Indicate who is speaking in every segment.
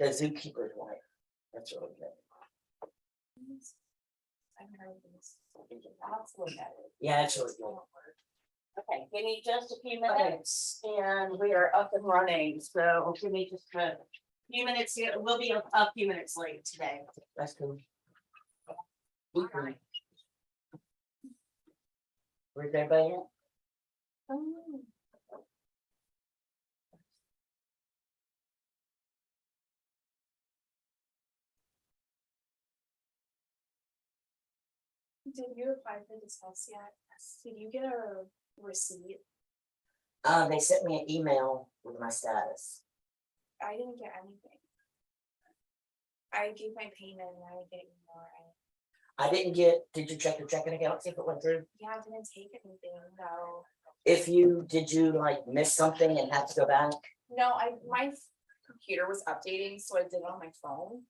Speaker 1: The zookeeper's wife. That's really good.
Speaker 2: I've heard this. Let's look at it.
Speaker 1: Yeah, it's really good.
Speaker 2: Okay, give me just a few minutes and we are up and running. So give me just a few minutes. We'll be a few minutes late today.
Speaker 1: That's cool.
Speaker 2: Alright.
Speaker 1: Where's everybody at?
Speaker 3: Did you apply for this house yet? Did you get a receipt?
Speaker 1: They sent me an email with my status.
Speaker 3: I didn't get anything. I gave my payment and I didn't get email.
Speaker 1: I didn't get, did you check your checking account, see if it went through?
Speaker 3: Yeah, I didn't take anything, no.
Speaker 1: If you, did you like miss something and have to go back?
Speaker 3: No, my computer was updating, so I did it on my phone.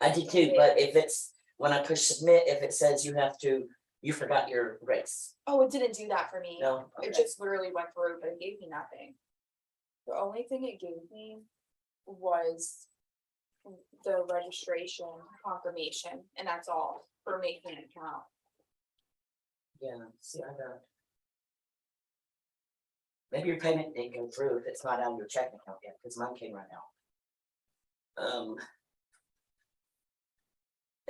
Speaker 1: I did too, but if it's, when I push submit, if it says you have to, you forgot your race.
Speaker 3: Oh, it didn't do that for me.
Speaker 1: No?
Speaker 3: It
Speaker 1: Okay.
Speaker 3: just literally went through, but it gave me nothing. The only thing it gave me was the registration confirmation, and that's all for making an account.
Speaker 1: Yeah, see, I got. Maybe your payment didn't go through if it's not out of your checking account yet, because mine came right out.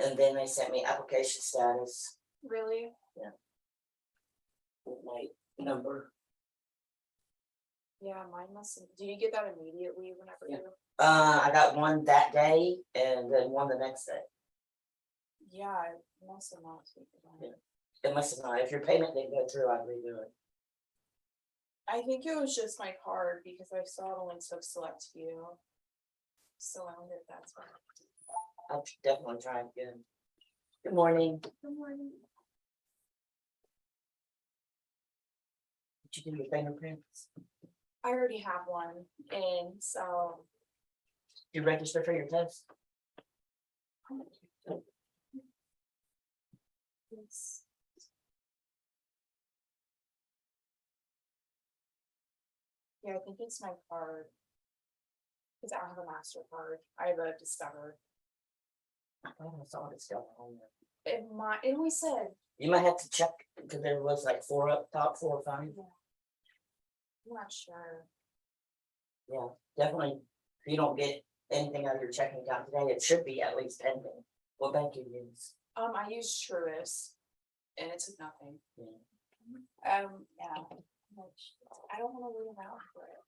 Speaker 1: And then they sent me application status
Speaker 3: Really?
Speaker 1: with my number.
Speaker 3: Yeah, mine must have, do you get that immediately whenever
Speaker 1: Yeah.
Speaker 3: you?
Speaker 1: I got one that day and then one the next day.
Speaker 3: Yeah, I must have not taken that.
Speaker 1: Yeah. It must have not, if your payment didn't go through, I'd redo it.
Speaker 3: I think it was just my card because I saw it only took select few. So I wonder if that's why.
Speaker 1: I'll definitely try again. Good morning.
Speaker 3: Good morning.
Speaker 1: Did you do your fingerprints?
Speaker 3: I already have one, and so
Speaker 1: You register for your test?
Speaker 3: it's. Yeah, I think it's my card. Cause I don't have a MasterCard, I have a Discover.
Speaker 1: I thought I saw this stuff on there.
Speaker 3: It always said,
Speaker 1: You might have to check, because there was like four up top, 4 or 5.
Speaker 3: I'm not sure.
Speaker 1: Yeah, definitely. If you don't get anything out of your checking account today, it should be at least pending. What bank you use?
Speaker 3: I used Truist, and it took nothing.
Speaker 1: Yeah.
Speaker 3: Yeah. I don't wanna wait around for it.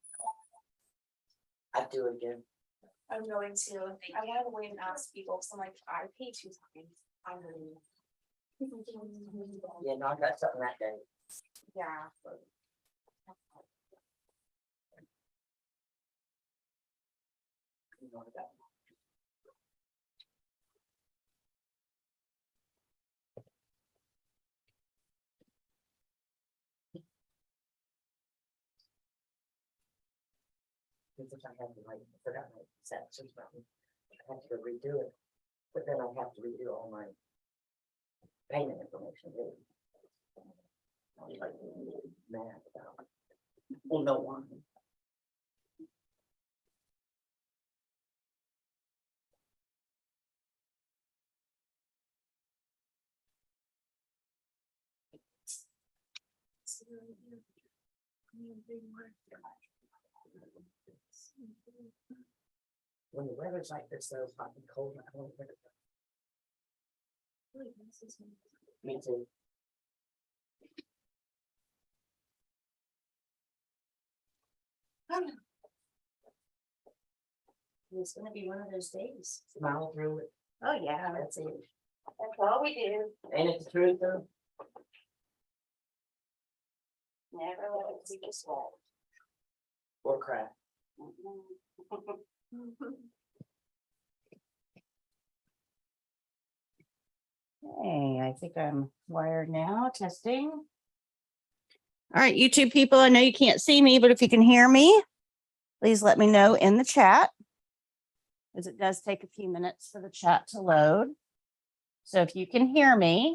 Speaker 1: I'd do it again.
Speaker 3: I'm going to, I wanted to wait and ask people, cause I'm like, I pay 2 times, I'm really.
Speaker 1: Yeah, no, I got something that day.
Speaker 3: Yeah.
Speaker 1: You know, I got- Because I have to like, I forgot my sections, but I have to redo it. But then I have to redo all my payment information. Really. I was like mad about it. Well, no one. When the weather's like this, though, it's hot and cold. I don't think me too. It's gonna be one of those days. Smile through it.
Speaker 2: Oh, yeah,
Speaker 1: That's it.
Speaker 2: that's all we do.
Speaker 1: Ain't it the truth though?
Speaker 2: Never let it see us fall.
Speaker 1: Or crap.
Speaker 2: Hey, I think I'm wired now, testing. All right, YouTube people, I know you can't see me, but if you can hear me, please let me know in the chat. As it does take a few minutes for the chat to load. So if you can hear me,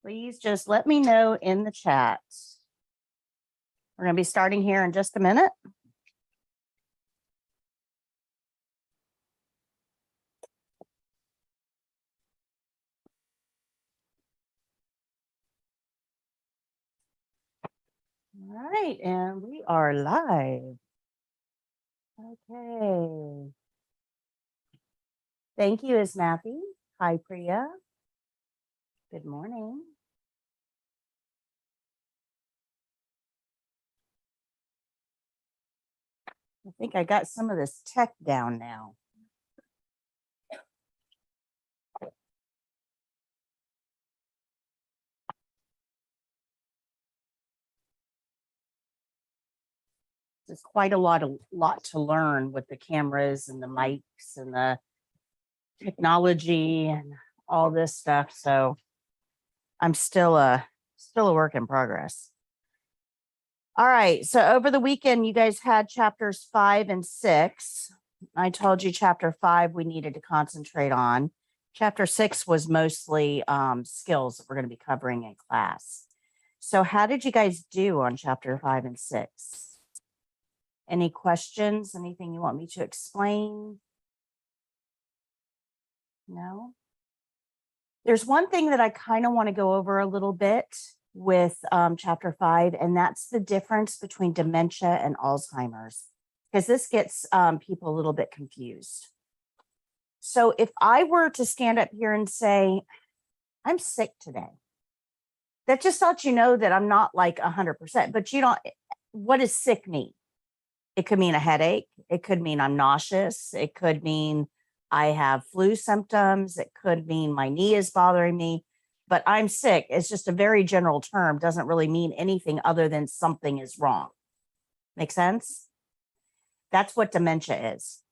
Speaker 2: please just let me know in the chat. We're going to be starting here in just a minute. All right, and we are live. Okay. Thank you, Ismathy. Hi, Priya. Good morning. I think I got some of this tech down now. There's quite a lot to learn with the cameras and the mics and the technology and all this stuff. So I'm still a work in progress. All right. So over the weekend, you guys had chapters 5 and 6. I told you chapter 5 we needed to concentrate on. Chapter 6 was mostly skills that we're going to be covering in class. So how did you guys do on chapter 5 and 6? Any questions? Anything you want me to explain? No? There's one thing that I kind of want to go over a little bit with chapter 5, and that's the difference between dementia and Alzheimer's, because this gets people a little bit confused. So if I were to stand up here and say, I'm sick today, that just lets you know that I'm not like 100%, but you don't, what does sick mean? It could mean a headache. It could mean I'm nauseous. It could mean I have flu symptoms. It could mean my knee is bothering me, but I'm sick. It's just a very general term. Doesn't really mean anything other than something is wrong. Make sense? That's what dementia is.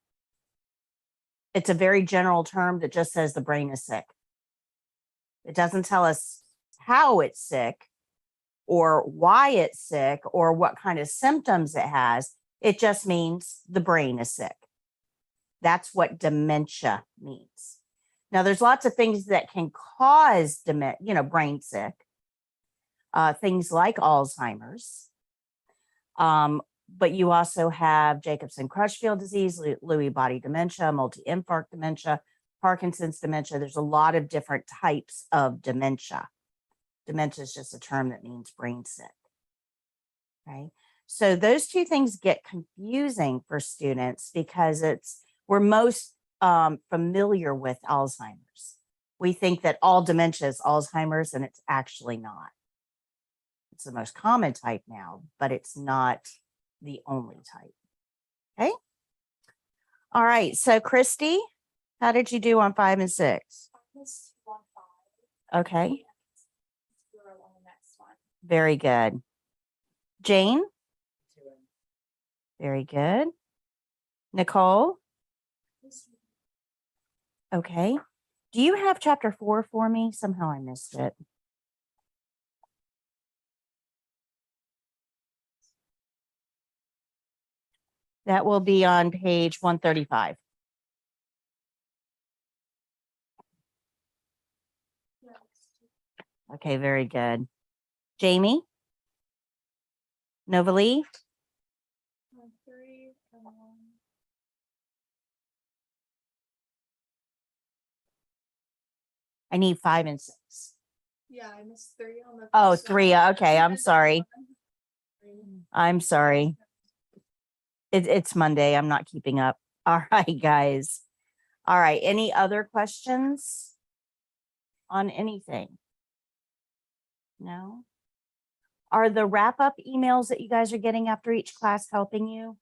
Speaker 2: It's a very general term that just says the brain is sick. It doesn't tell us how it's sick or why it's sick or what kind of symptoms it has. It just means the brain is sick. That's what dementia means. Now, there's lots of things that can cause brain sick. Things like Alzheimer's. But you also have Jacobson-Crutchfield disease, Lewy body dementia, multi-infarct dementia, Parkinson's dementia. There's a lot of different types of dementia. Dementia is just a term that means brain sick. Okay. So those two things get confusing for students because we're most familiar with Alzheimer's. We think that all dementia is Alzheimer's, and it's actually not. It's the most common type now, but it's not the only type. Okay. All right. So Christy, how did you do on 5 and 6? Okay. Very good. Jane? Very good. Nicole? Okay. Do you have chapter 4 for me? Somehow I missed it. That will be on page 135. Okay, very good. Jamie? Novalee? I need 5 and 6.
Speaker 3: Yeah, I missed 3 on the.
Speaker 2: Oh, 3. Okay, I'm sorry. I'm sorry. It's Monday. I'm not keeping up. All right, guys. All right. Any other questions on anything? No? Are the wrap-up emails that you guys are getting after each class helping you?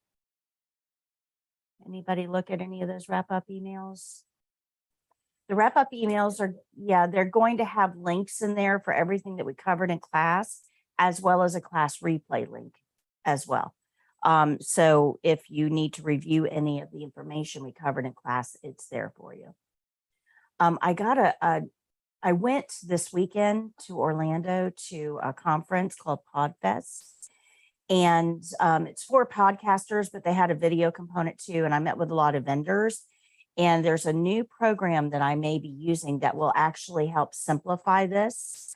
Speaker 2: Anybody look at any of those wrap-up emails? The wrap-up emails are, they're going to have links in there for everything that we covered in class, as well as a class replay link as well. So if you need to review any of the information we covered in class, it's there for you. I went this weekend to Orlando to a conference called PodFest. And it's for podcasters, but they had a video component too. And I met with a lot of vendors. And there's a new program that I may be using that will actually help simplify this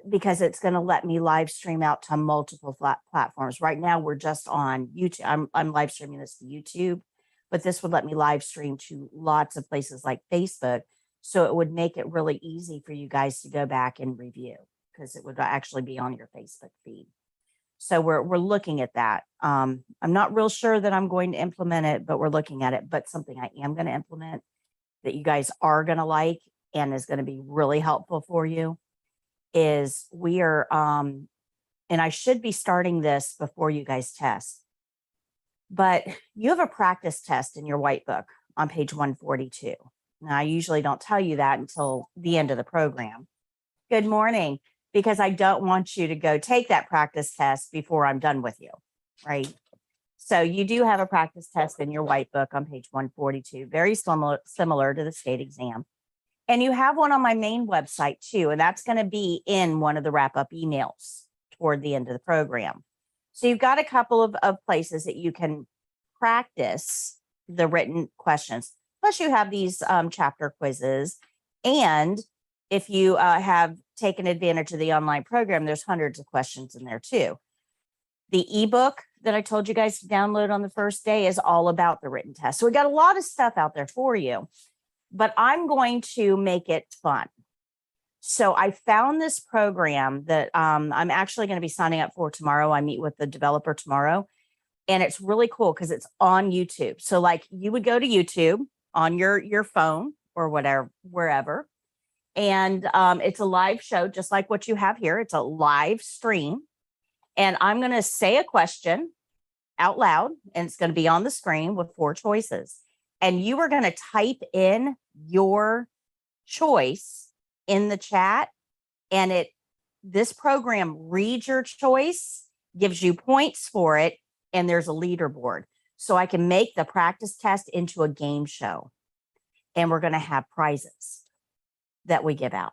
Speaker 2: because it's going to let me live stream out to multiple platforms. Right now, we're just on YouTube. I'm live streaming this to YouTube, but this would let me live stream to lots of places like Facebook. So it would make it really easy for you guys to go back and review because it would actually be on your Facebook feed. So we're looking at that. I'm not real sure that I'm going to implement it, but we're looking at it. But something I am going to implement that you guys are going to like and is going to be really helpful for you is we are, and I should be starting this before you guys test, but you have a practice test in your white book on page 142. Now, I usually don't tell you that until the end of the program. Good morning, because I don't want you to go take that practice test before I'm done with you, right? So you do have a practice test in your white book on page 142, very similar to the state exam. And you have one on my main website too, and that's going to be in one of the wrap-up emails toward the end of the program. So you've got a couple of places that you can practice the written questions. Plus you have these chapter quizzes. And if you have taken advantage of the online program, there's hundreds of questions in there too. The eBook that I told you guys to download on the first day is all about the written test. So we got a lot of stuff out there for you, but I'm going to make it fun. So I found this program that I'm actually going to be signing up for tomorrow. I meet with the developer tomorrow, and it's really cool because it's on YouTube. So like you would go to YouTube on your phone or whatever, wherever. And it's a live show, just like what you have here. It's a live stream. And I'm going to say a question out loud, and it's going to be on the screen with 4 choices. And you are going to type in your choice in the chat. And this program reads your choice, gives you points for it, and there's a leaderboard. So I can make the practice test into a game show. And we're going to have prizes that we give out.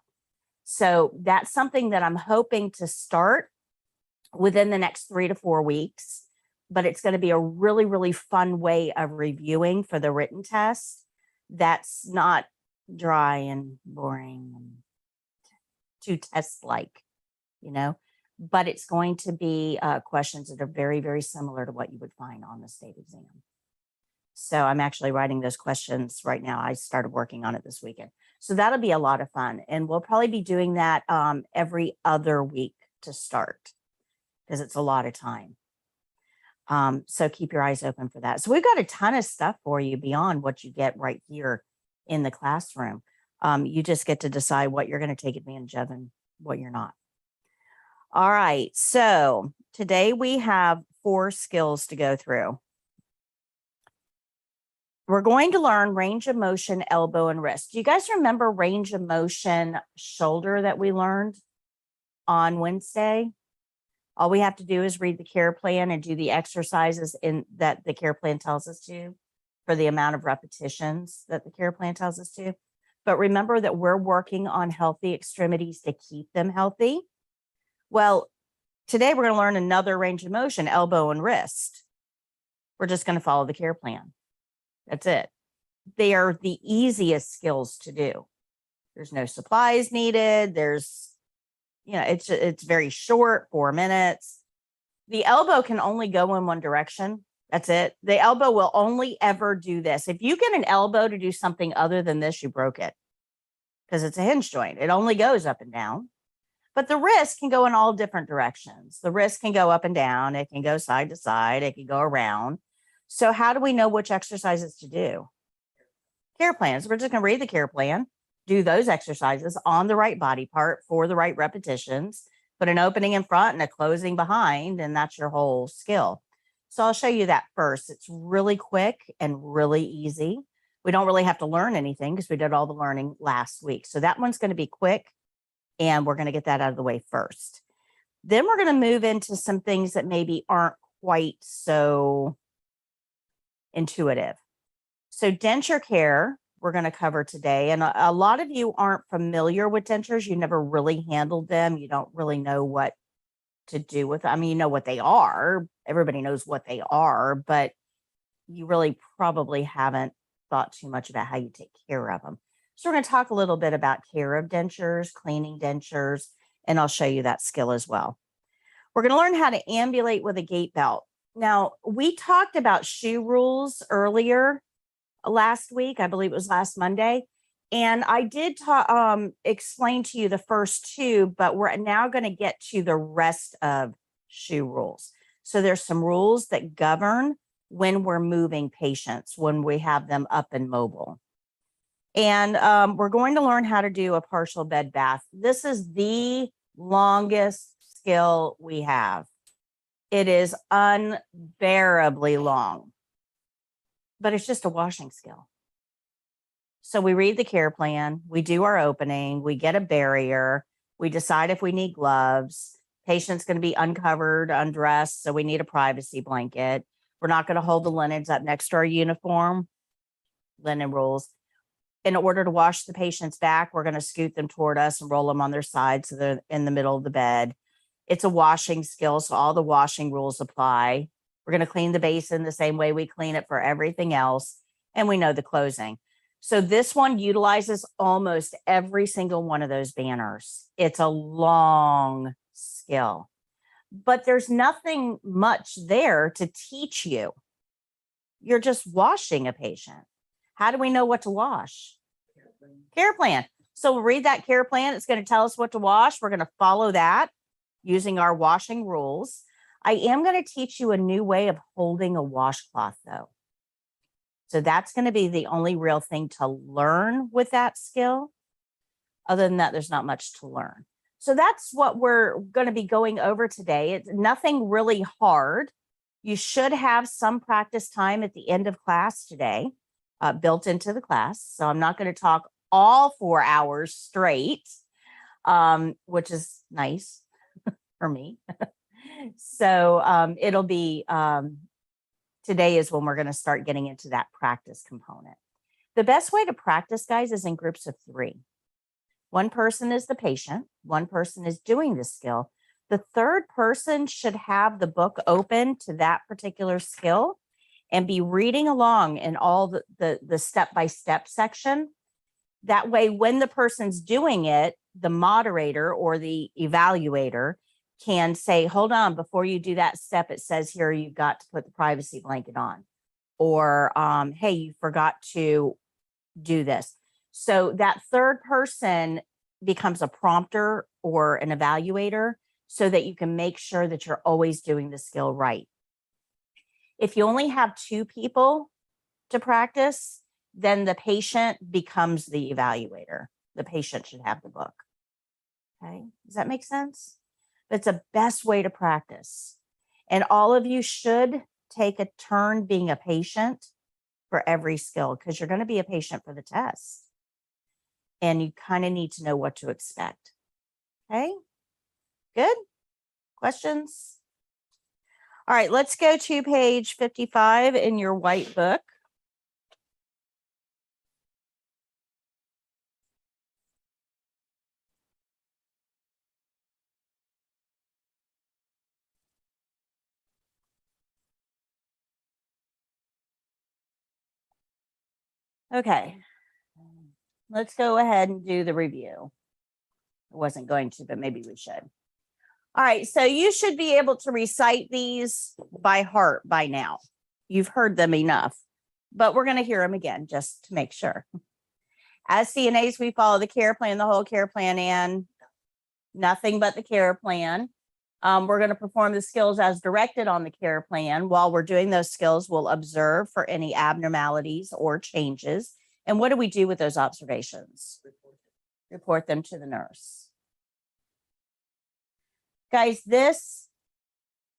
Speaker 2: So that's something that I'm hoping to start within the next 3 to 4 weeks, but it's going to be a really, really fun way of reviewing for the written test. That's not dry and boring and too test-like, but it's going to be questions that are very, very similar to what you would find on the state exam. So I'm actually writing those questions right now. I started working on it this weekend. So that'll be a lot of fun. And we'll probably be doing that every other week to start because it's a lot of time. So keep your eyes open for that. So we've got a ton of stuff for you beyond what you get right here in the classroom. You just get to decide what you're going to take advantage of and what you're not. All right. So today we have 4 skills to go through. We're going to learn range of motion, elbow, and wrist. Do you guys remember range of motion, shoulder that we learned on Wednesday? All we have to do is read the care plan and do the exercises that the care plan tells us to for the amount of repetitions that the care plan tells us to. But remember that we're working on healthy extremities to keep them healthy. Well, today we're going to learn another range of motion, elbow and wrist. We're just going to follow the care plan. That's it. They are the easiest skills to do. There's no supplies needed. It's very short, 4 minutes. The elbow can only go in one direction. That's it. The elbow will only ever do this. If you get an elbow to do something other than this, you broke it because it's a hinge joint. It only goes up and down. But the wrist can go in all different directions. The wrist can go up and down. It can go side to side. It can go around. So how do we know which exercises to do? Care plans. We're just going to read the care plan, do those exercises on the right body part for the right repetitions, put an opening in front and a closing behind, and that's your whole skill. So I'll show you that first. It's really quick and really easy. We don't really have to learn anything because we did all the learning last week. So that one's going to be quick, and we're going to get that out of the way first. Then we're going to move into some things that maybe aren't quite so intuitive. So denture care, we're going to cover today. And a lot of you aren't familiar with dentures. You never really handled them. You don't really know what to do with them. I mean, you know what they are. Everybody knows what they are, but you really probably haven't thought too much about how you take care of them. So we're going to talk a little bit about care of dentures, cleaning dentures, and I'll show you that skill as well. We're going to learn how to ambulate with a gait belt. Now, we talked about shoe rules earlier last week. I believe it was last Monday. And I did explain to you the first two, but we're now going to get to the rest of shoe rules. So there's some rules that govern when we're moving patients, when we have them up and mobile. And we're going to learn how to do a partial bed bath. This is the longest skill we have. It is unbearably long, but it's just a washing skill. So we read the care plan, we do our opening, we get a barrier, we decide if we need gloves. Patient's going to be uncovered, undressed, so we need a privacy blanket. We're not going to hold the linens up next to our uniform. Linen rules. In order to wash the patient's back, we're going to scoot them toward us and roll them on their side so they're in the middle of the bed. It's a washing skill, so all the washing rules apply. We're going to clean the basin the same way we clean it for everything else, and we know the closing. So this one utilizes almost every single one of those banners. It's a long skill, but there's nothing much there to teach you. You're just washing a patient. How do we know what to wash? Care plan. So we'll read that care plan. It's going to tell us what to wash. We're going to follow that using our washing rules. I am going to teach you a new way of holding a washcloth, though. So that's going to be the only real thing to learn with that skill. Other than that, there's not much to learn. So that's what we're going to be going over today. It's nothing really hard. You should have some practice time at the end of class today, built into the class. So I'm not going to talk all 4 hours straight, which is nice for me. So it'll be today is when we're going to start getting into that practice component. The best way to practice, guys, is in groups of 3. One person is the patient. One person is doing the skill. The third person should have the book open to that particular skill and be reading along in all the step-by-step section. That way, when the person's doing it, the moderator or the evaluator can say, hold on, before you do that step, it says here, you've got to put the privacy blanket on, or, hey, you forgot to do this. So that third person becomes a prompter or an evaluator so that you can make sure that you're always doing the skill right. If you only have 2 people to practice, then the patient becomes the evaluator. The patient should have the book. Okay, does that make sense? That's the best way to practice. And all of you should take a turn being a patient for every skill, because you're going to be a patient for the test. And you kind of need to know what to expect. Okay, good? Questions? All right, let's go to page 55 in your white book. Okay, let's go ahead and do the review. I wasn't going to, but maybe we should. All right, so you should be able to recite these by heart by now. You've heard them enough, but we're going to hear them again just to make sure. As CNAs, we follow the care plan, the whole care plan, and nothing but the care plan. We're going to perform the skills as directed on the care plan. While we're doing those skills, we'll observe for any abnormalities or changes. And what do we do with those observations? Report them to the nurse. Guys, this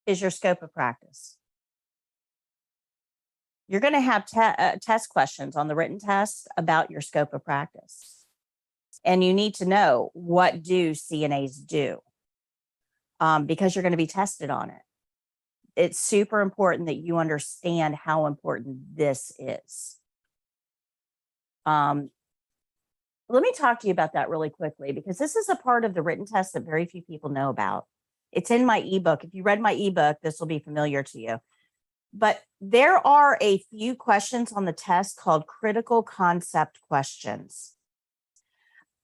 Speaker 2: is your scope of practice. You're going to have test questions on the written test about your scope of practice. And you need to know, what do CNAs do? Because you're going to be tested on it. It's super important that you understand how important this is. Let me talk to you about that really quickly, because this is a part of the written test that very few people know about. It's in my ebook. If you read my ebook, this will be familiar to you. But there are a few questions on the test called critical concept questions.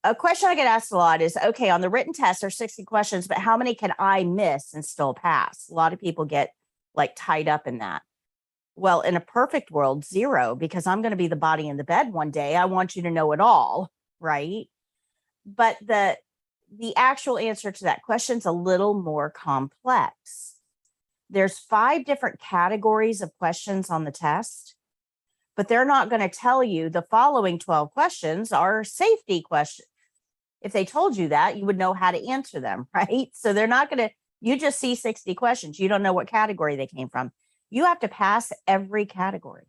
Speaker 2: A question I get asked a lot is, okay, on the written test, there's 60 questions, but how many can I miss and still pass? A lot of people get like tied up in that. Well, in a perfect world, 0, because I'm going to be the body in the bed one day. I want you to know it all. right? But the actual answer to that question is a little more complex. There's 5 different categories of questions on the test, but they're not going to tell you the following 12 questions are safety questions. If they told you that, you would know how to answer them, right? So they're not going to, you just see 60 questions. You don't know what category they came from. You have to pass every category.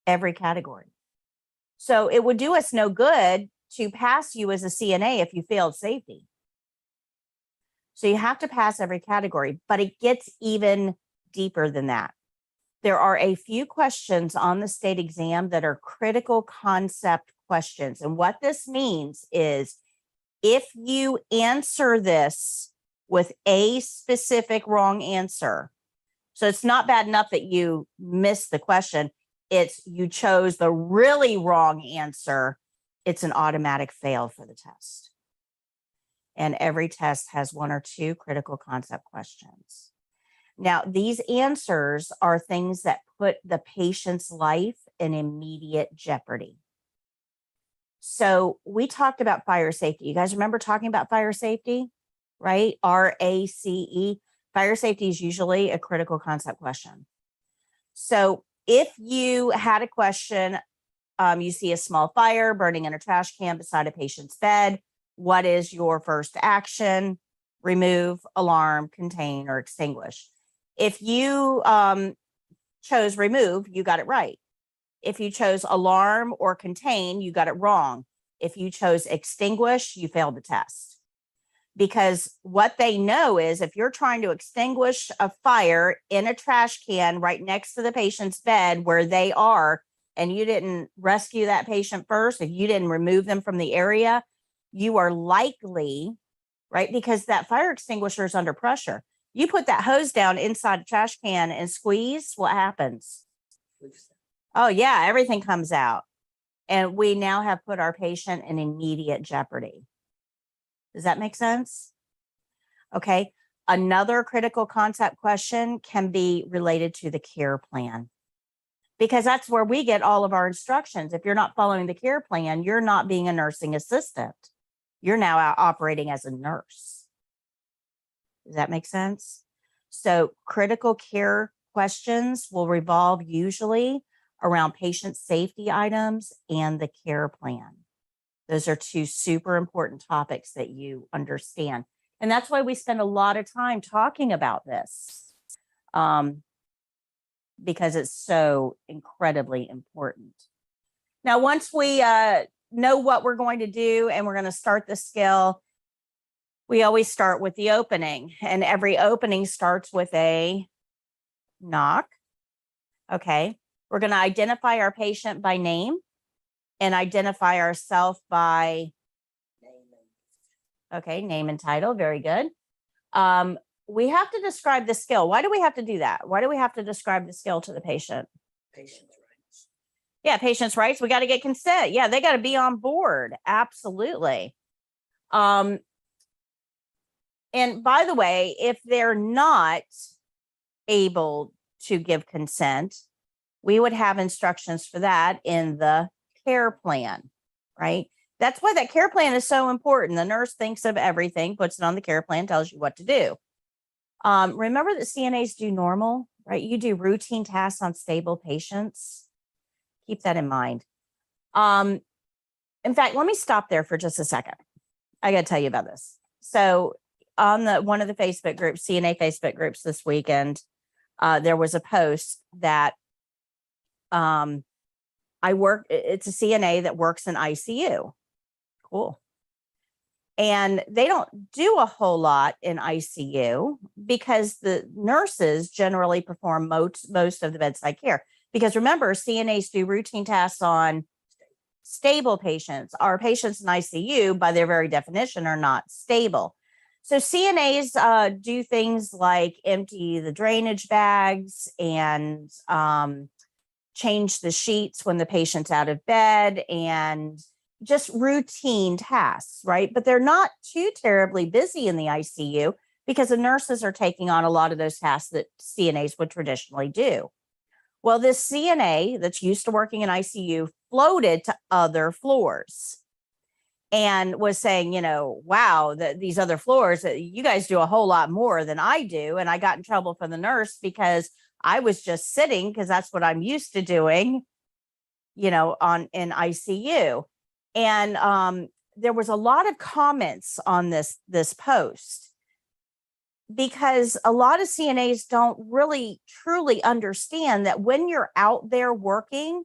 Speaker 2: Every category. So it would do us no good to pass you as a CNA if you failed safety. So you have to pass every category, but it gets even deeper than that. There are a few questions on the state exam that are critical concept questions. And what this means is if you answer this with a specific wrong answer, so it's not bad enough that you missed the question, it's you chose the really wrong answer, it's an automatic fail for the test. And every test has 1 or 2 critical concept questions. Now, these answers are things that put the patient's life in immediate jeopardy. So we talked about fire safety. You guys remember talking about fire safety, right? RACE. Fire safety is usually a critical concept question. So if you had a question, you see a small fire burning in a trash can beside a patient's bed, what is your first action? Remove, alarm, contain, or extinguish. If you chose remove, you got it right. If you chose alarm or contain, you got it wrong. If you chose extinguish, you failed the test. Because what they know is if you're trying to extinguish a fire in a trash can right next to the patient's bed where they are, and you didn't rescue that patient first, if you didn't remove them from the area, you are likely, right? Because that fire extinguisher is under pressure. You put that hose down inside a trash can and squeeze, what happens? Oh yeah, everything comes out. And we now have put our patient in immediate jeopardy. Does that make sense? Okay. Another critical concept question can be related to the care plan, because that's where we get all of our instructions. If you're not following the care plan, you're not being a nursing assistant. You're now out operating as a nurse. Does that make sense? So critical care questions will revolve usually around patient safety items and the care plan. Those are 2 super important topics that you understand. And that's why we spend a lot of time talking about this, because it's so incredibly important. Now, once we know what we're going to do and we're going to start the skill, we always start with the opening, and every opening starts with a knock. Okay. We're going to identify our patient by name and identify ourselves by name and title. Very good. We have to describe the skill. Why do we have to do that? Why do we have to describe the skill to the patient?
Speaker 1: Patient's rights.
Speaker 2: Yeah, patient's rights. We got to get consent. Yeah, they got to be on board. Absolutely. And by the way, if they're not able to give consent, we would have instructions for that in the care plan, right? That's why that care plan is so important. The nurse thinks of everything, puts it on the care plan, tells you what to do. Remember that CNAs do normal, right? You do routine tasks on stable patients. Keep that in mind. In fact, let me stop there for just a second. I got to tell you about this. So on one of the Facebook groups, CNA Facebook groups this weekend, there was a post that it's a CNA that works in ICU. Cool. And they don't do a whole lot in ICU because the nurses generally perform most of the bedside care. Because remember, CNAs do routine tasks on stable patients. Our patients in ICU, by their very definition, are not stable. So CNAs do things like empty the drainage bags and change the sheets when the patient's out of bed and just routine tasks, right? But they're not too terribly busy in the ICU because the nurses are taking on a lot of those tasks that CNAs would traditionally do. Well, this CNA that's used to working in ICU floated to other floors and was saying, wow, these other floors, you guys do a whole lot more than I do. And I got in trouble from the nurse because I was just sitting, because that's what I'm used to doing, in ICU. And there was a lot of comments on this post, because a lot of CNAs don't really truly understand that when you're out there working,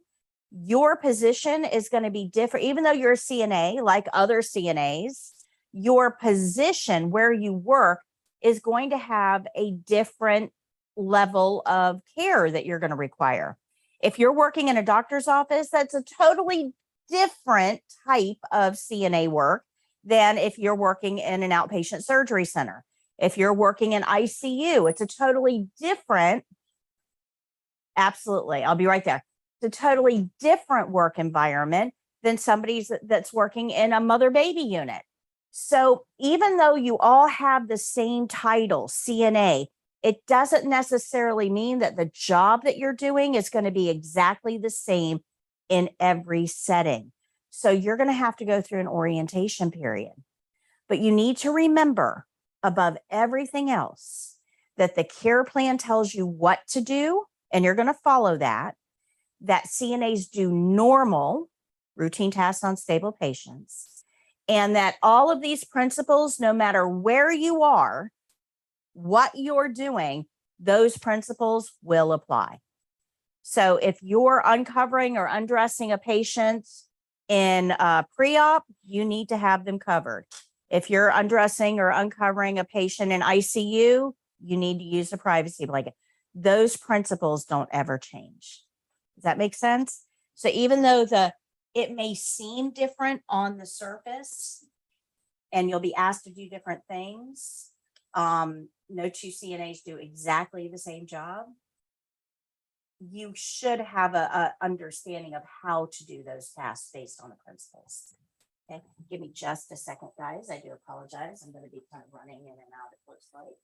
Speaker 2: your position is going to be different. Even though you're a CNA, like other CNAs, your position where you work is going to have a different level of care that you're going to require. If you're working in a doctor's office, that's a totally different type of CNA work than if you're working in an outpatient surgery center. If you're working in ICU, it's a totally different, absolutely, I'll be right there. It's a totally different work environment than somebody that's working in a mother baby unit. So even though you all have the same title, CNA, it doesn't necessarily mean that the job that you're doing is going to be exactly the same in every setting. So you're going to have to go through an orientation period. But you need to remember, above everything else, that the care plan tells you what to do, and you're going to follow that CNAs do normal routine tasks on stable patients, and that all of these principles, no matter where you are, what you're doing, those principles will apply. So if you're uncovering or undressing a patient in pre-op, you need to have them covered. If you're undressing or uncovering a patient in ICU, you need to use a privacy blanket. Those principles don't ever change. Does that make sense? So even though it may seem different on the surface, and you'll be asked to do different things, no two CNAs do exactly the same job. You should have a understanding of how to do those tasks based on the principles. Okay, give me just a second, guys. I do apologize. I'm going to be kind of running in and out, it looks like.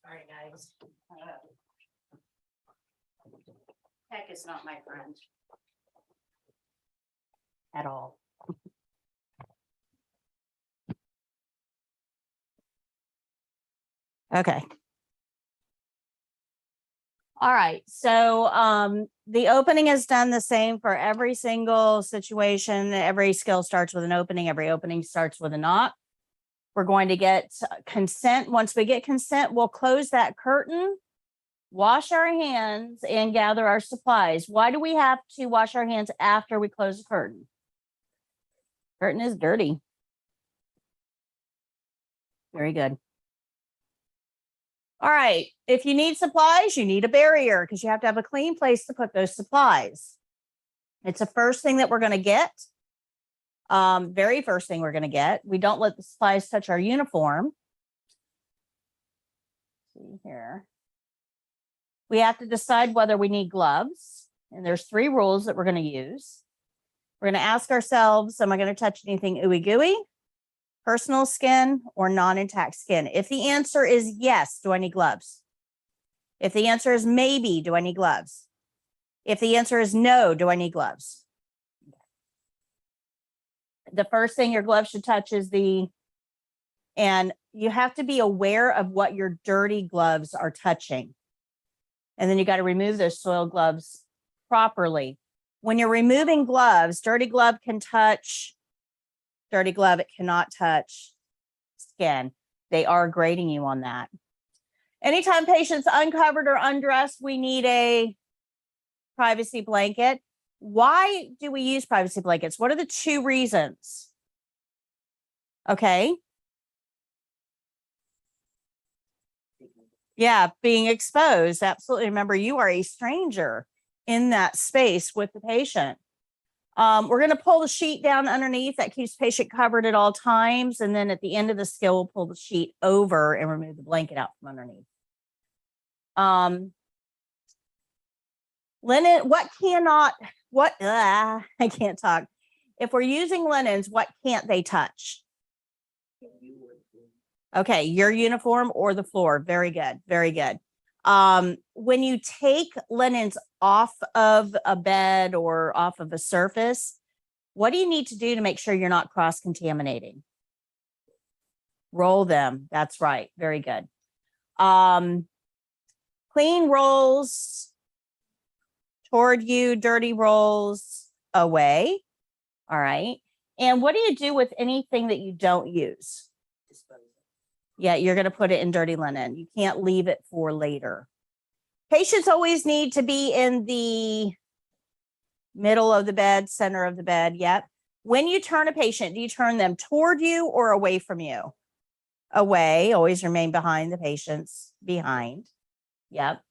Speaker 2: Sorry, guys. Tech is not my friend. At all. Okay. All right. So the opening is done the same for every single situation. Every skill starts with an opening. Every opening starts with a knock. We're going to get consent. Once we get consent, we'll close that curtain, wash our hands, and gather our supplies. Why do we have to wash our hands after we close the curtain? Curtain is dirty. Very good. All right. If you need supplies, you need a barrier because you have to have a clean place to put those supplies. It's the first thing that we're going to get. Very first thing we're going to get. We don't let the supplies touch our uniform. Let's see here. We have to decide whether we need gloves. And there's 3 rules that we're going to use. We're going to ask ourselves, am I going to touch anything ooey gooey, personal skin, or non-intact skin? If the answer is yes, do I need gloves? If the answer is maybe, do I need gloves? If the answer is no, do I need gloves? The first thing your glove should touch is and you have to be aware of what your dirty gloves are touching. And then you got to remove those soiled gloves properly. When you're removing gloves, dirty glove can touch dirty glove. It cannot touch skin. They are grading you on that. Anytime patient's uncovered or undressed, we need a privacy blanket. Why do we use privacy blankets? What are the 2 reasons? Okay. Yeah, being exposed. Absolutely. Remember, you are a stranger in that space with the patient. We're going to pull the sheet down underneath. That keeps patient covered at all times. And then at the end of the skill, we'll pull the sheet over and remove the blanket out from underneath. Linen, I can't talk. If we're using linens, what can't they touch? Okay, your uniform or the floor. Very good. Very good. When you take linens off of a bed or off of a surface, what do you need to do to make sure you're not cross-contaminating? Roll them. That's right. Very good. Clean rolls toward you, dirty rolls away. All right. And what do you do with anything that you don't use? Yeah, you're going to put it in dirty linen. You can't leave it for later. Patients always need to be in the middle of the bed, center of the bed. Yep. When you turn a patient, do you turn them toward you or away from you? Away. Always remain behind the patient's behind. Yep.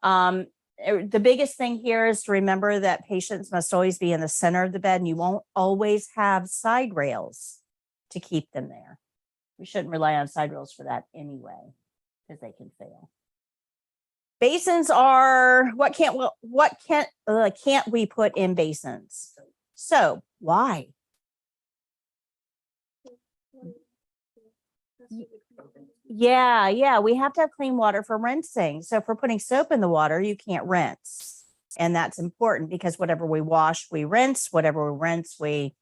Speaker 2: The biggest thing here is to remember that patients must always be in the center of the bed, and you won't always have side rails to keep them there. We shouldn't rely on side rails for that anyway, because they can fail. Basins are what can't we put in basins? So why? Yeah, we have to have clean water for rinsing. So if we're putting soap in the water, you can't rinse. And that's important because whatever we wash, we rinse. Whatever we rinse, we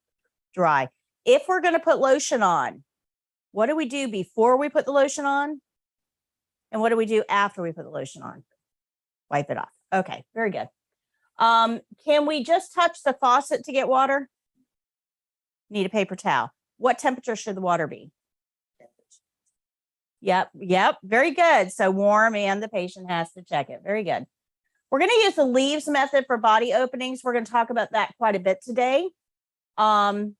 Speaker 2: dry. If we're going to put lotion on, what do we do before we put the lotion on? And what do we do after we put the lotion on? Wipe it off. Okay, very good. Can we just touch the faucet to get water? Need a paper towel. What temperature should the water be? Yep. Very good. So warm, and the patient has to check it. Very good. We're going to use the leaves method for body openings. We're going to talk about that quite a bit today. When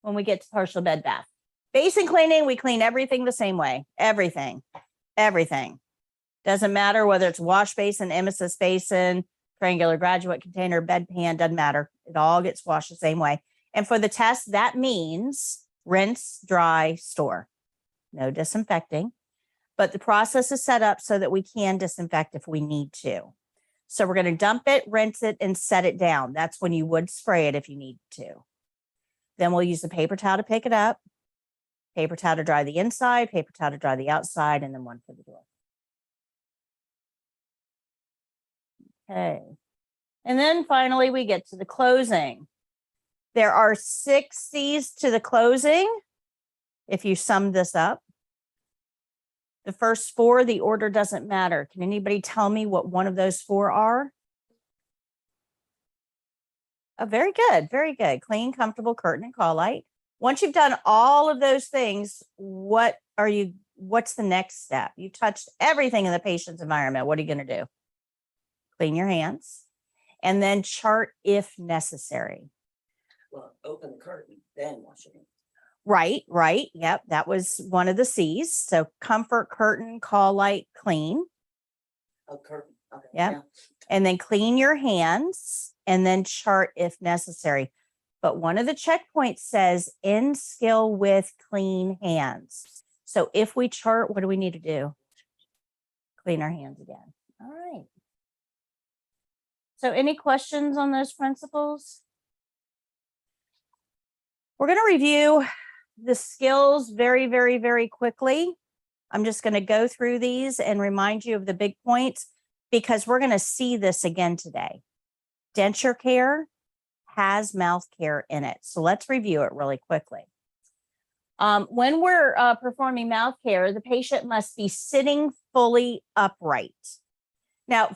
Speaker 2: we get to partial bed bath. Basin cleaning, we clean everything the same way. Everything. Doesn't matter whether it's wash basin, emesis basin, triangular graduate container, bedpan, doesn't matter. It all gets washed the same way. And for the test, that means rinse, dry, store. No disinfecting, but the process is set up so that we can disinfect if we need to. So we're going to dump it, rinse it, and set it down. That's when you would spray it if you need to. Then we'll use the paper towel to pick it up, paper towel to dry the inside, paper towel to dry the outside, and then one for the door. Okay. And then finally, we get to the closing. There are 6 C's to the closing. If you sum this up, the first 4, the order doesn't matter. Can anybody tell me what one of those 4 are? Oh, very good. Very good. Clean, comfortable, curtain, and call light. Once you've done all of those things, what's the next step? You touched everything in the patient's environment. What are you going to do? Clean your hands and then chart if necessary.
Speaker 1: Well, open the curtain, then wash your hands.
Speaker 2: Right. Yep. That was one of the C's. So comfort, curtain, call light, clean.
Speaker 1: Oh, curtain. Okay.
Speaker 2: Yep.
Speaker 1: Yeah.
Speaker 2: And then clean your hands and then chart if necessary. But one of the checkpoints says end skill with clean hands. So if we chart, what do we need to do? Clean our hands again. All right. So any questions on those principles? We're going to review the skills very, very, very quickly. I'm just going to go through these and remind you of the big points because we're going to see this again today. Denture care has mouth care in it. So let's review it really quickly. When we're performing mouth care, the patient must be sitting fully upright. Now,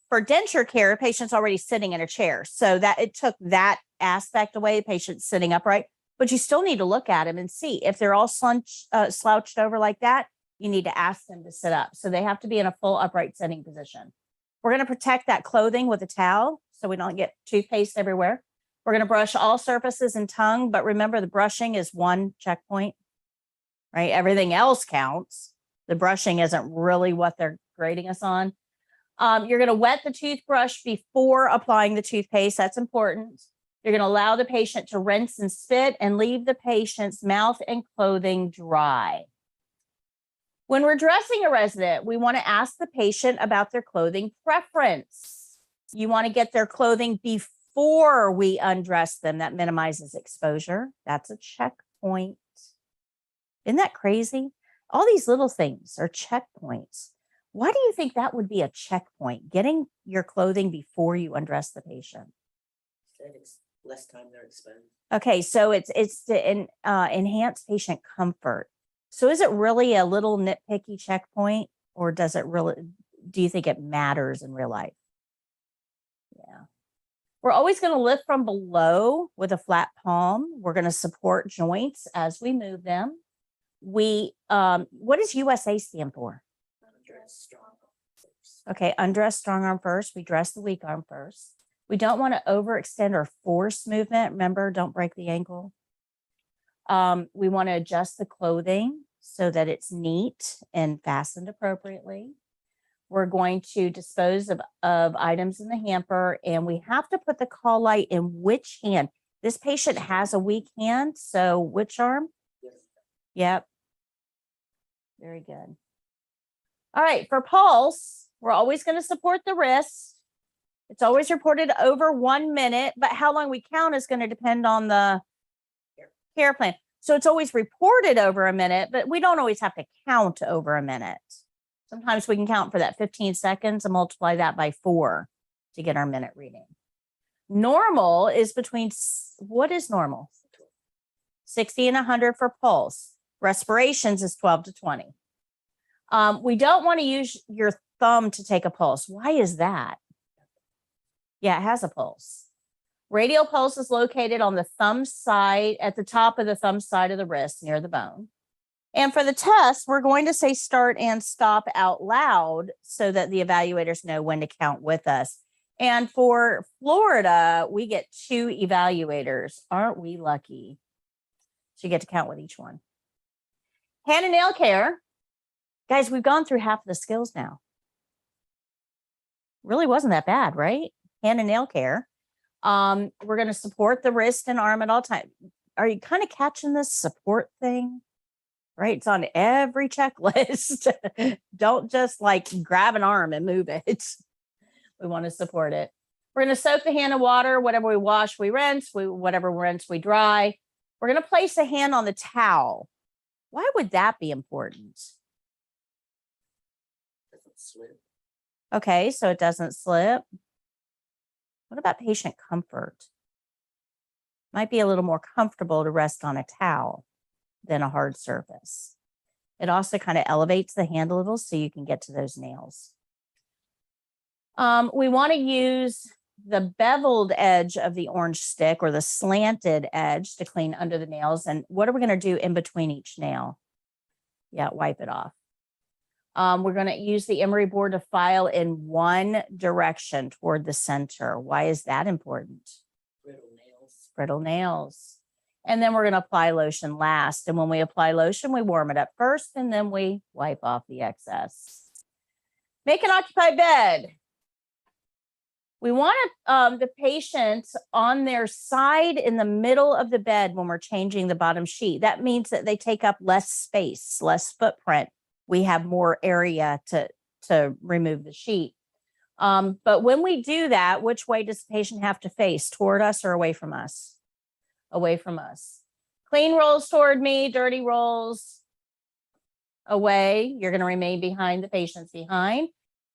Speaker 2: for denture care, a patient's already sitting in a chair. So that it took that aspect away, the patient's sitting upright. But you still need to look at them and see if they're all slouched over like that, you need to ask them to sit up. So they have to be in a full upright sitting position. We're going to protect that clothing with a towel so we don't get toothpaste everywhere. We're going to brush all surfaces and tongue, but remember the brushing is one checkpoint, right? Everything else counts. The brushing isn't really what they're grading us on. You're going to wet the toothbrush before applying the toothpaste. That's important. You're going to allow the patient to rinse and spit and leave the patient's mouth and clothing dry. When we're dressing a resident, we want to ask the patient about their clothing preference. You want to get their clothing before we undress them. That minimizes exposure. That's a checkpoint. Isn't that crazy? All these little things are checkpoints. Why do you think that would be a checkpoint? Getting your clothing before you undress the patient.
Speaker 1: It's less time they're expending.
Speaker 2: Okay, so it's to enhance patient comfort. So is it really a little nitpicky checkpoint, or do you think it matters in real life? Yeah. We're always going to lift from below with a flat palm. We're going to support joints as we move them. What does USA stand for?
Speaker 1: Undress strong arm first.
Speaker 2: Okay, undress strong arm first. We dress the weak arm first. We don't want to overextend or force movement. Remember, don't break the ankle. We want to adjust the clothing so that it's neat and fastened appropriately. We're going to dispose of items in the hamper, and we have to put the call light in which hand. This patient has a weak hand, so which arm?
Speaker 1: Yes.
Speaker 2: Yep. Very good. All right, for pulse, we're always going to support the wrist. It's always reported over 1 minute, but how long we count is going to depend on the care plan. So it's always reported over a minute, but we don't always have to count over a minute. Sometimes we can count for that 15 seconds and multiply that by 4 to get our minute reading. Normal is what is normal? 60 and 100 for pulse. Respirations is 12 to 20. We don't want to use your thumb to take a pulse. Why is that? Yeah, it has a pulse. Radial pulse is located on the thumb side, at the top of the thumb side of the wrist near the bone. And for the test, we're going to say start and stop out loud so that the evaluators know when to count with us. And for Florida, we get 2 evaluators. Aren't we lucky? So you get to count with each one. Hand and nail care. Guys, we've gone through half of the skills now. Really wasn't that bad, right? Hand and nail care. We're going to support the wrist and arm at all times. Are you kind of catching this support thing? Right? It's on every checklist. Don't just like grab an arm and move it. We want to support it. We're going to soak the hand in water. Whatever we wash, we rinse. Whatever we rinse, we dry. We're going to place a hand on the towel. Why would that be important?
Speaker 1: Doesn't slip.
Speaker 2: Okay, so it doesn't slip. What about patient comfort? Might be a little more comfortable to rest on a towel than a hard surface. It also kind of elevates the hand a little so you can get to those nails. We want to use the beveled edge of the orange stick or the slanted edge to clean under the nails. And what are we going to do in between each nail? Yeah, wipe it off. We're going to use the emery board to file in one direction toward the center. Why is that important?
Speaker 1: Brittle nails.
Speaker 2: Brittle nails. And then we're going to apply lotion last. And when we apply lotion, we warm it up first, and then we wipe off the excess. Make an occupied bed. We want the patient on their side in the middle of the bed when we're changing the bottom sheet. That means that they take up less space, less footprint. We have more area to remove the sheet. But when we do that, which way does the patient have to face? Toward us or away from us? Away from us. Clean rolls toward me, dirty rolls away. You're going to remain behind the patient's behind.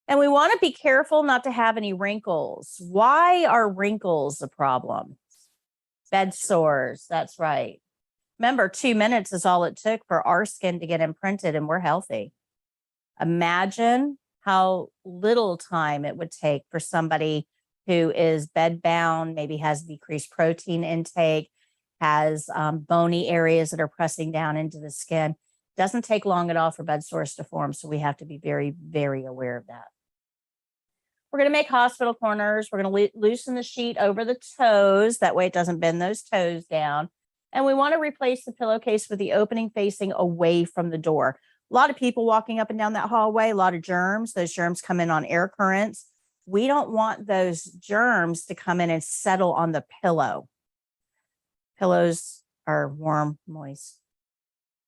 Speaker 2: And we want to be careful not to have any wrinkles. Why are wrinkles a problem? Bed sores, that's right. Remember, 2 minutes is all it took for our skin to get imprinted and we're healthy. Imagine how little time it would take for somebody who is bedbound, maybe has decreased protein intake, has bony areas that are pressing down into the skin. Doesn't take long at all for bed sores to form, so we have to be very, very aware of that. We're going to make hospital corners. We're going to loosen the sheet over the toes. That way it doesn't bend those toes down. And we want to replace the pillowcase with the opening facing away from the door. A lot of people walking up and down that hallway, a lot of germs. Those germs come in on air currents. We don't want those germs to come in and settle on the pillow. Pillows are warm, moist,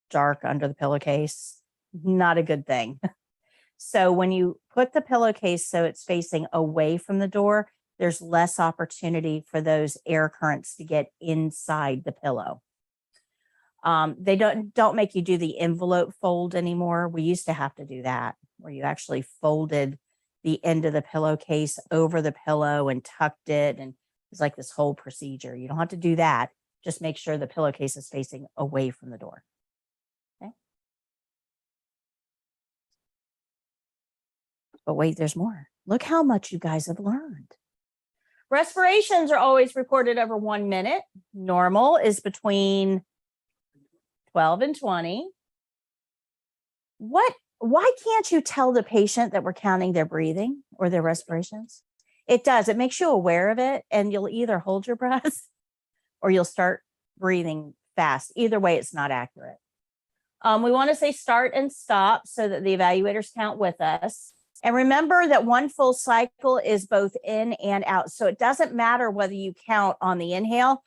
Speaker 2: dark under the pillowcase. Not a good thing. So when you put the pillowcase so it's facing away from the door, there's less opportunity for those air currents to get inside the pillow. They don't make you do the envelope fold anymore. We used to have to do that, where you actually folded the end of the pillowcase over the pillow and tucked it. And it's like this whole procedure. You don't have to do that. Just make sure the pillowcase is facing away from the door. Okay. But wait, there's more. Look how much you guys have learned. Respirations are always reported over 1 minute. Normal is between 12 and 20. Why can't you tell the patient that we're counting their breathing or their respirations? It does. It makes you aware of it, and you'll either hold your breath or you'll start breathing fast. Either way, it's not accurate. We want to say start and stop so that the evaluators count with us. And remember that one full cycle is both in and out. So it doesn't matter whether you count on the inhale,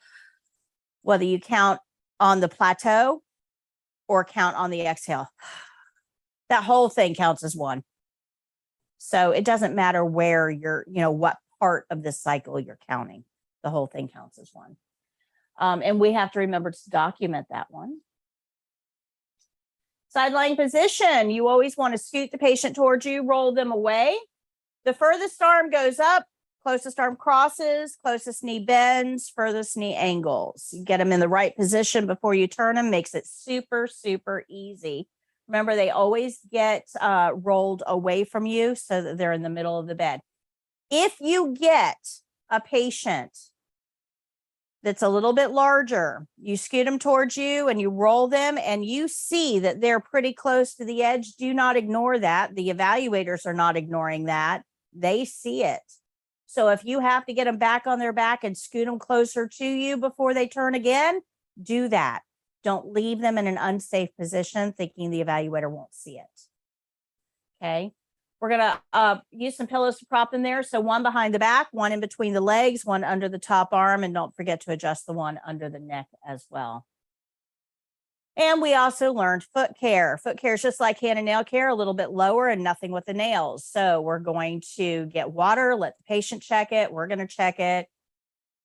Speaker 2: whether you count on the plateau, or count on the exhale. That whole thing counts as one. So it doesn't matter where you're, what part of this cycle you're counting. The whole thing counts as one. And we have to remember to document that one. Sideline position. You always want to scoot the patient towards you, roll them away. The furthest arm goes up, closest arm crosses, closest knee bends, furthest knee angles. You get them in the right position before you turn them, makes it super, super easy. Remember, they always get rolled away from you so that they're in the middle of the bed. If you get a patient that's a little bit larger, you scoot them towards you and you roll them and you see that they're pretty close to the edge, do not ignore that. The evaluators are not ignoring that. They see it. So if you have to get them back on their back and scoot them closer to you before they turn again, do that. Don't leave them in an unsafe position thinking the evaluator won't see it. Okay. We're going to use some pillows to prop them there. So one behind the back, one in between the legs, one under the top arm, and don't forget to adjust the one under the neck as well. And we also learned foot care. Foot care is just like hand and nail care, a little bit lower and nothing with the nails. So we're going to get water, let the patient check it. We're going to check it.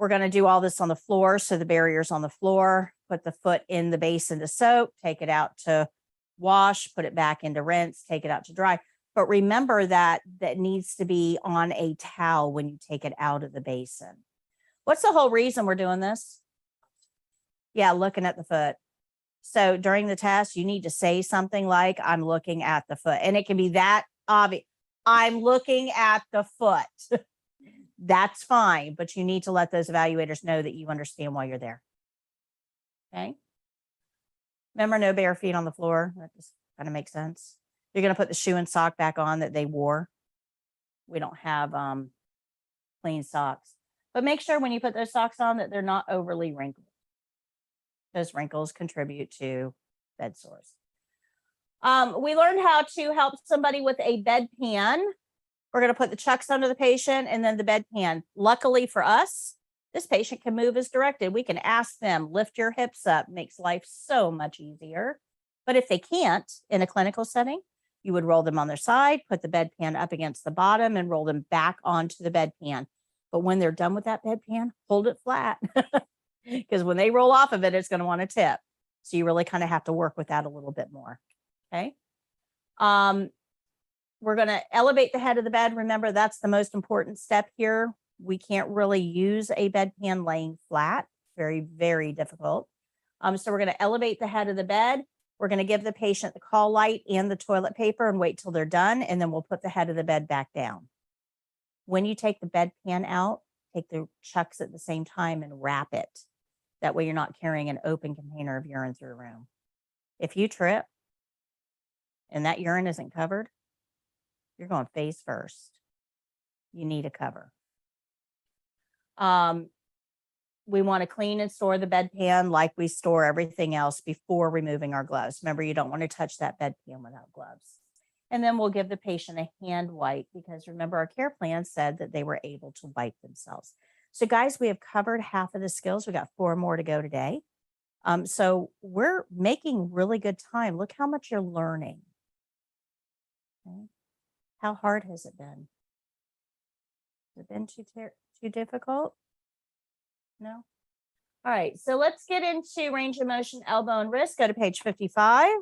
Speaker 2: We're going to do all this on the floor. So the barrier's on the floor, put the foot in the basin to soak, take it out to wash, put it back into rinse, take it out to dry. But remember that that needs to be on a towel when you take it out of the basin. What's the whole reason we're doing this? Yeah, looking at the foot. So during the test, you need to say something like, I'm looking at the foot. And it can be that obvious. I'm looking at the foot. That's fine, but you need to let those evaluators know that you understand why you're there. Okay. Remember, no bare feet on the floor. That just kind of makes sense. You're going to put the shoe and sock back on that they wore. We don't have clean socks, but make sure when you put those socks on that they're not overly wrinkled. Those wrinkles contribute to bed sores. We learned how to help somebody with a bedpan. We're going to put the chucks under the patient and then the bedpan. Luckily for us, this patient can move as directed. We can ask them, lift your hips up, makes life so much easier. But if they can't in a clinical setting, you would roll them on their side, put the bedpan up against the bottom and roll them back onto the bedpan. But when they're done with that bedpan, hold it flat because when they roll off of it, it's going to want to tip. So you really kind of have to work with that a little bit more. Okay. We're going to elevate the head of the bed. Remember, that's the most important step here. We can't really use a bedpan laying flat. Very, very difficult. So we're going to elevate the head of the bed. We're going to give the patient the call light and the toilet paper and wait till they're done. And then we'll put the head of the bed back down. When you take the bedpan out, take the chucks at the same time and wrap it. That way you're not carrying an open container of urine through a room. If you trip and that urine isn't covered, you're going face first. You need a cover. We want to clean and store the bedpan like we store everything else before removing our gloves. Remember, you don't want to touch that bedpan without gloves. And then we'll give the patient a hand wipe because remember, our care plan said that they were able to wipe themselves. So guys, we have covered half of the skills. We got 4 more to go today. So we're making really good time. Look how much you're learning. Okay. How hard has it been? Has it been too difficult? No? All right, so let's get into range of motion, elbow, and wrist. Go to page 55.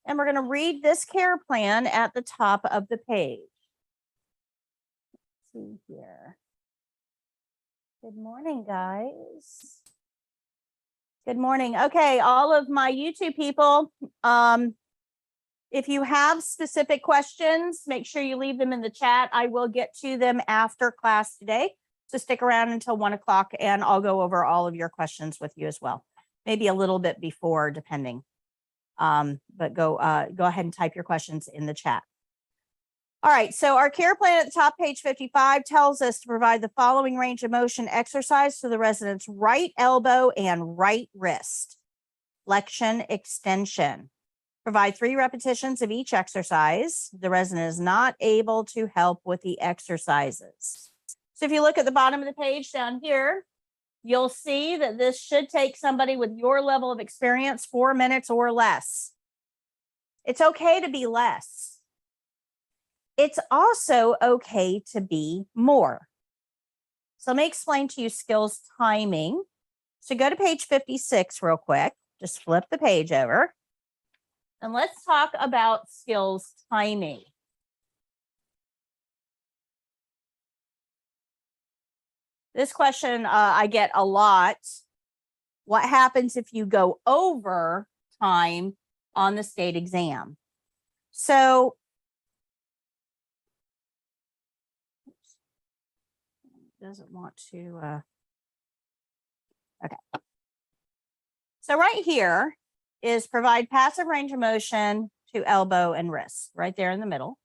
Speaker 2: And we're going to read this care plan at the top of the page. Let's see here. Good morning, guys. Good morning. Okay, all of my YouTube people, if you have specific questions, make sure you leave them in the chat. I will get to them after class today. So stick around until 1 o'clock and I'll go over all of your questions with you as well. Maybe a little bit before, depending. But go ahead and type your questions in the chat. All right, so our care plan at the top, page 55, tells us to provide the following range of motion exercise to the resident's right elbow and right wrist. Flexion, extension. Provide 3 repetitions of each exercise. The resident is not able to help with the exercises. So if you look at the bottom of the page down here, you'll see that this should take somebody with your level of experience 4 minutes or less. It's okay to be less. It's also okay to be more. So let me explain to you skills timing. So go to page 56 real quick. Just flip the page over. And let's talk about skills timing. This question I get a lot. What happens if you go over time on the state exam? So doesn't want to, okay. So right here is provide passive range of motion to elbow and wrist, right there in the middle.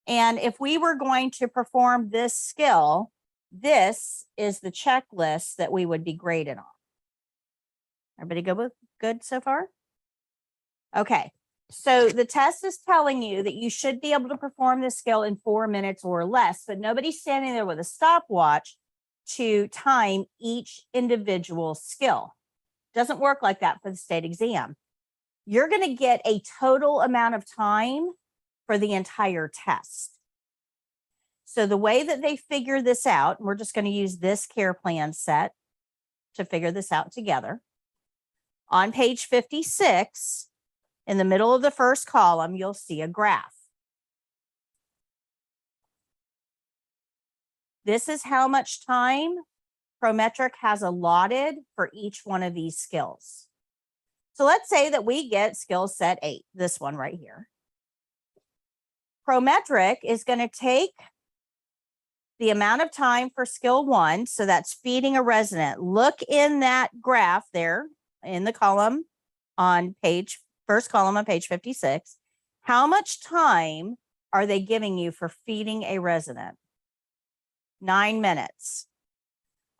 Speaker 2: And if we were going to perform this skill, this is the checklist that we would be graded on. Everybody good so far? Okay. So the test is telling you that you should be able to perform this skill in 4 minutes or less, but nobody's standing there with a stopwatch to time each individual skill. Doesn't work like that for the state exam. You're going to get a total amount of time for the entire test. So the way that they figure this out, and we're just going to use this care plan set to figure this out together. On page 56, in the middle of the first column, you'll see a graph. This is how much time Prometric has allotted for each one of these skills. So let's say that we get skill set 8, this one right here. Prometric is going to take the amount of time for skill 1, so that's feeding a resident. Look in that graph there in the column on first column on page 56. How much time are they giving you for feeding a resident? 9 minutes.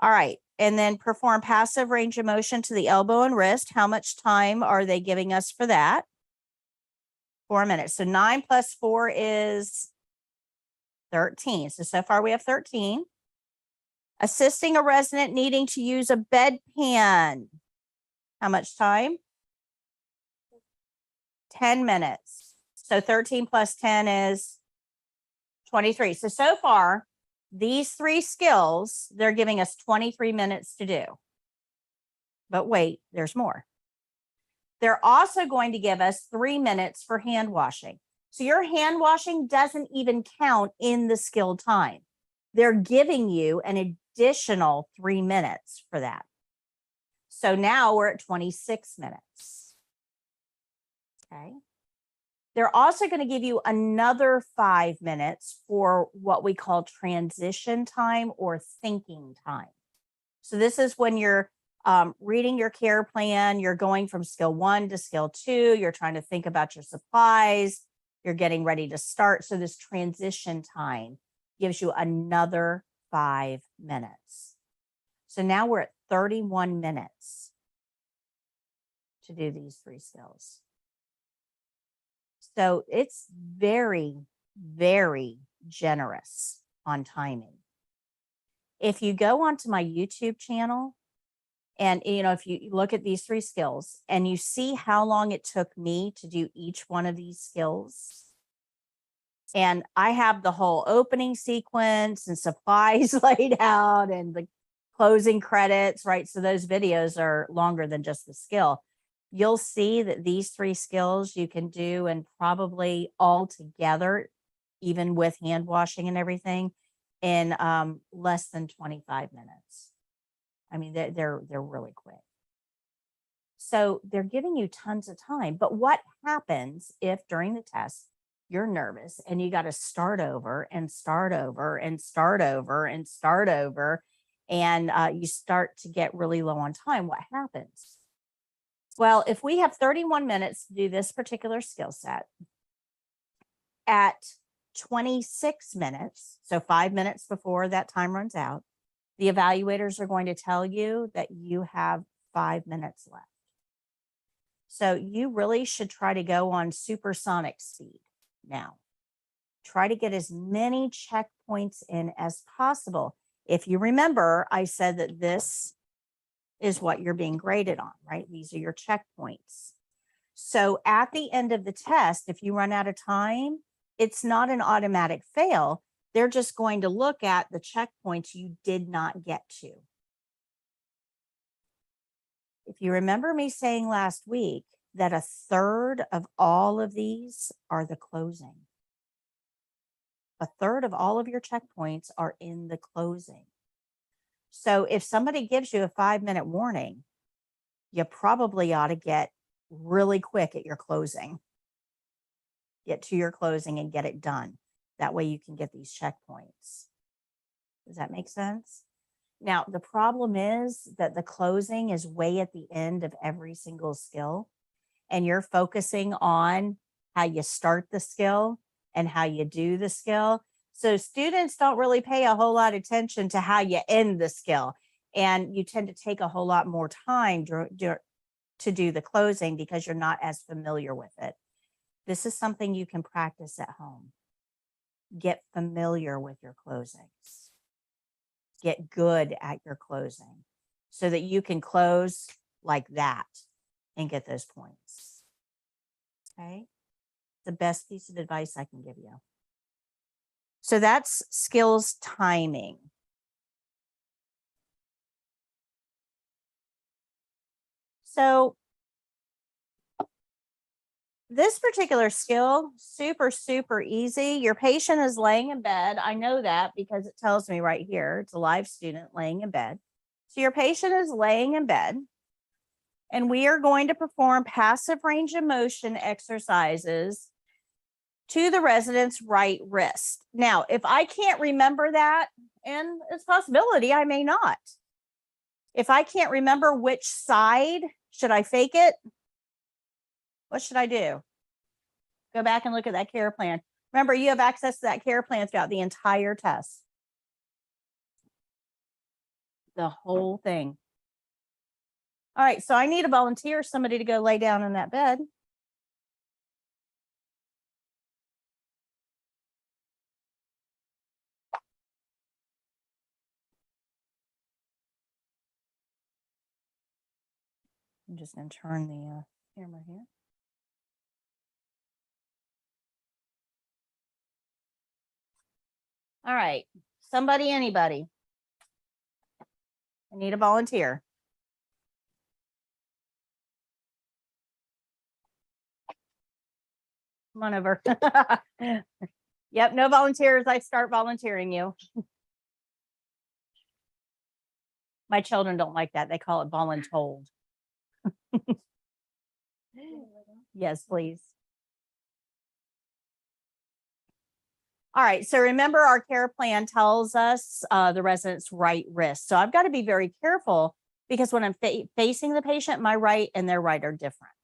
Speaker 2: All right. And then perform passive range of motion to the elbow and wrist. How much time are they giving us for that? 4 minutes. So 9 plus 4 is 13. So far we have 13. Assisting a resident needing to use a bedpan. How much time? 10 minutes. So 13 plus 10 is 23. So far, these 3 skills, they're giving us 23 minutes to do. But wait, there's more. They're also going to give us 3 minutes for hand washing. So your hand washing doesn't even count in the skill time. They're giving you an additional 3 minutes for that. So now we're at 26 minutes. Okay. They're also going to give you another 5 minutes for what we call transition time or thinking time. So this is when you're reading your care plan, you're going from skill 1 to skill 2, you're trying to think about your supplies, you're getting ready to start. So this transition time gives you another 5 minutes. So now we're at 31 minutes to do these 3 skills. So it's very, very generous on timing. If you go onto my YouTube channel and, if you look at these 3 skills and you see how long it took me to do each one of these skills, and I have the whole opening sequence and supplies laid out and the closing credits, right? So those videos are longer than just the skill. You'll see that these 3 skills you can do and probably all together, even with hand washing and everything, in less than 25 minutes. I mean, they're really quick. So they're giving you tons of time. But what happens if during the test you're nervous and you got to start over and start over and start over and start over, and you start to get really low on time? What happens? Well, if we have 31 minutes to do this particular skill set, at 26 minutes, so 5 minutes before that time runs out, the evaluators are going to tell you that you have 5 minutes left. So you really should try to go on supersonic speed now. Try to get as many checkpoints in as possible. If you remember, I said that this is what you're being graded on, right? These are your checkpoints. So at the end of the test, if you run out of time, it's not an automatic fail. They're just going to look at the checkpoints you did not get to. If you remember me saying last week that 1/3 of all of these are the closing. 1/3 of all of your checkpoints are in the closing. So if somebody gives you a 5-minute warning, you probably ought to get really quick at your closing. Get to your closing and get it done. That way you can get these checkpoints. Does that make sense? Now, the problem is that the closing is way at the end of every single skill, and you're focusing on how you start the skill and how you do the skill. So students don't really pay a whole lot of attention to how you end the skill. And you tend to take a whole lot more time to do the closing because you're not as familiar with it. This is something you can practice at home. Get familiar with your closings. Get good at your closing so that you can close like that and get those points. Okay? The best piece of advice I can give you. So that's skills timing. So this particular skill, super easy. Your patient is laying in bed. I know that because it tells me right here, it's a live student laying in bed. So your patient is laying in bed, and we are going to perform passive range of motion exercises to the resident's right wrist. Now, if I can't remember that, and it's a possibility I may not. If I can't remember which side, should I fake it? What should I do? Go back and look at that care plan. Remember, you have access to that care plan throughout the entire test. The whole thing. All right, so I need a volunteer, somebody to go lay down in that bed. I'm just going to turn the camera here. All right, somebody, anybody. I need a volunteer. Come on over. Yep, no volunteers. I start volunteering you. My children don't like that. They call it voluntold. Yes, please. All right, so remember our care plan tells us the resident's right wrist. So I've got to be very careful because when I'm facing the patient, my right and their right are different.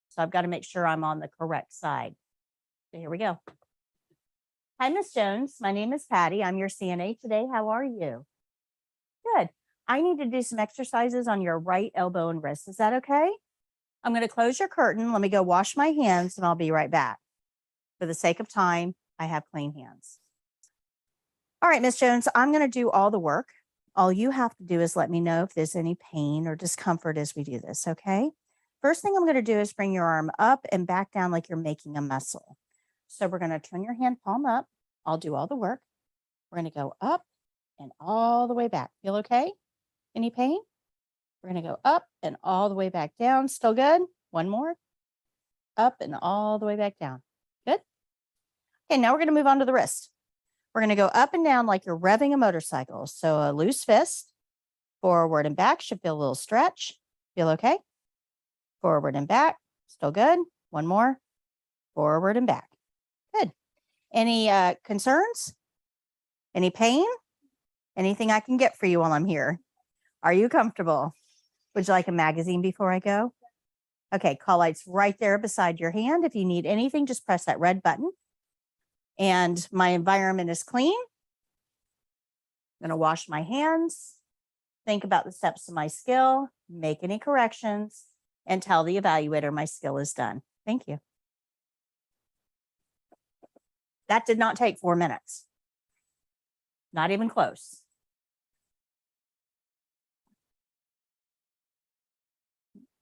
Speaker 2: So I've got to make sure I'm on the correct side. So here we go. Hi, Miss Jones. My name is Patty. I'm your CNA today. How are you? Good. I need to do some exercises on your right elbow and wrist. Is that okay? I'm going to close your curtain. Let me go wash my hands and I'll be right back. For the sake of time, I have clean hands. All right, Miss Jones, I'm going to do all the work. All you have to do is let me know if there's any pain or discomfort as we do this, okay? First thing I'm going to do is bring your arm up and back down like you're making a muscle. So we're going to turn your hand palm up. I'll do all the work. We're going to go up and all the way back. Feel okay? Any pain? We're going to go up and all the way back down. Still good? One more. Up and all the way back down. Good? Okay, now we're going to move on to the wrist. We're going to go up and down like you're revving a motorcycle. So a loose fist, forward and back, should feel a little stretch. Feel okay? Forward and back. Still good? One more. Forward and back. Good. Any concerns? Any pain? Anything I can get for you while I'm here? Are you comfortable? Would you like a magazine before I go? Okay, call light's right there beside your hand. If you need anything, just press that red button. And my environment is clean. I'm going to wash my hands, think about the steps of my skill, make any corrections, and tell the evaluator my skill is done. Thank you. That did not take 4 minutes. Not even close.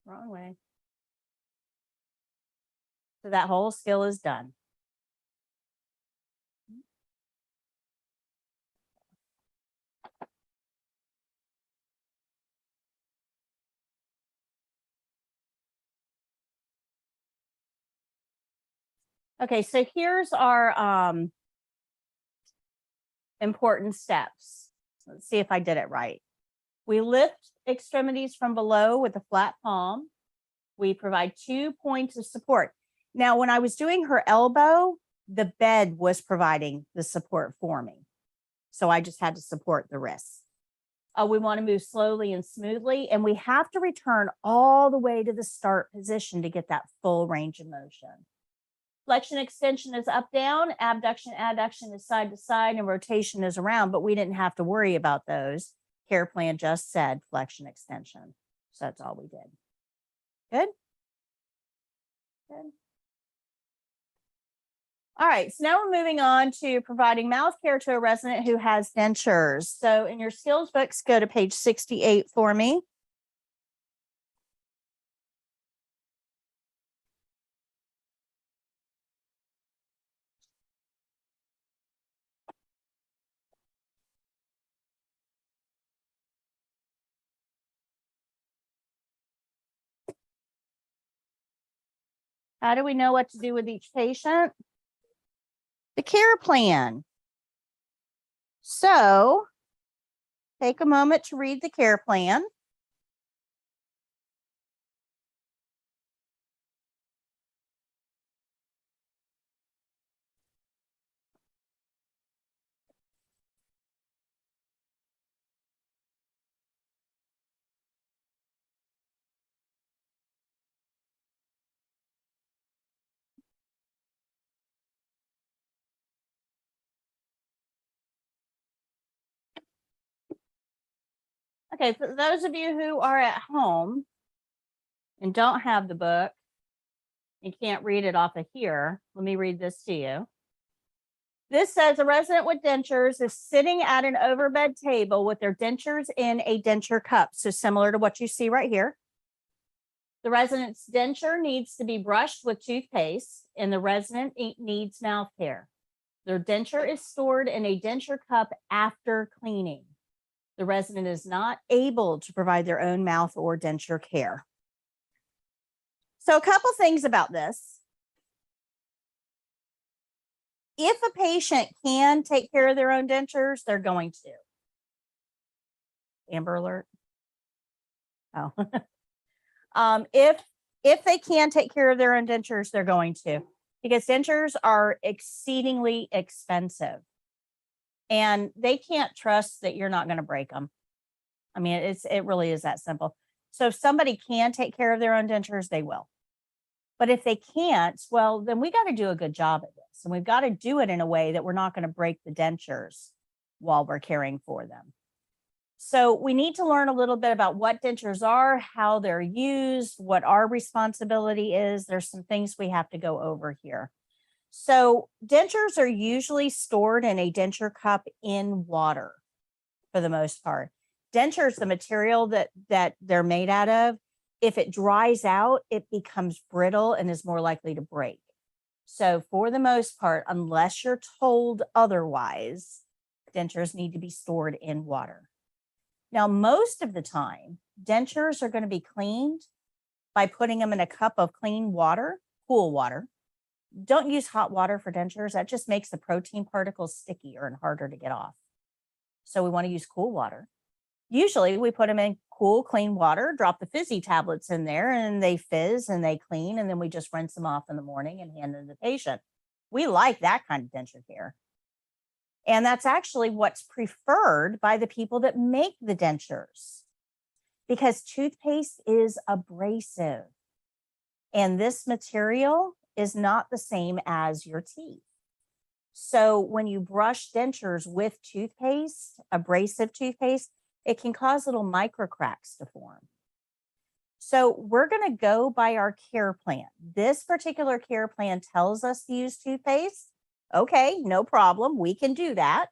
Speaker 2: Wrong way. So that whole skill is done. Okay, so here's our important steps. Let's see if I did it right. We lift extremities from below with a flat palm. We provide 2 points of support. Now, when I was doing her elbow, the bed was providing the support for me. So I just had to support the wrists. We want to move slowly and smoothly, and we have to return all the way to the start position to get that full range of motion. Flexion extension is up, down, abduction, adduction is side to side, and rotation is around, but we didn't have to worry about those. Care plan just said flexion extension. So that's all we did. Good? Good. All right, so now we're moving on to providing mouth care to a resident who has dentures. So in your skills books, go to page 68 for me. How do we know what to do with each patient? The care plan. So take a moment to read the care plan. Okay, for those of you who are at home and don't have the book and can't read it off of here, let me read this to you. This says a resident with dentures is sitting at an overbed table with their dentures in a denture cup. So similar to what you see right here. The resident's denture needs to be brushed with toothpaste and the resident needs mouth care. Their denture is stored in a denture cup after cleaning. The resident is not able to provide their own mouth or denture care. So a couple things about this. If a patient can take care of their own dentures, they're going to. Amber alert. Oh. If they can take care of their own dentures, they're going to, because dentures are exceedingly expensive. And they can't trust that you're not going to break them. I mean, it really is that simple. So if somebody can take care of their own dentures, they will. But if they can't, well, then we got to do a good job at this. And we've got to do it in a way that we're not going to break the dentures while we're caring for them. So we need to learn a little bit about what dentures are, how they're used, what our responsibility is. There's some things we have to go over here. So dentures are usually stored in a denture cup in water for the most part. Dentures, the material that they're made out of, if it dries out, it becomes brittle and is more likely to break. So for the most part, unless you're told otherwise, dentures need to be stored in water. Now, most of the time, dentures are going to be cleaned by putting them in a cup of clean water, cool water. Don't use hot water for dentures. That just makes the protein particles stickier and harder to get off. So we want to use cool water. Usually we put them in cool, clean water, drop the fizzy tablets in there and they fizz and they clean. And then we just rinse them off in the morning and hand them to the patient. We like that kind of denture care. And that's actually what's preferred by the people that make the dentures, because toothpaste is abrasive. And this material is not the same as your teeth. So when you brush dentures with toothpaste, abrasive toothpaste, it can cause little micro cracks to form. So we're going to go by our care plan. This particular care plan tells us to use toothpaste. Okay, no problem. We can do that.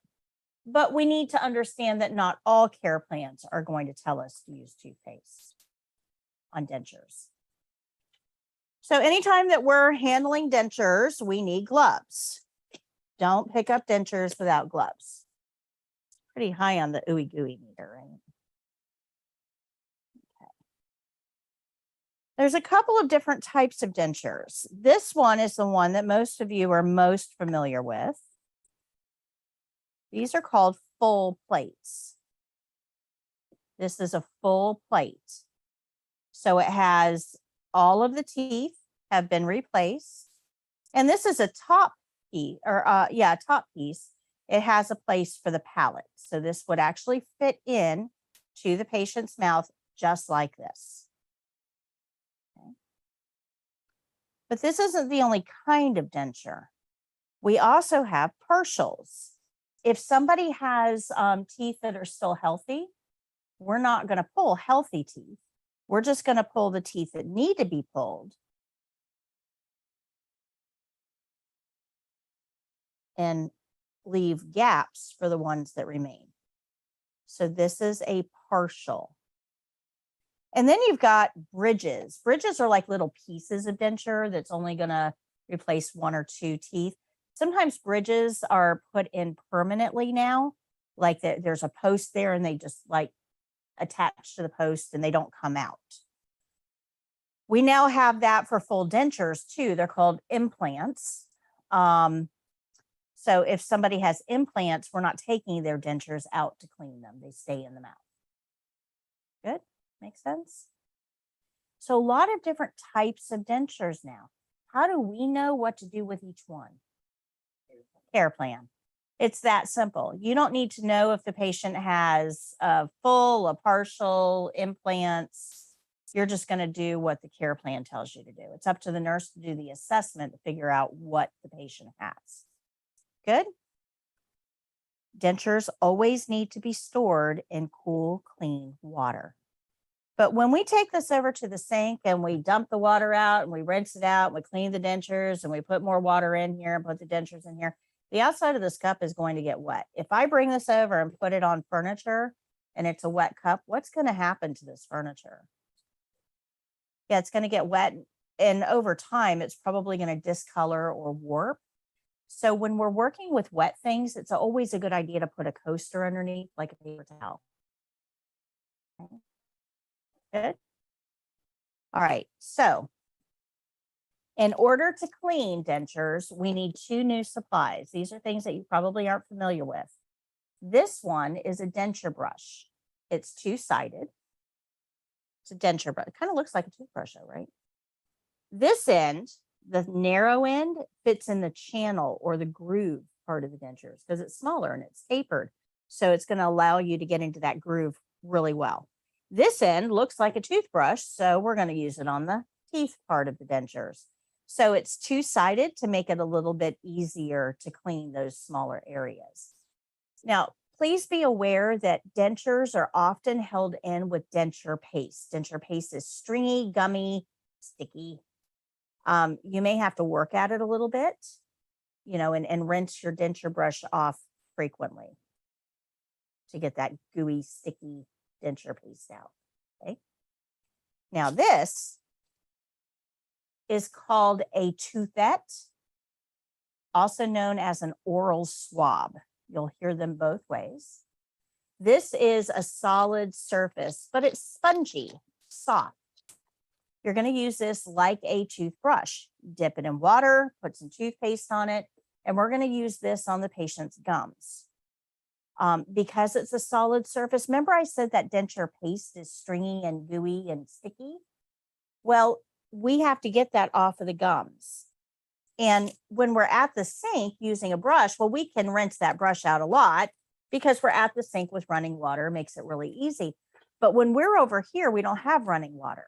Speaker 2: But we need to understand that not all care plans are going to tell us to use toothpaste on dentures. So anytime that we're handling dentures, we need gloves. Don't pick up dentures without gloves. Pretty high on the ooey gooey meter, right? Okay. There's a couple of different types of dentures. This one is the one that most of you are most familiar with. These are called full plates. This is a full plate. So it has all of the teeth have been replaced. And this is a top piece, or top piece. It has a place for the palate. So this would actually fit in to the patient's mouth just like this. Okay. But this isn't the only kind of denture. We also have partials. If somebody has teeth that are still healthy, we're not going to pull healthy teeth. We're just going to pull the teeth that need to be pulled and leave gaps for the ones that remain. So this is a partial. And then you've got bridges. Bridges are like little pieces of denture that's only going to replace one or two teeth. Sometimes bridges are put in permanently now, like there's a post there and they just like attach to the post and they don't come out. We now have that for full dentures too. They're called implants. So if somebody has implants, we're not taking their dentures out to clean them. They stay in the mouth. Good? Makes sense? So a lot of different types of dentures now. How do we know what to do with each one? Care plan. It's that simple. You don't need to know if the patient has a full, a partial, implants. You're just going to do what the care plan tells you to do. It's up to the nurse to do the assessment to figure out what the patient has. Good? Dentures always need to be stored in cool, clean water. But when we take this over to the sink and we dump the water out and we rinse it out, and we clean the dentures and we put more water in here and put the dentures in here, the outside of this cup is going to get wet. If I bring this over and put it on furniture and it's a wet cup, what's going to happen to this furniture? Yeah, it's going to get wet. And over time, it's probably going to discolor or warp. So when we're working with wet things, it's always a good idea to put a coaster underneath, like a paper towel. Okay. Good. All right. So in order to clean dentures, we need two new supplies. These are things that you probably aren't familiar with. This one is a denture brush. It's two-sided. It's a denture brush. It kind of looks like a toothbrush, though, right? This end, the narrow end, fits in the channel or the groove part of the dentures because it's smaller and it's tapered. So it's going to allow you to get into that groove really well. This end looks like a toothbrush, so we're going to use it on the teeth part of the dentures. So it's two-sided to make it a little bit easier to clean those smaller areas. Now, please be aware that dentures are often held in with denture paste. Denture paste is stringy, gummy, sticky. You may have to work at it a little bit, and rinse your denture brush off frequently to get that gooey, sticky denture paste out. Okay. Now this is called a toothette, also known as an oral swab. You'll hear them both ways. This is a solid surface, but it's spongy, soft. You're going to use this like a toothbrush. Dip it in water, put some toothpaste on it, and we're going to use this on the patient's gums. Because it's a solid surface. Remember I said that denture paste is stringy and gooey and sticky? Well, we have to get that off of the gums. And when we're at the sink using a brush, well, we can rinse that brush out a lot because we're at the sink with running water, makes it really easy. But when we're over here, we don't have running water.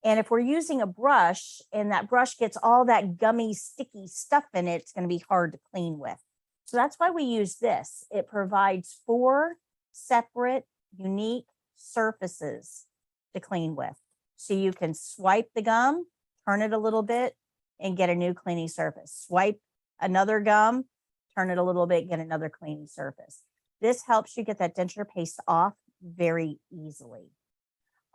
Speaker 2: And if we're using a brush and that brush gets all that gummy, sticky stuff in it, it's going to be hard to clean with. So that's why we use this. It provides 4 separate, unique surfaces to clean with. So you can swipe the gum, turn it a little bit, and get a new cleaning surface. Swipe another gum, turn it a little bit, get another cleaning surface. This helps you get that denture paste off very easily.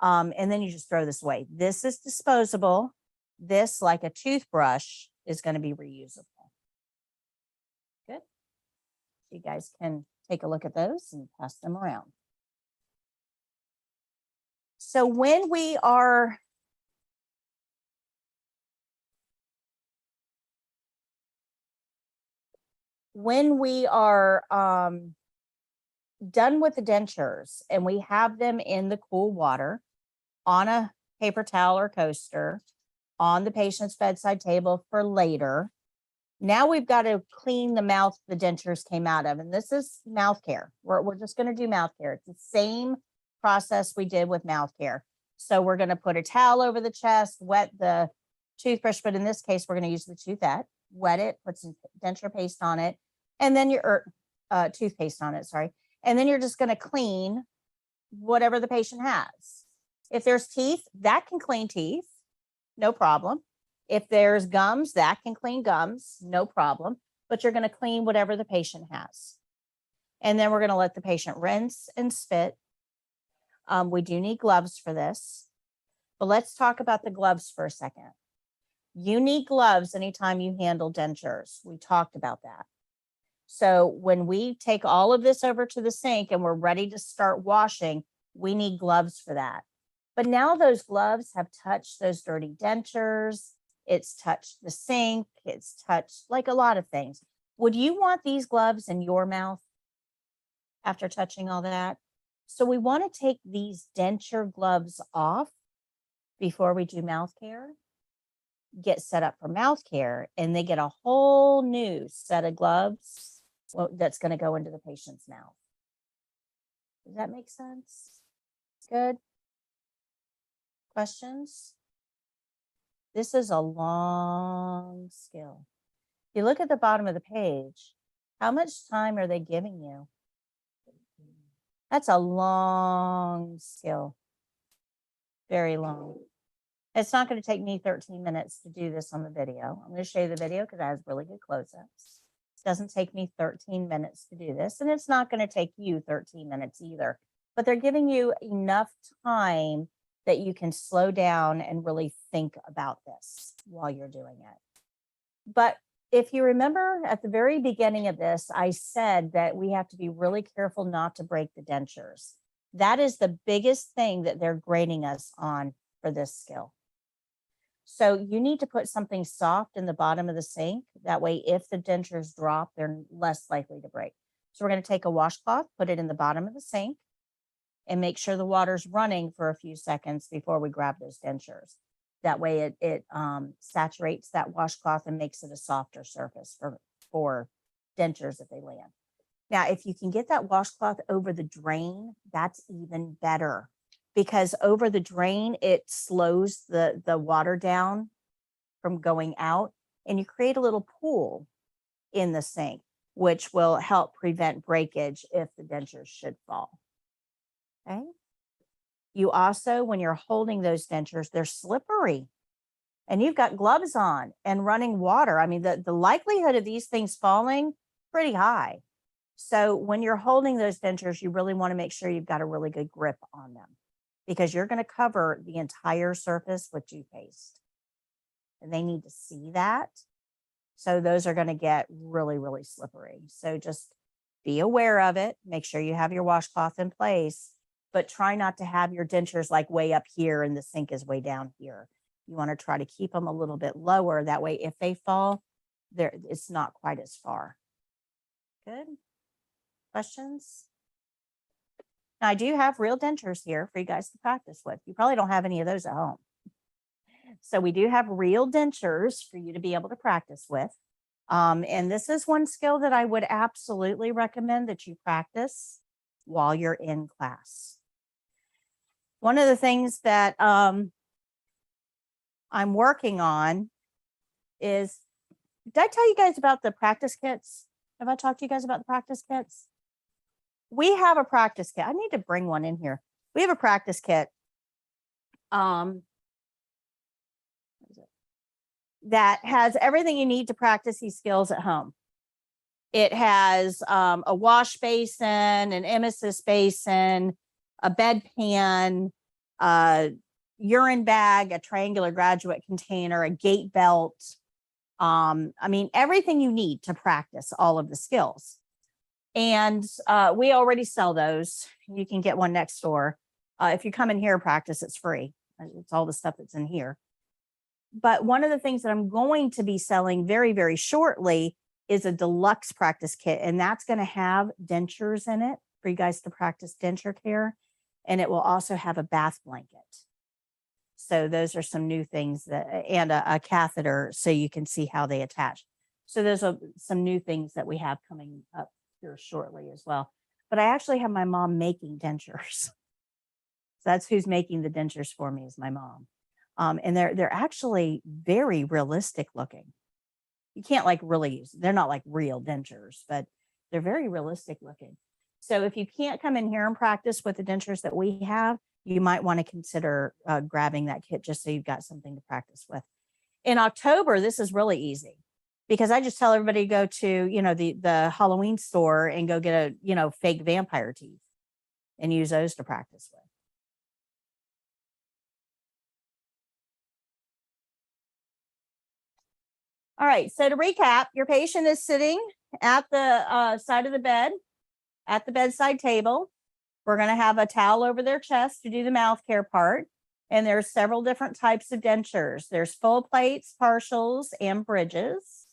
Speaker 2: And then you just throw this away. This is disposable. This, like a toothbrush, is going to be reusable. Good. You guys can take a look at those and pass them around. So when we are done with the dentures and we have them in the cool water on a paper towel or coaster on the patient's bedside table for later, now we've got to clean the mouth the dentures came out of. And this is mouth care. We're just going to do mouth care. It's the same process we did with mouth care. So we're going to put a towel over the chest, wet the toothbrush, but in this case, we're going to use the toothette, wet it, put some denture paste on it, and then your toothpaste on it, sorry. And then you're just going to clean whatever the patient has. If there's teeth, that can clean teeth, no problem. If there's gums, that can clean gums, no problem. But you're going to clean whatever the patient has. And then we're going to let the patient rinse and spit. We do need gloves for this. But let's talk about the gloves for a second. You need gloves anytime you handle dentures. We talked about that. So when we take all of this over to the sink and we're ready to start washing, we need gloves for that. But now those gloves have touched those dirty dentures. It's touched the sink. It's touched like a lot of things. Would you want these gloves in your mouth after touching all that? So we want to take these denture gloves off before we do mouth care, get set up for mouth care, and they get a whole new set of gloves that's going to go into the patient's mouth. Does that make sense? Good. Questions? This is a long skill. If you look at the bottom of the page, how much time are they giving you? That's a long skill. Very long. It's not going to take me 13 minutes to do this on the video. I'm going to show you the video because it has really good close-ups. It doesn't take me 13 minutes to do this, and it's not going to take you 13 minutes either. But they're giving you enough time that you can slow down and really think about this while you're doing it. But if you remember at the very beginning of this, I said that we have to be really careful not to break the dentures. That is the biggest thing that they're grading us on for this skill. So you need to put something soft in the bottom of the sink. That way, if the dentures drop, they're less likely to break. So we're going to take a washcloth, put it in the bottom of the sink, and make sure the water's running for a few seconds before we grab those dentures. That way it saturates that washcloth and makes it a softer surface for dentures if they land. Now, if you can get that washcloth over the drain, that's even better, because over the drain, it slows the water down from going out, and you create a little pool in the sink, which will help prevent breakage if the dentures should fall. Okay. You also, when you're holding those dentures, they're slippery and you've got gloves on and running water. I mean, the likelihood of these things falling pretty high. So when you're holding those dentures, you really want to make sure you've got a really good grip on them, because you're going to cover the entire surface with toothpaste and they need to see that. So those are going to get really, really slippery. So just be aware of it. Make sure you have your washcloth in place, but try not to have your dentures like way up here and the sink is way down here. You want to try to keep them a little bit lower. That way, if they fall, it's not quite as far. Good. Questions? Now, I do have real dentures here for you guys to practice with. You probably don't have any of those at home. So we do have real dentures for you to be able to practice with. And this is one skill that I would absolutely recommend that you practice while you're in class. One of the things that I'm working on is, did I tell you guys about the practice kits? Have I talked to you guys about the practice kits? We have a practice kit. I need to bring one in here. We have a practice kit that has everything you need to practice these skills at home. It has a wash basin, an emesis basin, a bedpan, a urine bag, a triangular graduate container, a gate belt. I mean, everything you need to practice all of the skills. And we already sell those. You can get one next door. If you come in here and practice, it's free. It's all the stuff that's in here. But one of the things that I'm going to be selling very, very shortly is a deluxe practice kit. And that's going to have dentures in it for you guys to practice denture care. And it will also have a bath blanket. So those are some new things that, and a catheter so you can see how they attach. So those are some new things that we have coming up here shortly as well. But I actually have my mom making dentures. So that's who's making the dentures for me, is my mom. And they're actually very realistic looking. You can't like really use, they're not like real dentures, but they're very realistic looking. So if you can't come in here and practice with the dentures that we have, you might want to consider grabbing that kit just so you've got something to practice with. In October, this is really easy because I just tell everybody to go to, the Halloween store and go get a, fake vampire teeth and use those to practice with. All right, so to recap, your patient is sitting at the side of the bed, at the bedside table. We're going to have a towel over their chest to do the mouth care part. And there's several different types of dentures. There's full plates, partials, and bridges.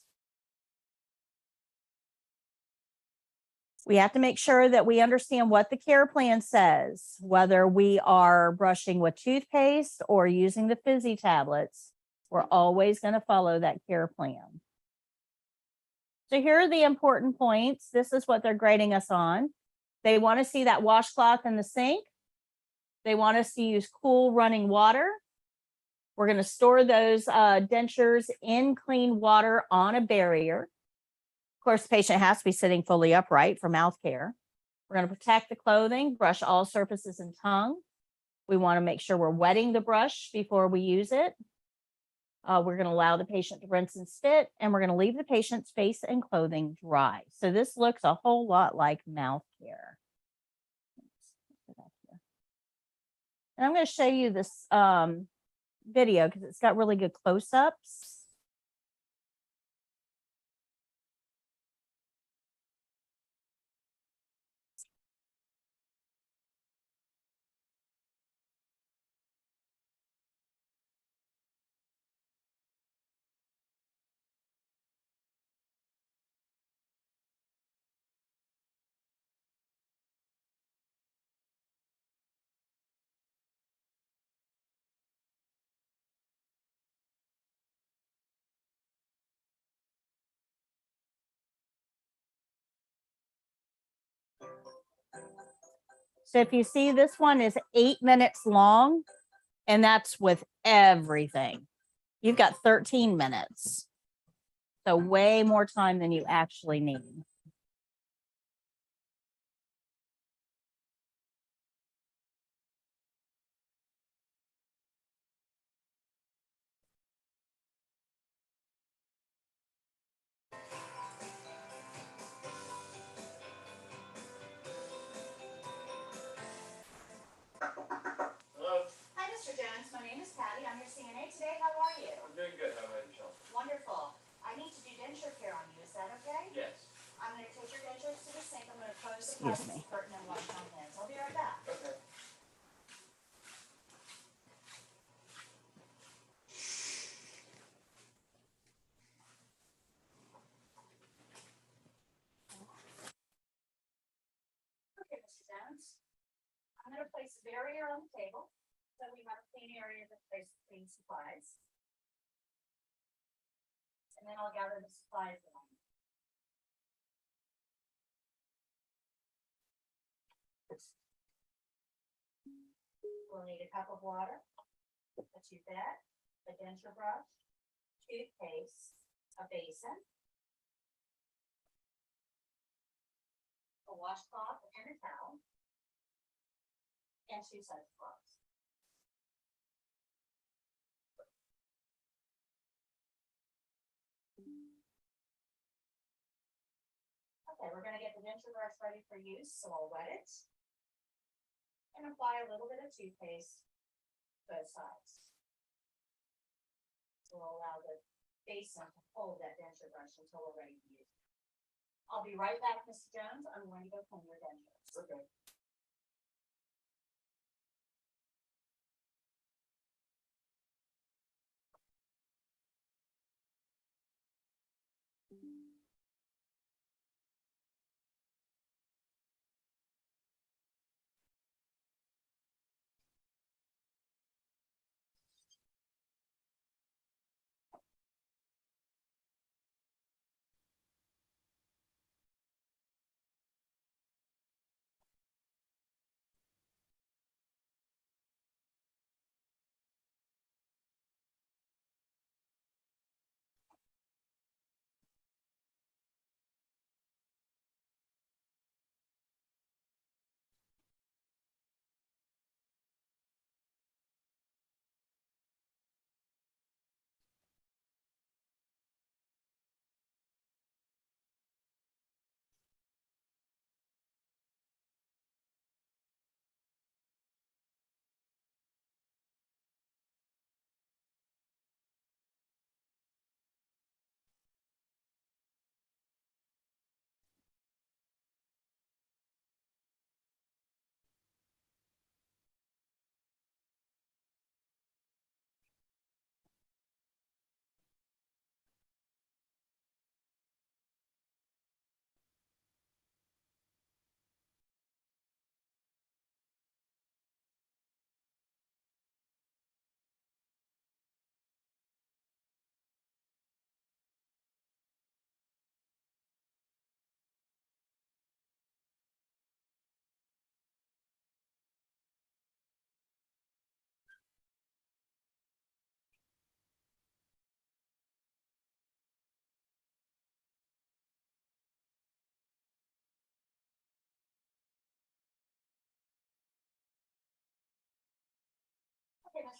Speaker 2: We have to make sure that we understand what the care plan says, whether we are brushing with toothpaste or using the fizzy tablets. We're always going to follow that care plan. So here are the important points. This is what they're grading us on. They want to see that washcloth in the sink. They want us to use cool running water. We're going to store those dentures in clean water on a barrier. Of course, the patient has to be sitting fully upright for mouth care. We're going to protect the clothing, brush all surfaces and tongue. We want to make sure we're wetting the brush before we use it. We're going to allow the patient to rinse and spit, and we're going to leave the patient's face and clothing dry. So this looks a whole lot like mouth care. And I'm going to show you this video because it's got really good close-ups. So if you see, this one is 8 minutes long, and that's with everything. You've got 13 minutes. So way more time than you actually need.
Speaker 4: Hello,
Speaker 2: Hi, Mr. Jones. My name is Patty. I'm your CNA today. How are you?
Speaker 4: I'm doing good. How about yourself?
Speaker 2: Wonderful. I need to do denture care on you. Is that okay?
Speaker 4: Yes.
Speaker 2: I'm going to take your dentures to the sink. I'm going to close the privacy curtain and wash my hands. I'll be right back.
Speaker 4: Okay.
Speaker 2: Okay, Mr. Jones. I'm going to place a barrier on the table so we have a clean area to place clean supplies. And then I'll gather the supplies in. We'll need a cup of water, a toothpick, a denture brush, toothpaste, a basin, a washcloth and a towel, and 2 sets of gloves. Okay, we're gonna get the denture brush ready for use, so I'll wet it and apply a little bit of toothpaste both sides. We'll allow the basin to hold that denture brush until we're ready to use it. I'll be right back, Mr. Jones. I'm going to go clean your dentures.
Speaker 4: Okay.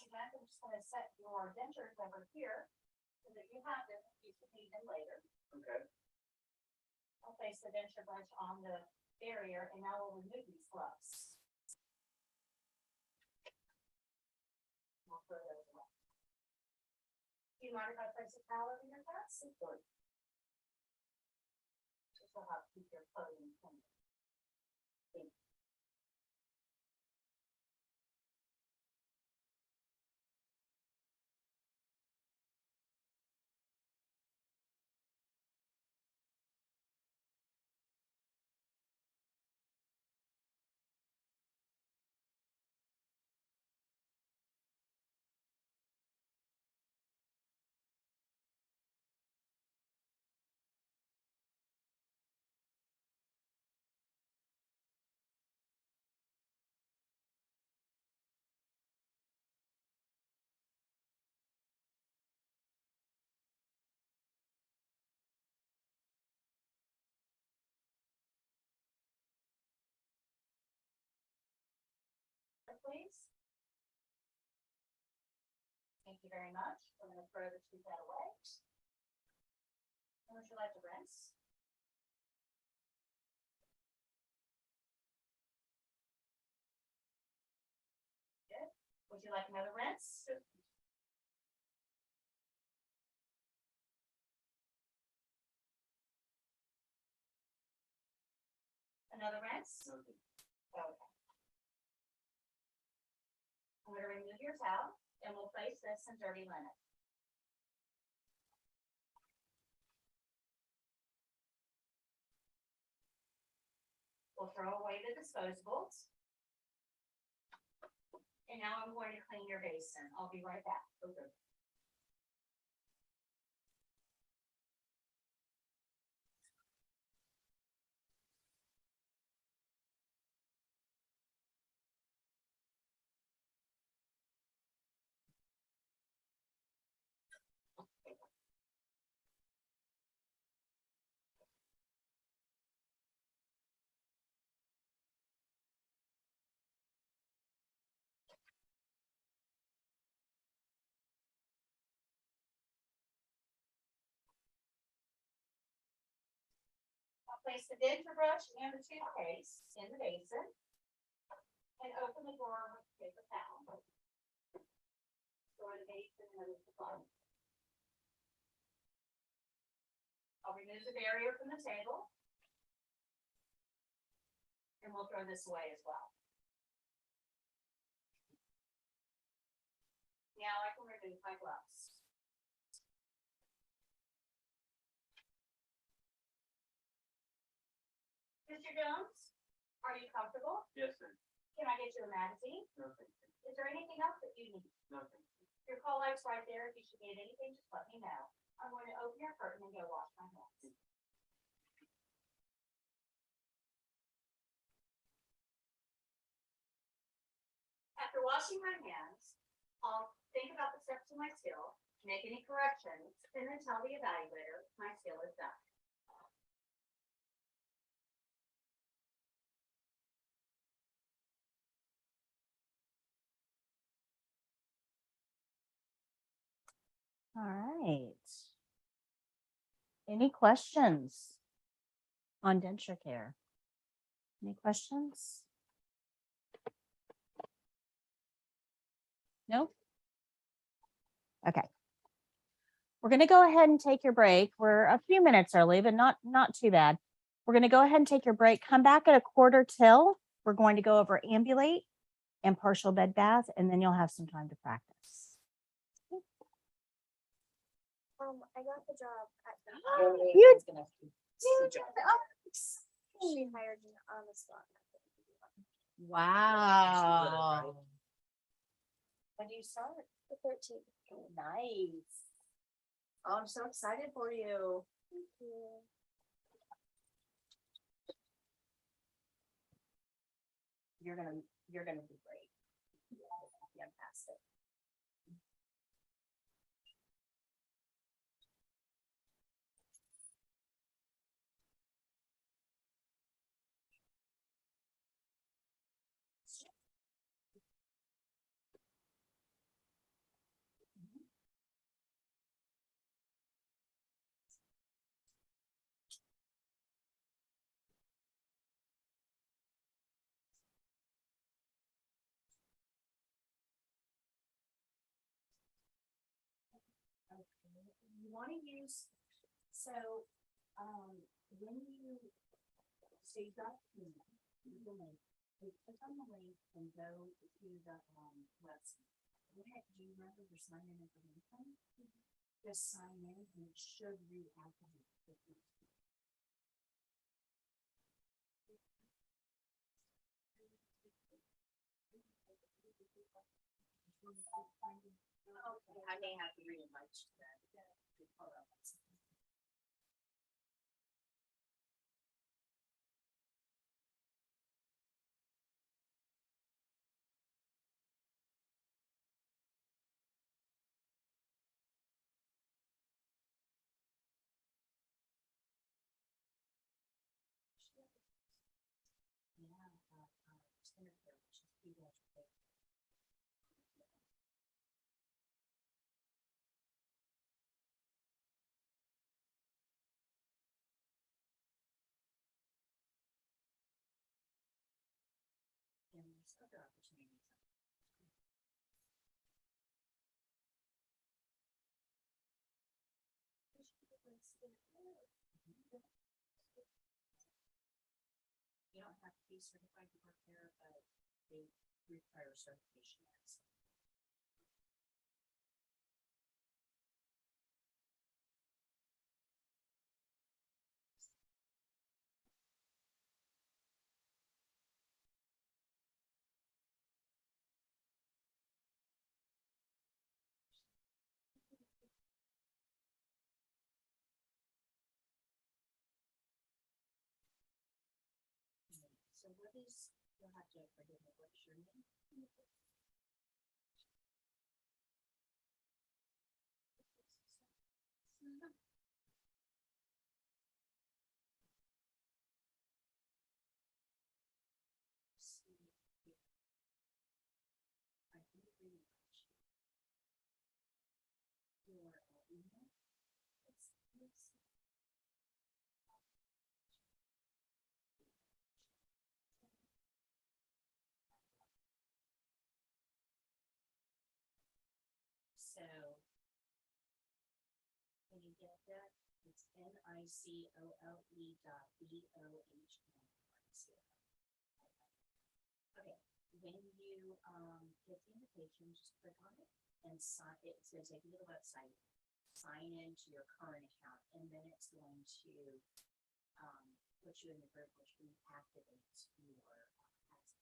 Speaker 2: again, I'm just gonna set your dentures over here so that you have them, you can need them later.
Speaker 4: Okay.
Speaker 2: I'll place the denture brush on the barrier and now we'll remove these gloves. We'll throw those away. Do you mind if I place a towel over your face? Just to help keep your clothing clean. Please. Thank you very much. I'm going to throw the tooth out away. And would you like to rinse? Good. Would you like another rinse? Another rinse? Okay. I'm going to remove your towel and we'll place this in dirty linen. We'll throw away the disposables. And now I'm going to clean your basin. I'll be right back. Okay. Place the denture brush and the toothpaste in the basin and open the door with a paper towel. Store the basin and the bottom. I'll remove the barrier from the table and we'll throw this away as well. Now I can remove my gloves. Mr. Jones, are you comfortable?
Speaker 4: Yes, sir.
Speaker 2: Can I get you a magazine?
Speaker 4: Nothing.
Speaker 2: Is there anything else that you need?
Speaker 4: Nothing.
Speaker 2: Your call light's right there. If you should need anything, just let me know. I'm going to open your curtain and go wash my hands. After washing my hands, I'll think about the steps of my skill, make any corrections, and then tell the evaluator my skill is done. All right. Any questions on denture care? Any questions? No? Okay. We're going to go ahead and take your break. We're a few minutes early, but not too bad. We're going to go ahead and take your break. Come back at 1:45. We're going to go over ambulate and partial bed bath, and then you'll have some time to practice.
Speaker 5: I got the job at
Speaker 2: You
Speaker 5: she hired me on the spot.
Speaker 2: Wow. When do you start?
Speaker 5: The 13th.
Speaker 2: Nice. Oh, I'm so excited for you.
Speaker 5: Thank you.
Speaker 2: You're gonna be great. Fantastic. wanna use, so, when you, so you got the link, you click on the link and go to the, website. Do you remember your sign in information? Just sign in and it should reactivate. Okay, I may have to re-invite you then. Hold on one second. Yeah, Senator, which is people. And there's other opportunities. You don't have to be certified to work there, but they require certification. So what is, you'll have to forgive me, what's your name? So when you get that, it's NICOLE.BOHN. Okay, when you get the invitation, just click on it and sign. It's going to take you to the website. Sign into your current account, and then it's going to put you in the group, which reactivates your access.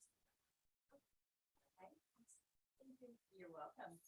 Speaker 2: Okay, you're welcome.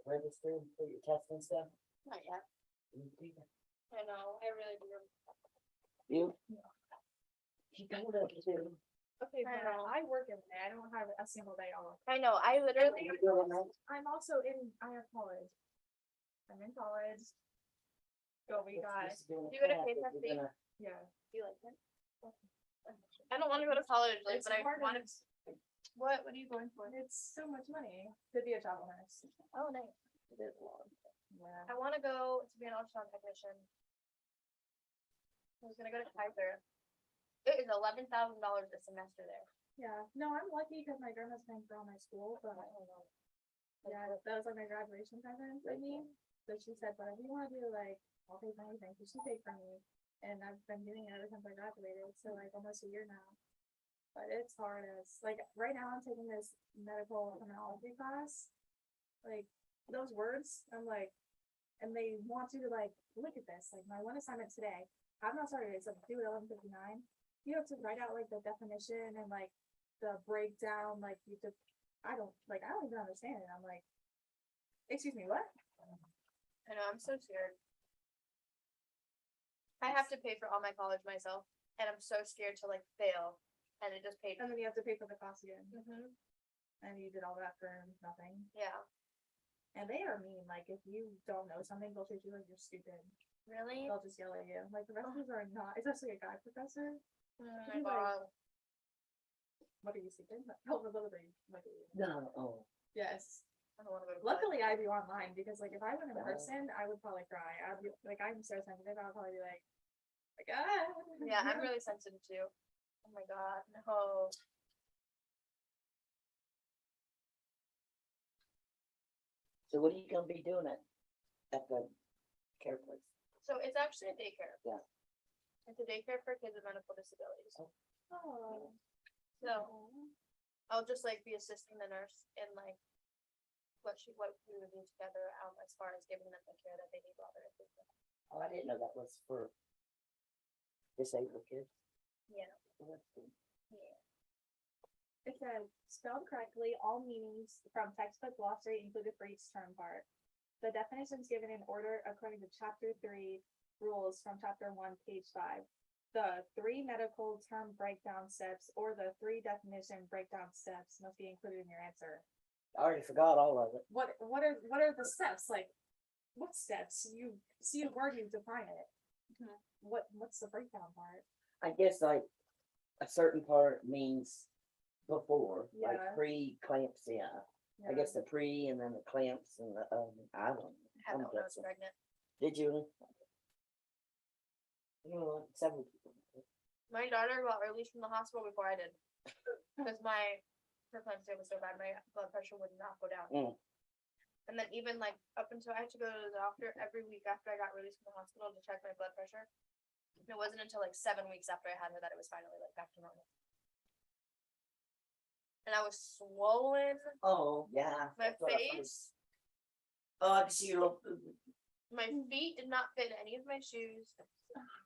Speaker 1: registered for your test and stuff?
Speaker 3: Not yet.
Speaker 1: You do that?
Speaker 3: I know, I really do.
Speaker 1: You? You told us to.
Speaker 3: Okay,
Speaker 5: I
Speaker 3: but
Speaker 5: know.
Speaker 3: I work every day. I don't have a single day off.
Speaker 5: I know, I literally,
Speaker 1: You doing that?
Speaker 3: I'm also I have college. I'm in college. So we got,
Speaker 5: You go to K testing?
Speaker 3: yeah.
Speaker 5: do you like it? I don't wanna go to college, like,
Speaker 3: It's
Speaker 5: but I
Speaker 3: hard
Speaker 5: wanna,
Speaker 3: as-
Speaker 5: what are you going for?
Speaker 3: It's so much money to be a travel nurse.
Speaker 5: Oh, nice.
Speaker 3: Yeah.
Speaker 5: I wanna go to be an ultrasound technician. I was gonna go to Kaiser. It is $11,000 a semester there.
Speaker 3: Yeah, no, I'm lucky because my grandma's paying for all my school, but yeah, that was like my graduation present for me. So she said, whatever you wanna do, like, I'll pay for anything, so she paid for me. And I've been doing it ever since I graduated, so like almost a year now. But it's hard as, like, right now I'm taking this medical terminology class. Like, those words, I'm like, and they want you to like, look at this, like my one assignment today, I'm not sorry, it's like due at 11:59. You have to write out like the definition and like the breakdown, like you have to, I don't even understand it. I'm like, excuse me, what?
Speaker 5: I know, I'm so scared. I have to pay for all my college myself, and I'm so scared to like fail, and it just paid.
Speaker 3: And then you have to pay for the class again,
Speaker 5: Mhm.
Speaker 3: and you did all that for nothing.
Speaker 5: Yeah,
Speaker 3: And they are mean, like if you don't know something, they'll treat you like you're stupid.
Speaker 5: really?
Speaker 3: They'll just yell at you. Like the professors are not, especially a guy professor.
Speaker 5: Oh my
Speaker 3: He's
Speaker 5: god.
Speaker 3: like, what are you stupid? Oh, literally, what are you?
Speaker 1: No, oh.
Speaker 3: Yes.
Speaker 5: I don't wanna go to college.
Speaker 3: Luckily, I do online because like if I went in
Speaker 1: Yeah.
Speaker 3: person, I would probably cry. I'd be like, I'm so sensitive. I'll probably be like, ah.
Speaker 5: Yeah, I'm really sensitive too. Oh my god, no.
Speaker 1: So what are you gonna be doing at the care place?
Speaker 5: So it's actually a daycare.
Speaker 1: Yeah.
Speaker 5: It's a daycare for kids with medical disabilities.
Speaker 3: Oh.
Speaker 5: So I'll just like be assisting the nurse in like what we would do together, as far as giving them the care that they need while they're in treatment.
Speaker 1: Oh, I didn't know that was for disabled kids.
Speaker 5: Yeah.
Speaker 1: Well, that's good.
Speaker 5: Yeah.
Speaker 3: It says, spelled correctly, all meanings from textbook glossary included for each term part. The definitions given in order according to chapter 3 rules from chapter 1, page 5. The 3 medical term breakdown steps or the 3 definition breakdown steps must be included in your answer.
Speaker 1: I already forgot all of it.
Speaker 3: What are the steps? Like, what steps? You see a word, you define it.
Speaker 5: Mhm.
Speaker 3: What's the breakdown part?
Speaker 1: I guess like a certain part means before,
Speaker 3: Yeah.
Speaker 1: like pre-eclampsia. I guess the pre and then the clamps and the, I don't know.
Speaker 5: I had that when I was
Speaker 1: guessing.
Speaker 5: pregnant.
Speaker 1: Did you? You know, several people.
Speaker 5: My daughter got released from the hospital before I did. Because her pregnancy was so bad, my blood pressure would not go down.
Speaker 1: Mm.
Speaker 5: And then even like up until I had to go to the doctor every week after I got released from the hospital to check my blood pressure. And it wasn't until like 7 weeks after I had her that it was finally like back to normal. And I was swollen.
Speaker 1: Oh, yeah.
Speaker 5: My
Speaker 1: that's what I thought.
Speaker 5: face,
Speaker 1: Oh, I can see your little.
Speaker 5: my feet did not fit any of my shoes.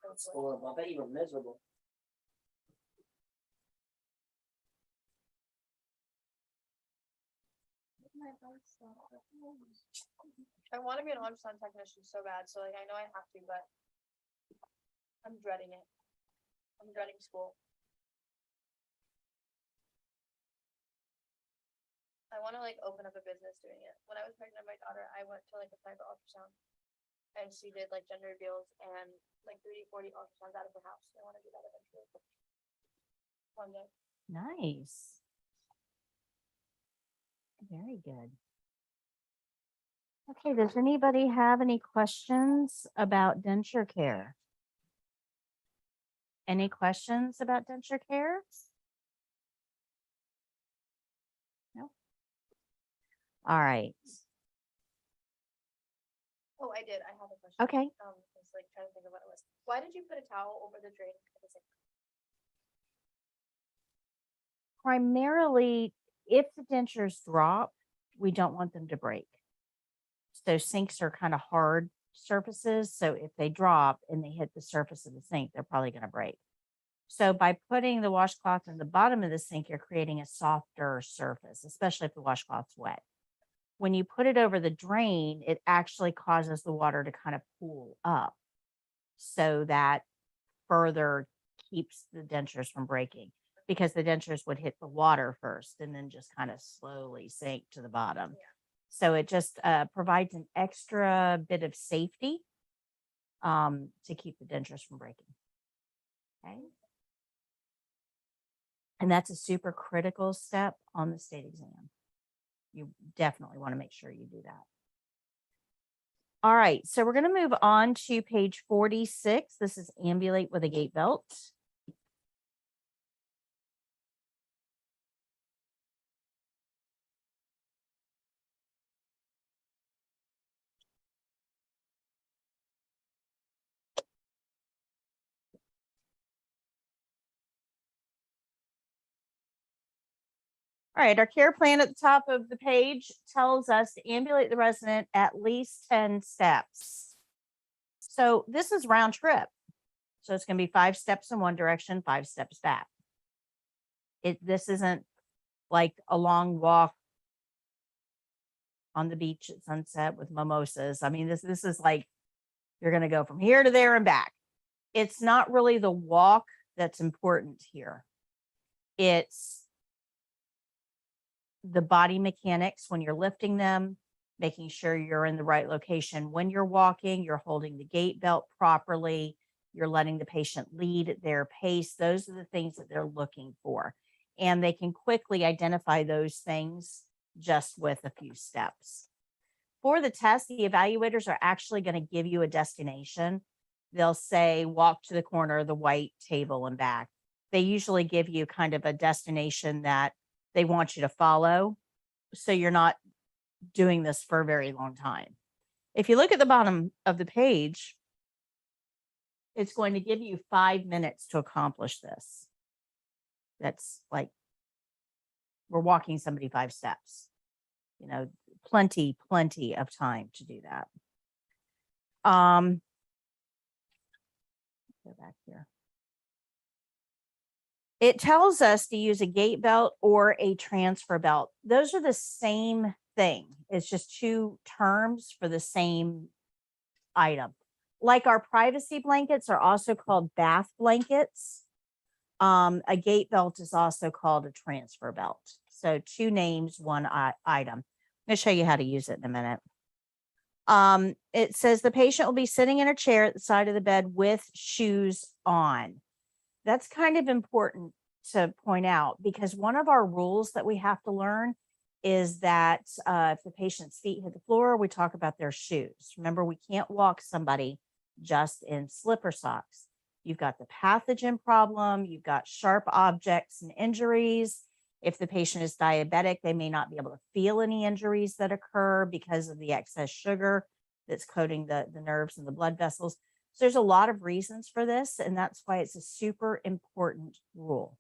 Speaker 1: That's horrible. I bet you were miserable.
Speaker 5: I want to be an ultrasound technician so bad, so like I know I have to, but I'm dreading it. I'm dreading school. I want to like open up a business doing it. When I was pregnant with my daughter, I went to like a private ultrasound, and she did like gender reveals and like 30, 40 ultrasounds out of her house. I want to do that eventually. One day.
Speaker 2: Nice. Very good. Okay, does anybody have any questions about denture care? Any questions about denture care? No. All right.
Speaker 5: Oh, I did. I have a question.
Speaker 2: Okay.
Speaker 5: I was like trying to think of what it was. Why did you put a towel over the drain? At the sink?
Speaker 2: Primarily, if the dentures drop, we don't want them to break. So sinks are kind of hard surfaces. So if they drop and they hit the surface of the sink, they're probably going to break. So by putting the washcloth in the bottom of the sink, you're creating a softer surface, especially if the washcloth's wet. when you put it over the drain, it actually causes the water to kind of pool up, so that further keeps the dentures from breaking, because the dentures would hit the water first and then just kind of slowly sink to the bottom. So it just provides an extra bit of safety to keep the dentures from breaking. Okay. And that's a super critical step on the state exam. You definitely want to make sure you do that. All right, so we're going to move on to page 46. This is ambulate with a gait belt. All right, our care plan at the top of the page tells us to ambulate the resident at least 10 steps. So this is round trip. So it's going to be 5 steps in one direction, 5 steps back. This isn't like a long walk on the beach at sunset with mimosas. I mean, this is like you're going to go from here to there and back. It's not really the walk that's important here. It's the body mechanics when you're lifting them, making sure you're in the right location when you're walking, you're holding the gait belt properly, you're letting the patient lead at their pace. Those are the things that they're looking for. And they can quickly identify those things just with a few steps. For the test, the evaluators are actually going to give you a destination. They'll say, walk to the corner of the white table and back. They usually give you kind of a destination that they want you to follow, so you're not doing this for a very long time. If you look at the bottom of the page, it's going to give you 5 minutes to accomplish this. That's like we're walking somebody 5 steps, you know, plenty of time to do that. Go back here. It tells us to use a gait belt or a transfer belt. Those are the same thing. It's just 2 terms for the same item. Like our privacy blankets are also called bath blankets. A gait belt is also called a transfer belt. So 2 names, 1 item. I'm going to show you how to use it in a minute. It says the patient will be sitting in a chair at the side of the bed with shoes on. That's kind of important to point out, because one of our rules that we have to learn is that if the patient's feet hit the floor, we talk about their shoes. Remember, we can't walk somebody just in slipper socks. You've got the pathogen problem, you've got sharp objects and injuries. If the patient is diabetic, they may not be able to feel any injuries that occur because of the excess sugar that's coating the nerves and the blood vessels. So there's a lot of reasons for this, and that's why it's a super important rule.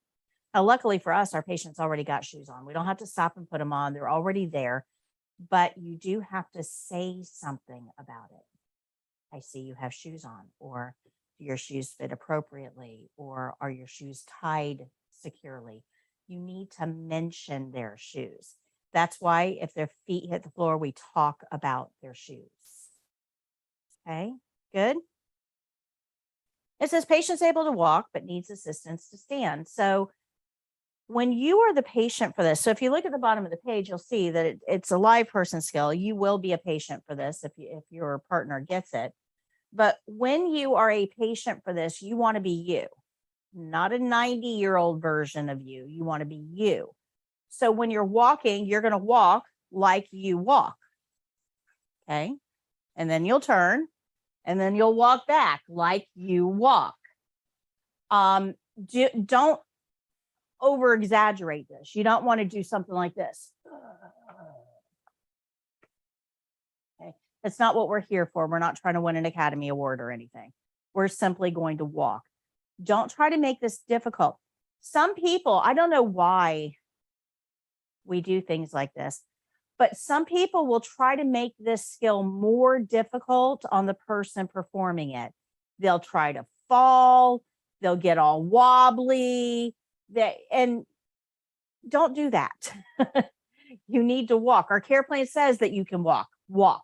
Speaker 2: Now, luckily for us, our patients already got shoes on. We don't have to stop and put them on. They're already there, but you do have to say something about it. I see you have shoes on, or do your shoes fit appropriately, or are your shoes tied securely? You need to mention their shoes. That's why if their feet hit the floor, we talk about their shoes. Okay, good. It says patient's able to walk, but needs assistance to stand. So when you are the patient for this, so if you look at the bottom of the page, you'll see that it's a live person skill. You will be a patient for this if your partner gets it. But when you are a patient for this, you want to be you, not a 90-year-old version of you. You want to be you. So when you're walking, you're going to walk like you walk. Okay. And then you'll turn, and then you'll walk back like you walk. Don't over exaggerate this. You don't want to do something like this. Okay. That's not what we're here for. We're not trying to win an Academy Award or anything. We're simply going to walk. Don't try to make this difficult. Some people, I don't know why we do things like this, but some people will try to make this skill more difficult on the person performing it. They'll try to fall, they'll get all wobbly, and don't do that. You need to walk. Our care plan says that you can walk.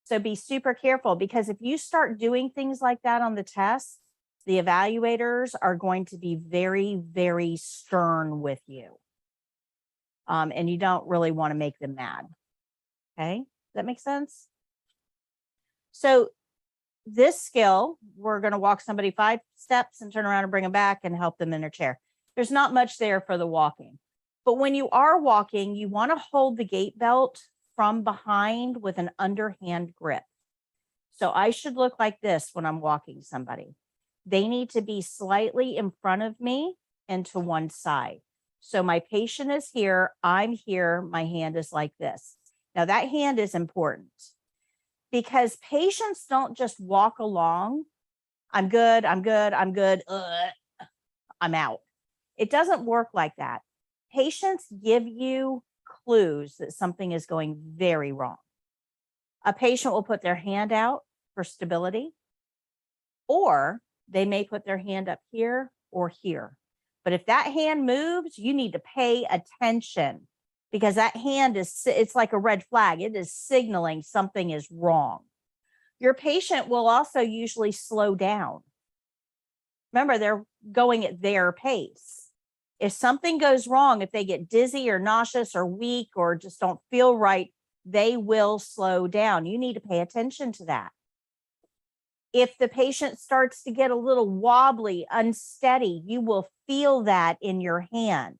Speaker 2: So be super careful, because if you start doing things like that on the test, the evaluators are going to be very, very stern with you. And you don't really want to make them mad. Okay. Does that make sense? So this skill, we're going to walk somebody 5 steps and turn around and bring them back and help them in their chair. There's not much there for the walking. But when you are walking, you want to hold the gait belt from behind with an underhand grip. So I should look like this when I'm walking somebody. They need to be slightly in front of me and to one side. So my patient is here, I'm here, my hand is like this. Now that hand is important, because patients don't just walk along. I'm good, I'm good, I'm good, I'm out. It doesn't work like that. Patients give you clues that something is going very wrong. A patient will put their hand out for stability, or they may put their hand up here or here. But if that hand moves, you need to pay attention, because that hand it's like a red flag. It is signaling something is wrong. Your patient will also usually slow down. Remember, they're going at their pace. If something goes wrong, if they get dizzy or nauseous or weak or just don't feel right, they will slow down. You need to pay attention to that. If the patient starts to get a little wobbly, unsteady, you will feel that in your hand.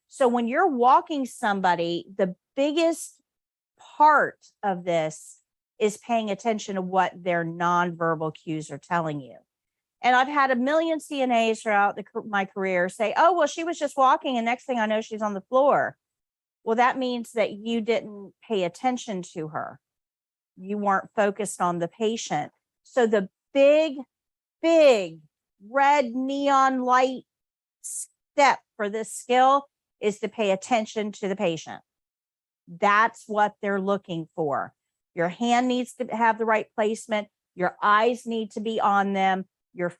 Speaker 2: So when you're walking somebody, the biggest part of this is paying attention to what their nonverbal cues are telling you. And I've had a million CNAs throughout my career say, oh, well, she was just walking and next thing I know, she's on the floor. Well, that means that you didn't pay attention to her. You weren't focused on the patient. So the big red neon light step for this skill is to pay attention to the patient. That's what they're looking for. Your hand needs to have the right placement. Your eyes need to be on them. Your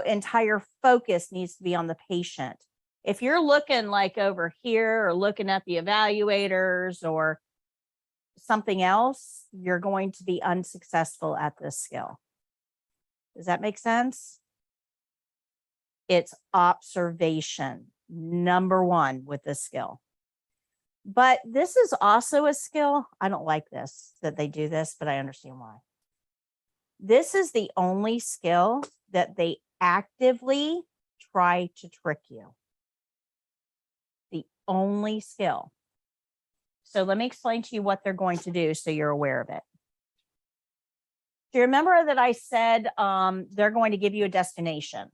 Speaker 2: entire focus needs to be on the patient. If you're looking like over here or looking at the evaluators or something else, you're going to be unsuccessful at this skill. Does that make sense? It's observation, number one with this skill. But this is also a skill. I don't like this, that they do this, but I understand why. This is the only skill that they actively try to trick you. The only skill. So let me explain to you what they're going to do so you're aware of it. Do you remember that I said they're going to give you a destination?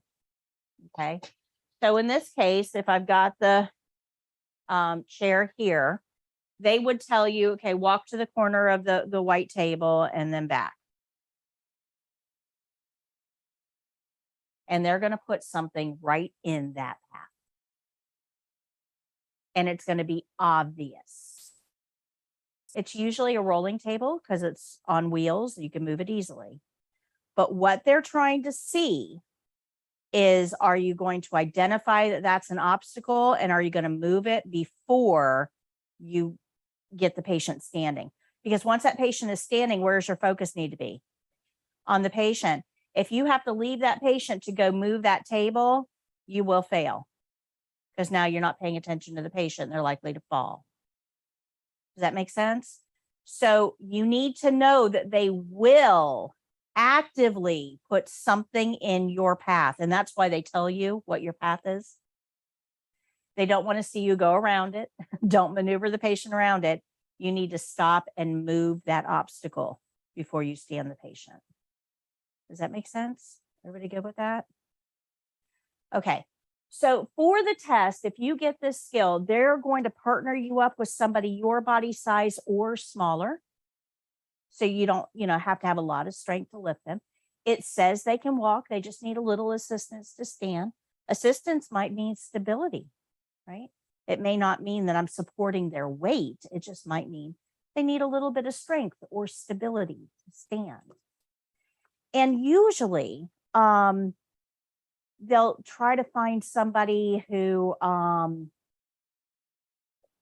Speaker 2: Okay. So in this case, if I've got the chair here, they would tell you, okay, walk to the corner of the white table and then back. And they're going to put something right in that path. And it's going to be obvious. It's usually a rolling table because it's on wheels. You can move it easily. But what they're trying to see is, are you going to identify that that's an obstacle, and are you going to move it before you get the patient standing? Because once that patient is standing, where's your focus need to be? On the patient. If you have to leave that patient to go move that table, you will fail, because now you're not paying attention to the patient. They're likely to fall. Does that make sense? So you need to know that they will actively put something in your path. And that's why they tell you what your path is. They don't want to see you go around it. Don't maneuver the patient around it. You need to stop and move that obstacle before you stand the patient. Does that make sense? Everybody good with that? Okay. So for the test, if you get this skill, they're going to partner you up with somebody your body size or smaller. So you don't, have to have a lot of strength to lift them. It says they can walk. They just need a little assistance to stand. Assistance might mean stability, right? It may not mean that I'm supporting their weight. It just might mean they need a little bit of strength or stability to stand. And usually, they'll try to find somebody who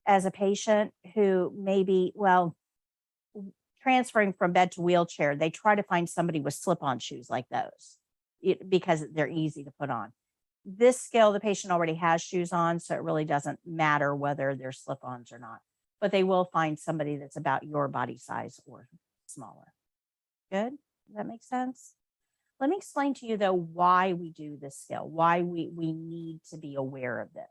Speaker 2: as a patient who maybe, well, transferring from bed to wheelchair, they try to find somebody with slip-on shoes like those because they're easy to put on. This skill, the patient already has shoes on, so it really doesn't matter whether they're slip-ons or not, but they will find somebody that's about your body size or smaller. Good? Does that make sense? Let me explain to you though why we do this skill, why we need to be aware of this.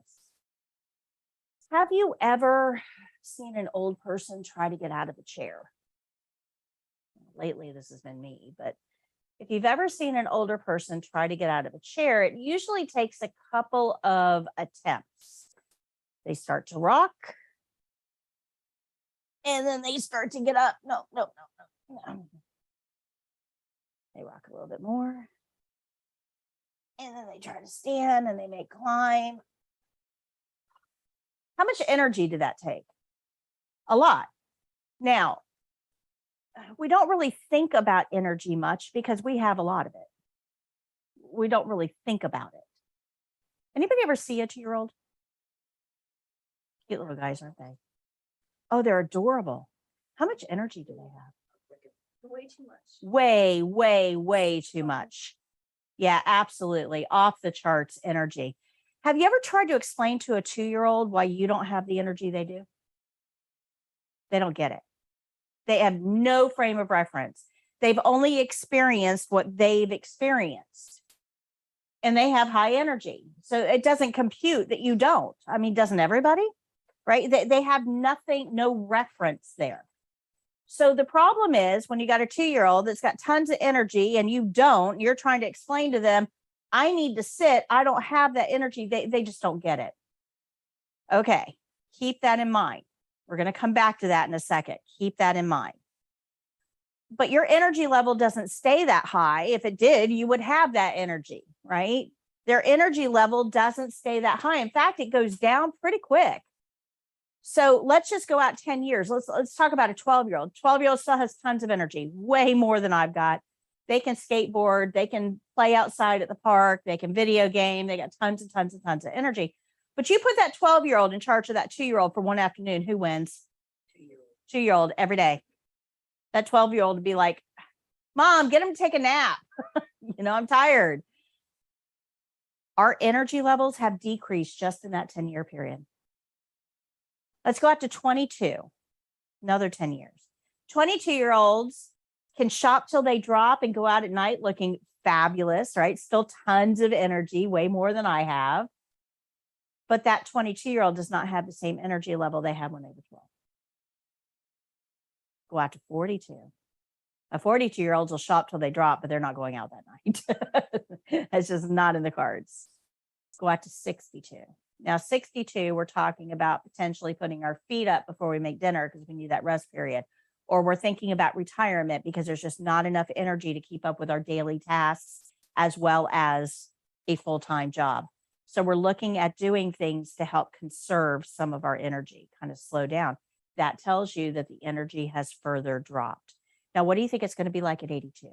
Speaker 2: Have you ever seen an old person try to get out of a chair? Lately, this has been me, but if you've ever seen an older person try to get out of a chair, it usually takes a couple of attempts. They start to rock, and then they start to get up. No. They rock a little bit more, and then they try to stand, and they may climb. How much energy did that take? A lot. Now, we don't really think about energy much because we have a lot of it. We don't really think about it. Anybody ever see a 2-year-old? Cute little guys, aren't they? Oh, they're adorable. How much energy do they have?
Speaker 3: Way too much.
Speaker 2: Way too much. Yeah, absolutely. Off the charts energy. Have you ever tried to explain to a 2-year-old why you don't have the energy they do? They don't get it. They have no frame of reference. They've only experienced what they've experienced. And they have high energy. So it doesn't compute that you don't. I mean, doesn't everybody? Right? They have nothing, no reference there. So the problem is when you got a 2-year-old that's got tons of energy and you don't, you're trying to explain to them, I need to sit. I don't have that energy. They just don't get it. Okay. Keep that in mind. We're going to come back to that in a second. Keep that in mind. But your energy level doesn't stay that high. If it did, you would have that energy, right? Their energy level doesn't stay that high. In fact, it goes down pretty quick. So let's just go out 10 years. Let's talk about a 12-year-old. 12-year-old still has tons of energy, way more than I've got. They can skateboard. They can play outside at the park. They can video game. They got tons and tons and tons of energy. But you put that 12-year-old in charge of that 2-year-old for one afternoon, who wins? 2-year-old every day. That 12-year-old would be like, Mom, get him to take a nap. I'm tired. Our energy levels have decreased just in that 10-year period. Let's go out to 22, another 10 years. 22-year-olds can shop till they drop and go out at night looking fabulous, right? Still tons of energy, way more than I have. But that 22-year-old does not have the same energy level they had when they were 12. Go out to 42. A 42-year-olds will shop till they drop, but they're not going out that night. It's just not in the cards. Let's go out to 62. Now, 62, we're talking about potentially putting our feet up before we make dinner because we need that rest period. Or we're thinking about retirement because there's just not enough energy to keep up with our daily tasks as well as a full-time job. So we're looking at doing things to help conserve some of our energy, kind of slow down. That tells you that the energy has further dropped. Now, what do you think it's going to be like at 82?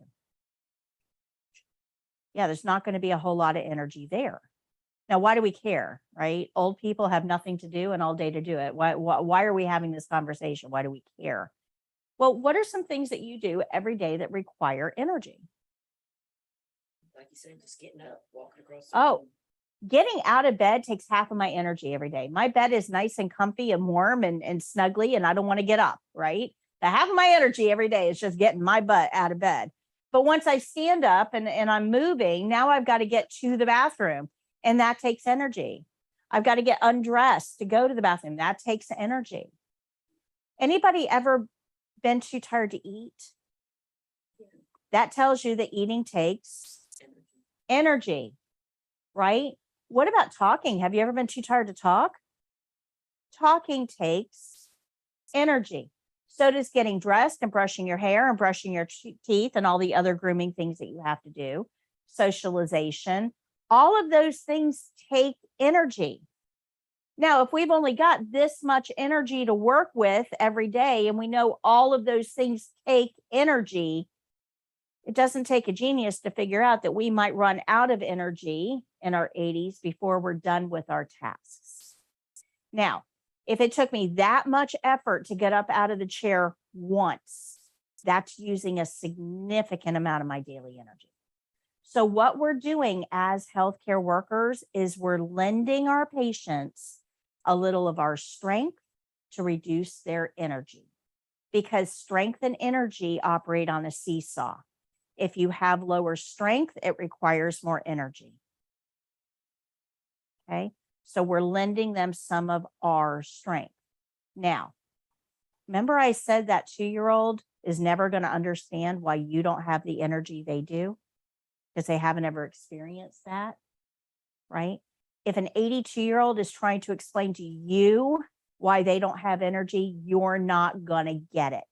Speaker 2: Yeah, there's not going to be a whole lot of energy there. Now, why do we care, right? Old people have nothing to do and all day to do it. Why are we having this conversation? Why do we care? Well, what are some things that you do every day that require energy?
Speaker 1: Like you said, just getting up, walking across.
Speaker 2: Getting out of bed takes half of my energy every day. My bed is nice and comfy and warm and snuggly, and I don't want to get up, right? The half of my energy every day is just getting my butt out of bed. But once I stand up and I'm moving, now I've got to get to the bathroom, and that takes energy. I've got to get undressed to go to the bathroom. That takes energy. Anybody ever been too tired to eat? That tells you that eating takes energy, right? What about talking? Have you ever been too tired to talk? Talking takes energy. So does getting dressed and brushing your hair and brushing your teeth and all the other grooming things that you have to do. Socialization. All of those things take energy. Now, if we've only got this much energy to work with every day, and we know all of those things take energy, it doesn't take a genius to figure out that we might run out of energy in our 80s before we're done with our tasks. Now, If it took me that much effort to get up out of the chair once, that's using a significant amount of my daily energy. So what we're doing as healthcare workers is we're lending our patients a little of our strength to reduce their energy, because strength and energy operate on a seesaw. If you have lower strength, it requires more energy. Okay, so we're lending them some of our strength. Now, remember I said that 2-year-old is never going to understand why you don't have the energy they do, because they haven't ever experienced that, right? If an 82-year-old is trying to explain to you why they don't have energy, you're not going to get it.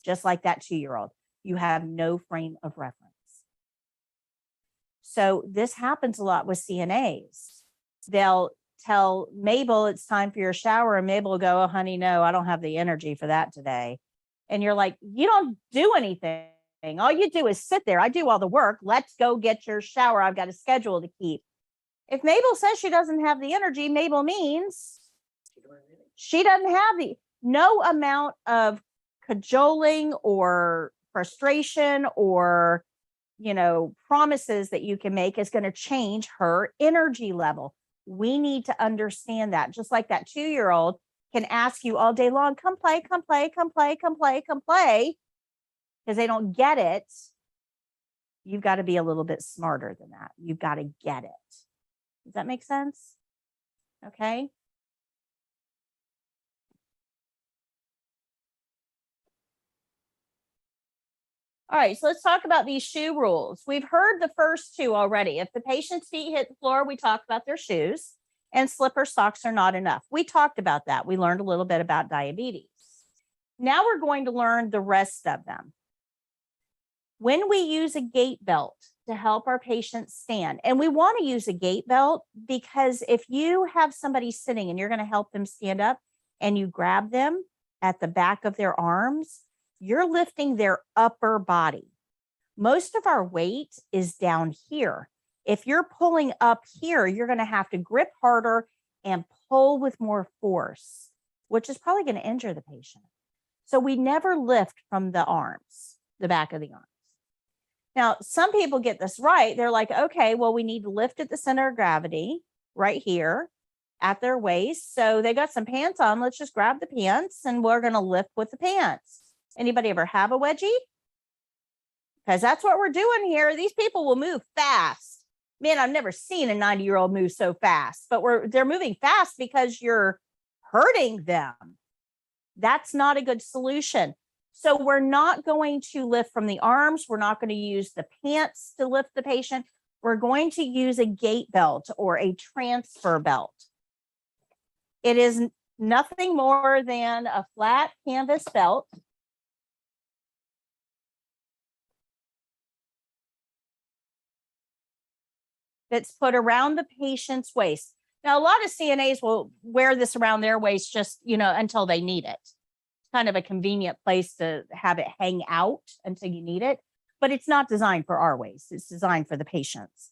Speaker 2: Just like that 2-year-old, you have no frame of reference. So this happens a lot with CNAs. They'll tell Mabel it's time for your shower, and Mabel will go, oh, honey, no, I don't have the energy for that today. And you're like, you don't do anything. All you do is sit there. I do all the work. Let's go get your shower. I've got a schedule to keep. If Mabel says she doesn't have the energy, Mabel means she doesn't have no amount of cajoling or frustration or, promises that you can make is going to change her energy level. We need to understand that. Just like that 2-year-old can ask you all day long, come play, come play, come play, come play, come play, because they don't get it. You've got to be a little bit smarter than that. You've got to get it. Does that make sense? Okay. All right, so let's talk about these shoe rules. We've heard the first two already. If the patient's feet hit the floor, we talk about their shoes, and slipper socks are not enough. We talked about that. We learned a little bit about diabetes. Now we're going to learn the rest of them. When we use a gait belt to help our patients stand, and we want to use a gait belt because if you have somebody sitting and you're going to help them stand up and you grab them at the back of their arms, you're lifting their upper body. Most of our weight is down here. If you're pulling up here, you're going to have to grip harder and pull with more force, which is probably going to injure the patient. So we never lift from the arms, the back of the arms. Now, some people get this right. They're like, okay, well, we need to lift at the center of gravity right here at their waist. So they got some pants on. Let's just grab the pants and we're going to lift with the pants. Anybody ever have a wedgie? Because that's what we're doing here. These people will move fast. Man, I've never seen a 90-year-old move so fast, but they're moving fast because you're hurting them. That's not a good solution. So we're not going to lift from the arms. We're not going to use the pants to lift the patient. We're going to use a gait belt or a transfer belt. It is nothing more than a flat canvas belt that's put around the patient's waist. Now, a lot of CNAs will wear this around their waist just, until they need it. It's kind of a convenient place to have it hang out until you need it, but it's not designed for our waist. It's designed for the patient's.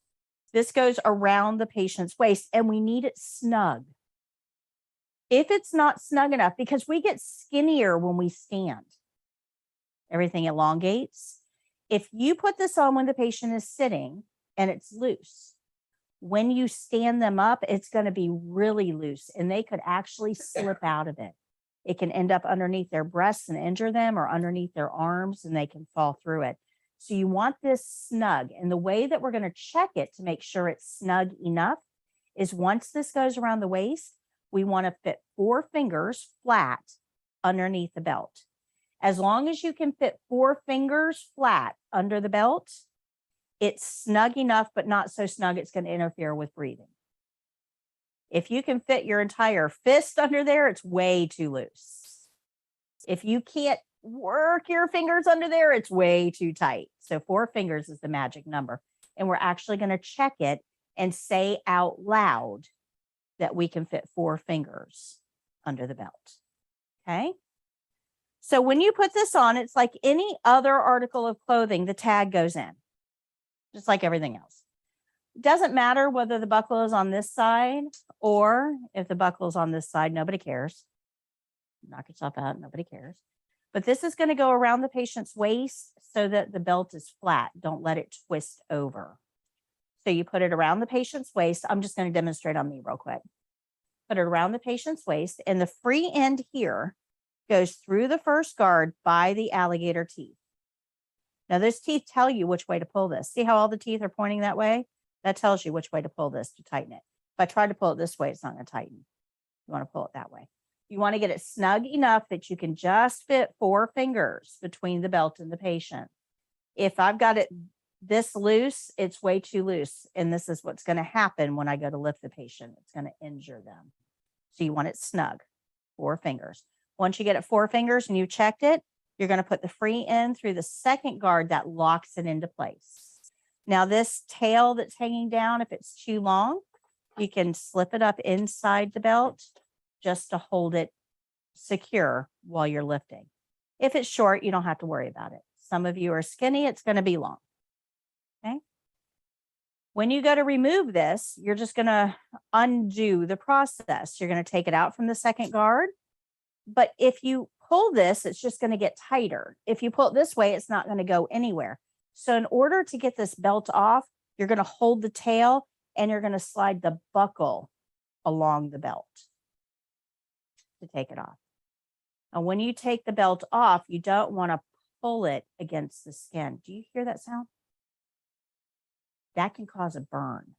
Speaker 2: This goes around the patient's waist and we need it snug. If it's not snug enough, because we get skinnier when we stand, everything elongates. If you put this on when the patient is sitting and it's loose, when you stand them up, it's going to be really loose and they could actually slip out of it. It can end up underneath their breasts and injure them, or underneath their arms and they can fall through it. So you want this snug. And the way that we're going to check it to make sure it's snug enough is once this goes around the waist, we want to fit 4 fingers flat underneath the belt. As long as you can fit 4 fingers flat under the belt, it's snug enough, but not so snug it's going to interfere with breathing. If you can fit your entire fist under there, it's way too loose. If you can't work your fingers under there, it's way too tight. So 4 fingers is the magic number. And we're actually going to check it and say out loud that we can fit 4 fingers under the belt. Okay. So when you put this on, it's like any other article of clothing, the tag goes in, just like everything else. It doesn't matter whether the buckle is on this side or if the buckle is on this side, nobody cares. knock yourself out. Nobody cares. But this is going to go around the patient's waist so that the belt is flat. Don't let it twist over. So you put it around the patient's waist. I'm just going to demonstrate on me real quick. Put it around the patient's waist, and the free end here goes through the first guard by the alligator teeth. Now, those teeth tell you which way to pull this. See how all the teeth are pointing that way? That tells you which way to pull this to tighten it. If I try to pull it this way, it's not going to tighten. You want to pull it that way. You want to get it snug enough that you can just fit 4 fingers between the belt and the patient. If I've got it this loose, it's way too loose. And this is what's going to happen when I go to lift the patient. It's going to injure them. So you want it snug, 4 fingers. Once you get it 4 fingers and you checked it, you're going to put the free end through the second guard that locks it into place. Now, this tail that's hanging down, if it's too long, you can slip it up inside the belt just to hold it secure while you're lifting. If it's short, you don't have to worry about it. Some of you are skinny, it's going to be long. Okay. When you go to remove this, you're just going to undo the process. You're going to take it out from the second guard. But if you pull this, it's just going to get tighter. If you pull it this way, it's not going to go anywhere. So in order to get this belt off, you're going to hold the tail and you're going to slide the buckle along the belt to take it off. And when you take the belt off, you don't want to pull it against the skin. Do you hear that sound? That can cause a burn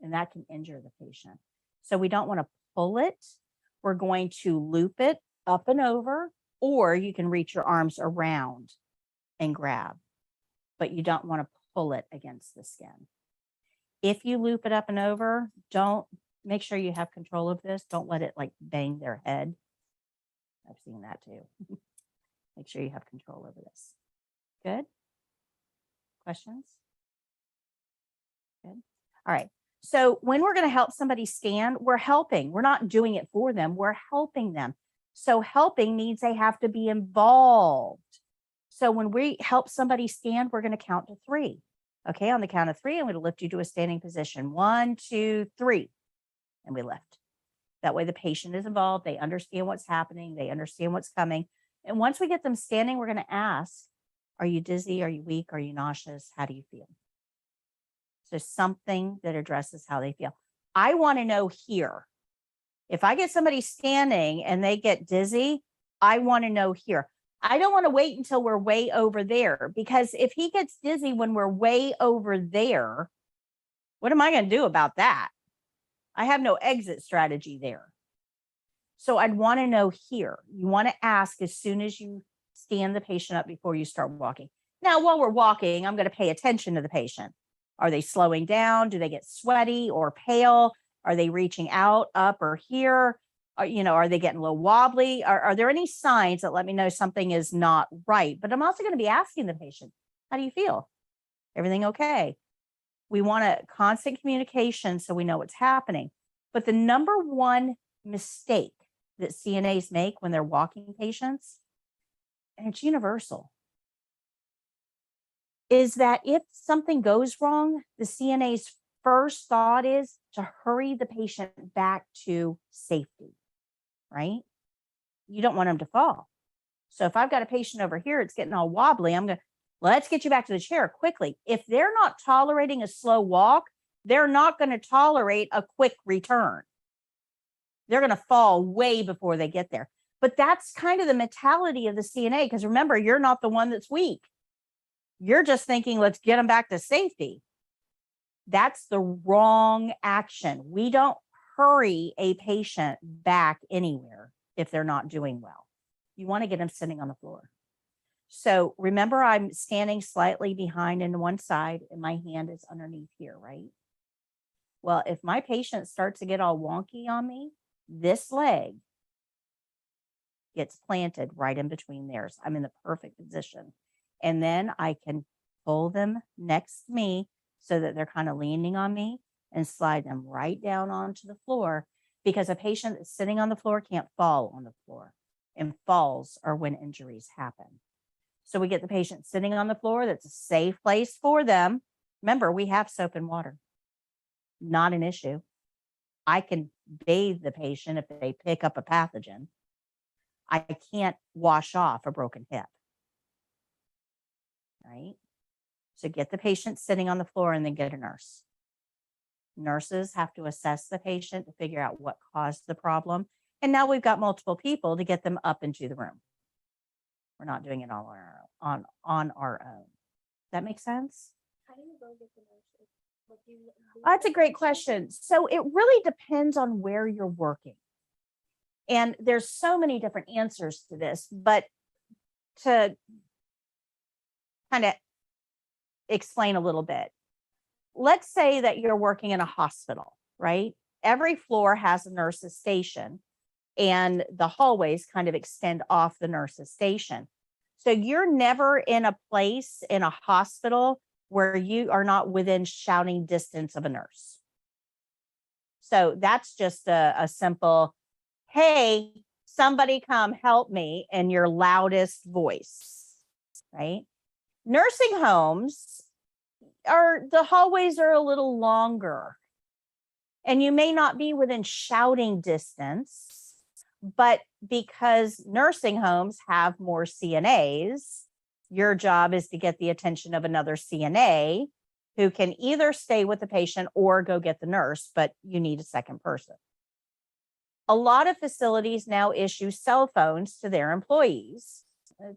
Speaker 2: and that can injure the patient. So we don't want to pull it. We're going to loop it up and over, or you can reach your arms around and grab, but you don't want to pull it against the skin. If you loop it up and over, don't make sure you have control of this. Don't let it like bang their head. I've seen that too. Make sure you have control over this. Good. Questions? Good. All right. So when we're going to help somebody stand, we're helping. We're not doing it for them. We're helping them. So helping means they have to be involved. So when we help somebody stand, we're going to count to 3. Okay. On the count of 3, I'm going to lift you to a standing position. 1, 2, 3. And we lift. That way the patient is involved. They understand what's happening. They understand what's coming. And once we get them standing, we're going to ask, are you dizzy? Are you weak? Are you nauseous? How do you feel? So something that addresses how they feel. I want to know here. If I get somebody standing and they get dizzy, I want to know here. I don't want to wait until we're way over there, because if he gets dizzy when we're way over there, what am I going to do about that? I have no exit strategy there. So I'd want to know here. You want to ask as soon as you stand the patient up before you start walking. Now, while we're walking, I'm going to pay attention to the patient. Are they slowing down? Do they get sweaty or pale? Are they reaching out, up, or here? Are they getting a little wobbly? Are there any signs that let me know something is not right? But I'm also going to be asking the patient, how do you feel? Everything okay? We want a constant communication so we know what's happening. But the number one mistake that CNAs make when they're walking patients, and it's universal, is that if something goes wrong, the CNA's first thought is to hurry the patient back to safety, right? You don't want them to fall. So if I've got a patient over here, it's getting all wobbly, let's get you back to the chair quickly. If they're not tolerating a slow walk, they're not going to tolerate a quick return. They're going to fall way before they get there. But that's kind of the mentality of the CNA, because remember, you're not the one that's weak. You're just thinking, let's get them back to safety. That's the wrong action. We don't hurry a patient back anywhere if they're not doing well. You want to get them sitting on the floor. So remember, I'm standing slightly behind in one side and my hand is underneath here, right? Well, if my patient starts to get all wonky on me, this leg gets planted right in between theirs. I'm in the perfect position. And then I can pull them next to me so that they're kind of leaning on me and slide them right down onto the floor, because a patient that's sitting on the floor can't fall on the floor, and falls are when injuries happen. So we get the patient sitting on the floor. That's a safe place for them. Remember, we have soap and water. Not an issue. I can bathe the patient if they pick up a pathogen. I can't wash off a broken hip. Right? So get the patient sitting on the floor and then get a nurse. Nurses have to assess the patient to figure out what caused the problem. And now we've got multiple people to get them up into the room. We're not doing it all on our own. That makes sense?
Speaker 5: How do you go get the nurse? Like, do you-
Speaker 2: That's a great question. So it really depends on where you're working. And there's so many different answers to this, but to kind of explain a little bit, let's say that you're working in a hospital, right? Every floor has a nurse's station, and the hallways kind of extend off the nurse's station. So you're never in a place in a hospital where you are not within shouting distance of a nurse. So that's just a simple, hey, somebody come help me in your loudest voice, right? Nursing homes the hallways are a little longer, and you may not be within shouting distance, but because nursing homes have more CNAs, your job is to get the attention of another CNA who can either stay with the patient or go get the nurse, but you need a second person. A lot of facilities now issue cell phones to their employees.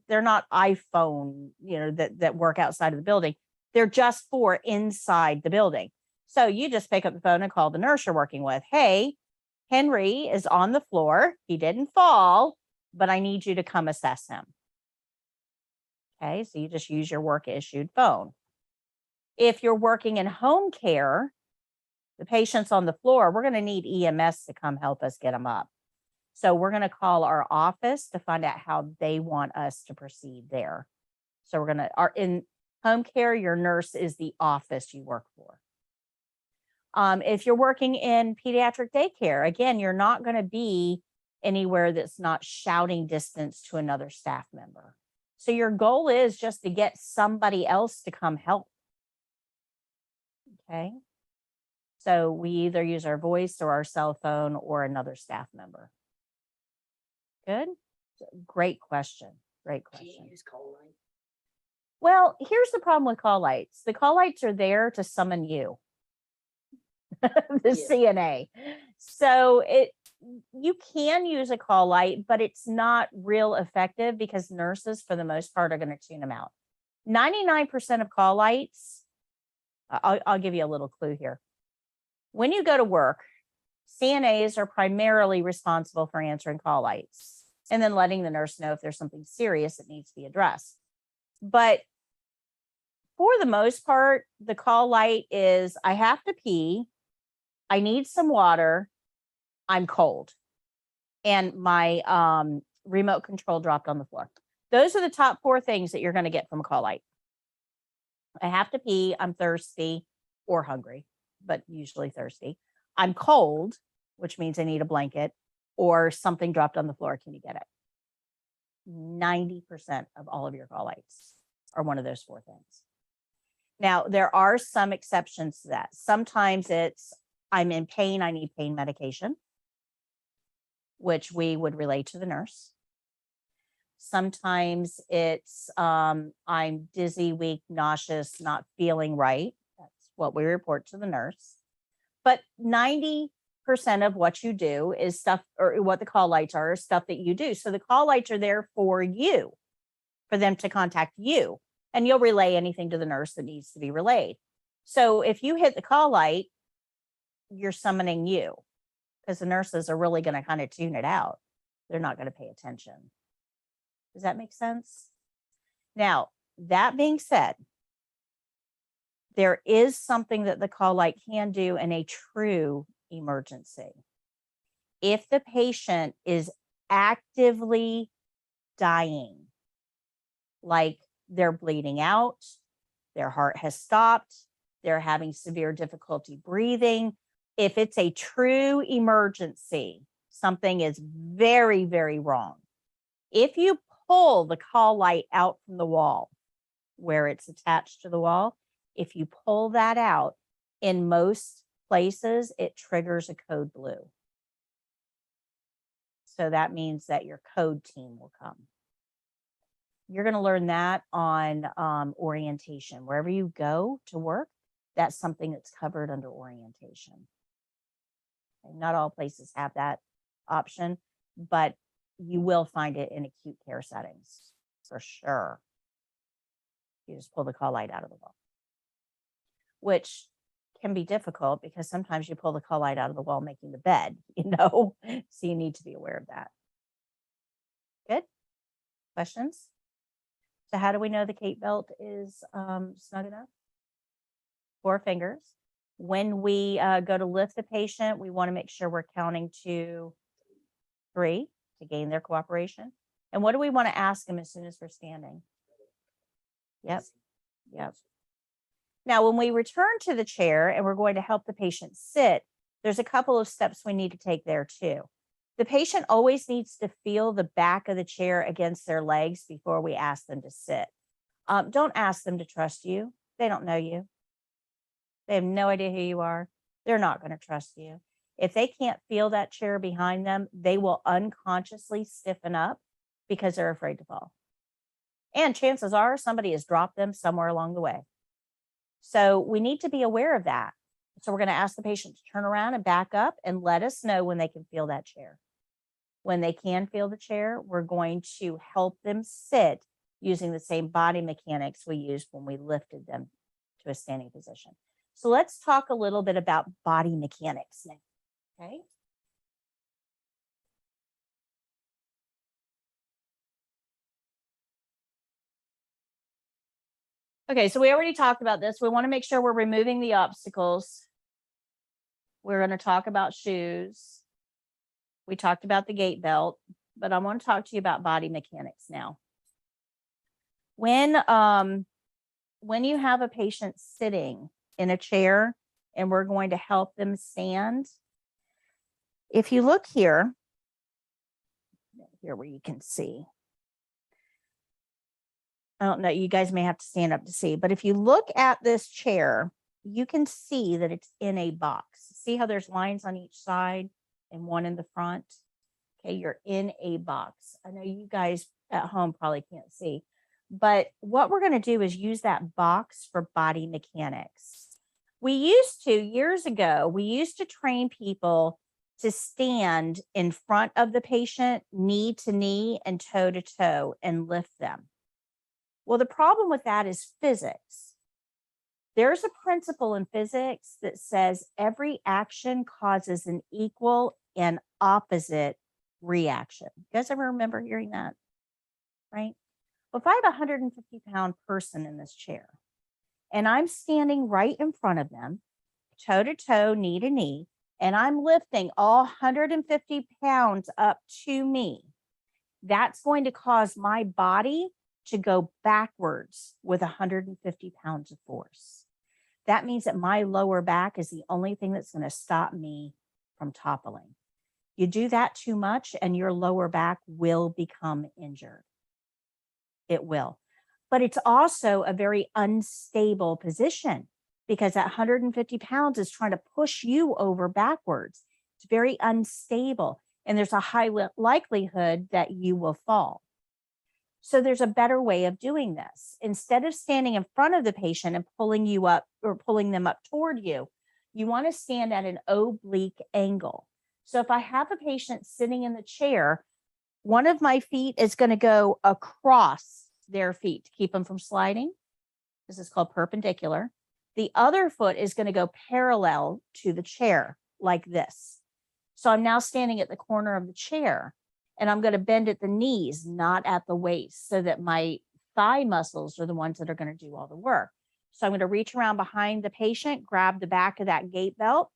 Speaker 2: They're not iPhone, that work outside of the building. They're just for inside the building. So you just pick up the phone and call the nurse you're working with. Hey, Henry is on the floor. He didn't fall, but I need you to come assess him. Okay, so you just use your work issued phone. If you're working in home care, the patient's on the floor, we're going to need EMS to come help us get them up. So we're going to call our office to find out how they want us to proceed there. So we're going to, in home care, your nurse is the office you work for. If you're working in pediatric daycare, again, you're not going to be anywhere that's not shouting distance to another staff member. So your goal is just to get somebody else to come help. Okay. So we either use our voice or our cell phone or another staff member. Good. Great question. Great
Speaker 1: Do you
Speaker 2: question.
Speaker 1: use call light?
Speaker 2: Well, here's the problem with call lights. The call lights are there to summon you, the CNA. So you can use a call light, but it's not real effective because nurses, for the most part, are going to tune them out. 99% of call lights, I'll give you a little clue here. When you go to work, CNAs are primarily responsible for answering call lights and then letting the nurse know if there's something serious that needs to be addressed. But for the most part, the call light is, I have to pee, I need some water, I'm cold, and my remote control dropped on the floor. Those are the top 4 things that you're going to get from a call light. I have to pee, I'm thirsty or hungry, but usually thirsty. I'm cold, which means I need a blanket, or something dropped on the floor. Can you get it? 90% of all of your call lights are one of those 4 things. Now, there are some exceptions to that. Sometimes it's, I'm in pain, I need pain medication, which we would relay to the nurse. Sometimes it's, I'm dizzy, weak, nauseous, not feeling right. That's what we report to the nurse. But 90% of what you do is stuff, or what the call lights are, is stuff that you do. So the call lights are there for you, for them to contact you, and you'll relay anything to the nurse that needs to be relayed. So if you hit the call light, you're summoning you, because the nurses are really going to kind of tune it out. They're not going to pay attention. Does that make sense? Now, that being said, there is something that the call light can do in a true emergency. If the patient is actively dying, like they're bleeding out, their heart has stopped, they're having severe difficulty breathing, if it's a true emergency, something is very, very wrong. If you pull the call light out from the wall where it's attached to the wall, if you pull that out, in most places, it triggers a code blue. So that means that your code team will come. You're going to learn that on orientation. Wherever you go to work, that's something that's covered under orientation. Okay, not all places have that option, but you will find it in acute care settings for sure. You just pull the call light out of the wall, which can be difficult because sometimes you pull the call light out of the wall making the bed, so you need to be aware of that. Good. Questions? So how do we know the gate belt is snug enough? 4 fingers. When we go to lift the patient, we want to make sure we're counting to 3 to gain their cooperation. And what do we want to ask them as soon as we're standing? Yep. Yep. Now, when we return to the chair and we're going to help the patient sit, there's a couple of steps we need to take there too. The patient always needs to feel the back of the chair against their legs before we ask them to sit. Don't ask them to trust you. They don't know you. They have no idea who you are. They're not going to trust you. If they can't feel that chair behind them, they will unconsciously stiffen up because they're afraid to fall. And chances are somebody has dropped them somewhere along the way. So we need to be aware of that. So we're going to ask the patient to turn around and back up and let us know when they can feel that chair. When they can feel the chair, we're going to help them sit using the same body mechanics we used when we lifted them to a standing position. So let's talk a little bit about body mechanics now, okay? Okay, so we already talked about this. We want to make sure we're removing the obstacles. We're going to talk about shoes. We talked about the gait belt, but I want to talk to you about body mechanics now. When you have a patient sitting in a chair and we're going to help them stand, if you look here where you can see, I don't know, you guys may have to stand up to see, but if you look at this chair, you can see that it's in a box. See how there's lines on each side and one in the front? Okay, you're in a box. I know you guys at home probably can't see, but what we're going to do is use that box for body mechanics. Years ago, we used to train people to stand in front of the patient, knee to knee and toe to toe, and lift them. Well, the problem with that is physics. There's a principle in physics that says every action causes an equal and opposite reaction. You guys ever remember hearing that? Right? Well, if I have a 150-pound person in this chair and I'm standing right in front of them, toe to toe, knee to knee, and I'm lifting all 150 pounds up to me, that's going to cause my body to go backwards with 150 pounds of force. That means that my lower back is the only thing that's going to stop me from toppling. You do that too much and your lower back will become injured. It will. But it's also a very unstable position because that 150 pounds is trying to push you over backwards. It's very unstable. And there's a high likelihood that you will fall. So there's a better way of doing this. Instead of standing in front of the patient and pulling you up or pulling them up toward you, you want to stand at an oblique angle. So if I have a patient sitting in the chair, one of my feet is going to go across their feet to keep them from sliding. This is called perpendicular. The other foot is going to go parallel to the chair like this. So I'm now standing at the corner of the chair. And I'm going to bend at the knees, not at the waist, so that my thigh muscles are the ones that are going to do all the work. So I'm going to reach around behind the patient, grab the back of that gait belt.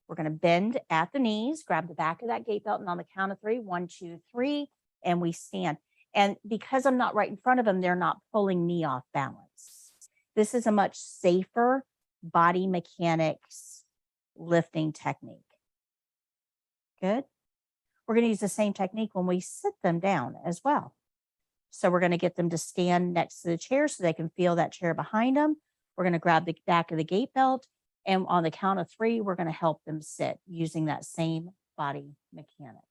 Speaker 2: We're going to bend at the knees, grab the back of that gait belt, and on the count of 3, 1, 2, 3, and we stand. And because I'm not right in front of them, they're not pulling me off balance. This is a much safer body mechanics lifting technique. Good. We're going to use the same technique when we sit them down as well. So we're going to get them to stand next to the chair so they can feel that chair behind them. We're going to grab the back of the gait belt. And on the count of 3, we're going to help them sit using that same body mechanics.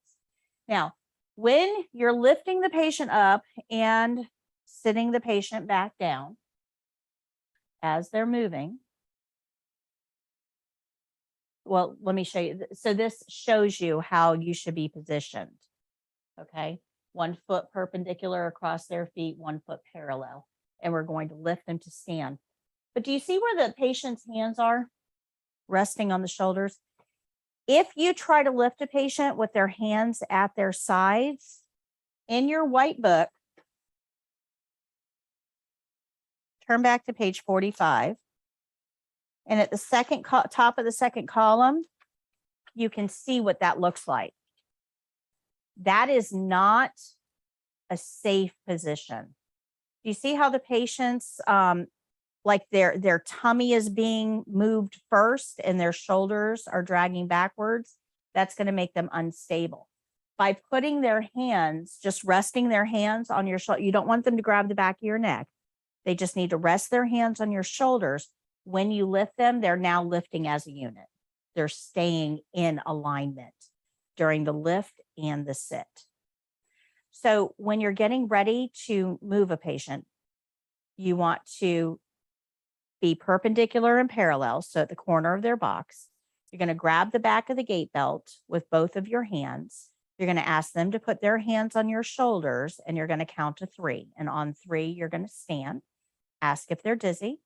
Speaker 2: Now, when you're lifting the patient up and sitting the patient back down as they're moving, well, let me show you. So this shows you how you should be positioned. Okay. 1 foot perpendicular across their feet, 1 foot parallel. And we're going to lift them to stand. But do you see where the patient's hands are resting on the shoulders? If you try to lift a patient with their hands at their sides, in your white book, turn back to page 45. And at the second top of the second column, you can see what that looks like. That is not a safe position. Do you see how the patients, like their tummy is being moved first and their shoulders are dragging backwards? That's going to make them unstable. By putting their hands, just resting their hands on your shoulder, you don't want them to grab the back of your neck. They just need to rest their hands on your shoulders. When you lift them, they're now lifting as a unit. They're staying in alignment during the lift and the sit. So when you're getting ready to move a patient, you want to be perpendicular and parallel. So at the corner of their box, you're going to grab the back of the gait belt with both of your hands. You're going to ask them to put their hands on your shoulders and you're going to count to 3. And on 3, you're going to stand, ask if they're dizzy.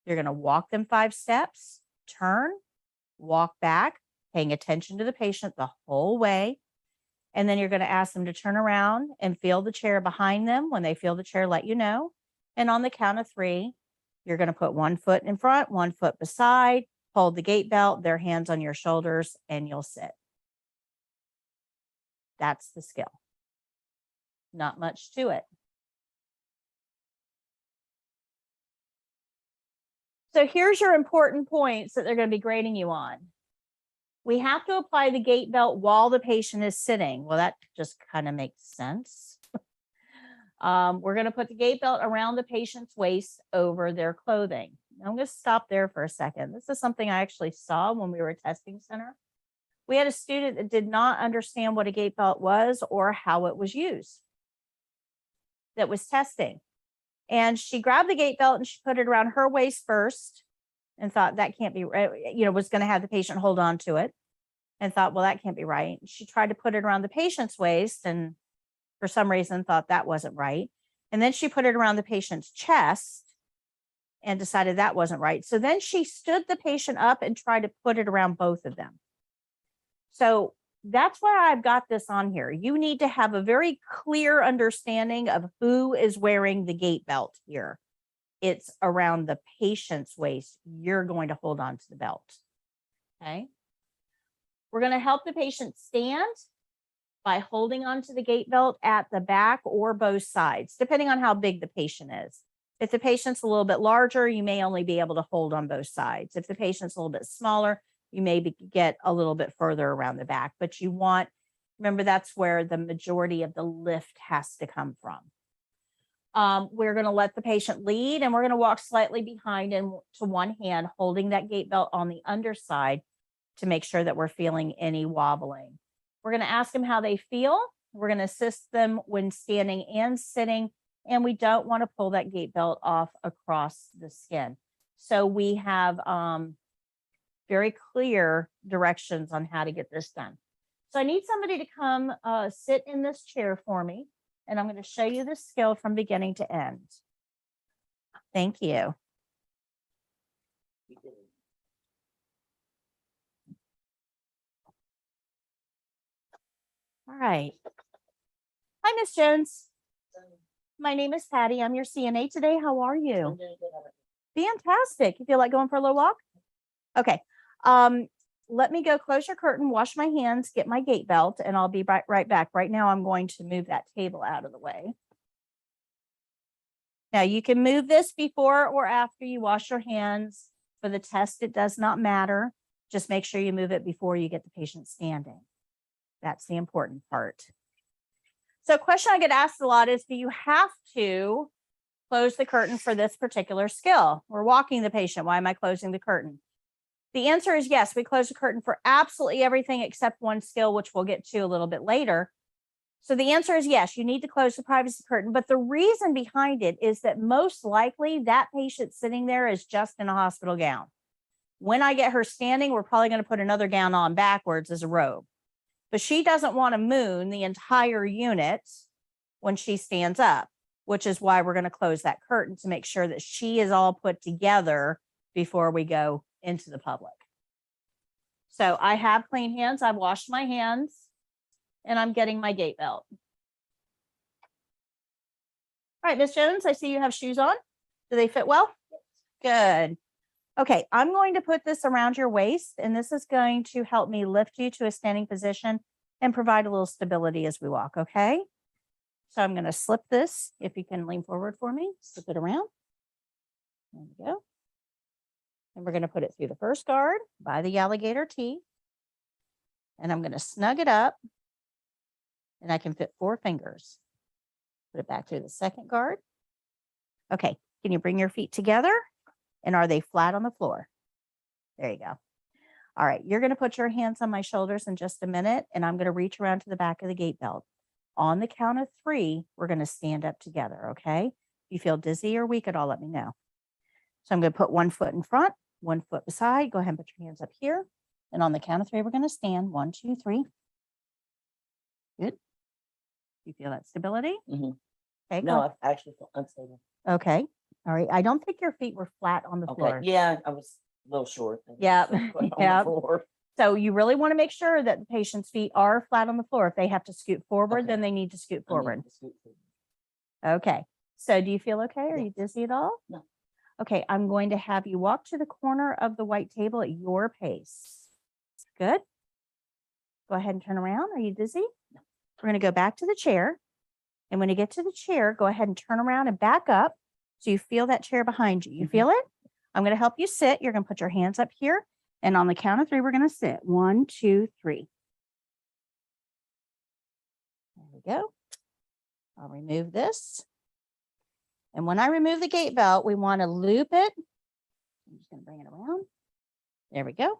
Speaker 2: You're going to walk them 5 steps, turn, walk back, paying attention to the patient the whole way. And then you're going to ask them to turn around and feel the chair behind them. When they feel the chair, let you know. And on the count of 3, you're going to put 1 foot in front, 1 foot beside, hold the gait belt, their hands on your shoulders, and you'll sit. That's the skill. Not much to it. So here's your important points that they're going to be grading you on. We have to apply the gait belt while the patient is sitting. Well, that just kind of makes sense. We're going to put the gait belt around the patient's waist over their clothing. I'm going to stop there for a second. This is something I actually saw when we were at testing center. We had a student that did not understand what a gait belt was or how it was used that was testing. And she grabbed the gait belt and she put it around her waist first and thought that can't be right, was going to have the patient hold on to it and thought, well, that can't be right. She tried to put it around the patient's waist and for some reason thought that wasn't right. And then she put it around the patient's chest and decided that wasn't right. So then she stood the patient up and tried to put it around both of them. So that's why I've got this on here. You need to have a very clear understanding of who is wearing the gait belt here. It's around the patient's waist. You're going to hold on to the belt. Okay. We're going to help the patient stand by holding onto the gait belt at the back or both sides, depending on how big the patient is. If the patient's a little bit larger, you may only be able to hold on both sides. If the patient's a little bit smaller, you may get a little bit further around the back, but remember, that's where the majority of the lift has to come from. We're going to let the patient lead and we're going to walk slightly behind and to one hand, holding that gait belt on the underside to make sure that we're feeling any wobbling. We're going to ask them how they feel. We're going to assist them when standing and sitting, and we don't want to pull that gait belt off across the skin. So we have very clear directions on how to get this done. So I need somebody to come sit in this chair for me, and I'm going to show you the skill from beginning to end. Thank you. All right. Hi, Miss Jones. My name is Patty. I'm your CNA today. How are you? Fantastic. You feel like going for a little walk? Okay. Let me go close your curtain, wash my hands, get my gait belt, and I'll be right back. Right now, I'm going to move that table out of the way. Now, you can move this before or after you wash your hands. For the test, it does not matter. Just make sure you move it before you get the patient standing. That's the important part. So a question I get asked a lot is, do you have to close the curtain for this particular skill? We're walking the patient. Why am I closing the curtain? The answer is yes. We close the curtain for absolutely everything except one skill, which we'll get to a little bit later. So the answer is yes, you need to close the privacy curtain. But the reason behind it is that most likely that patient sitting there is just in a hospital gown. When I get her standing, we're probably going to put another gown on backwards as a robe. But she doesn't want to moon the entire unit when she stands up, which is why we're going to close that curtain to make sure that she is all put together before we go into the public. So I have clean hands. I've washed my hands and I'm getting my gait belt. All right, Miss Jones, I see you have shoes on. Do they fit well? Good. Okay, I'm going to put this around your waist, and this is going to help me lift you to a standing position and provide a little stability as we walk, okay? So I'm going to slip this, if you can lean forward for me, slip it around. There we go. And we're going to put it through the first guard by the alligator T. And I'm going to snug it up, and I can fit 4 fingers. Put it back through the second guard. Okay, can you bring your feet together? And are they flat on the floor? There you go. All right, you're going to put your hands on my shoulders in just a minute, and I'm going to reach around to the back of the gait belt. On the count of 3, we're going to stand up together, okay? If you feel dizzy or weak at all, let me know. So I'm going to put 1 foot in front, 1 foot beside. Go ahead and put your hands up here. And on the count of 3, we're going to stand. 1, 2, 3. Good. You feel that stability?
Speaker 1: Mm-hmm.
Speaker 2: Okay.
Speaker 1: No, I actually feel unstable.
Speaker 2: Okay. All right. I don't think your feet were flat on the floor.
Speaker 1: Yeah, I was a little short.
Speaker 2: Yep. Yep.
Speaker 1: Floor.
Speaker 2: So you really want to make sure that the patient's feet are flat on the floor. If they have to scoot forward,
Speaker 1: Okay.
Speaker 2: then they need to scoot
Speaker 1: I need
Speaker 2: forward.
Speaker 1: to scoot forward.
Speaker 2: Okay. So do you feel okay? Are you dizzy at all?
Speaker 1: No.
Speaker 2: Okay. I'm going to have you walk to the corner of the white table at your pace. Good. Go ahead and turn around. Are you dizzy?
Speaker 1: No.
Speaker 2: We're going to go back to the chair. And when you get to the chair, go ahead and turn around and back up. So you feel that chair behind you. You feel it? I'm going to help you sit. You're going to put your hands up here. And on the count of 3, we're going to sit. 1, 2, 3. There we go. I'll remove this. And when I remove the gait belt, we want to loop it. I'm just going to bring it around. There we go.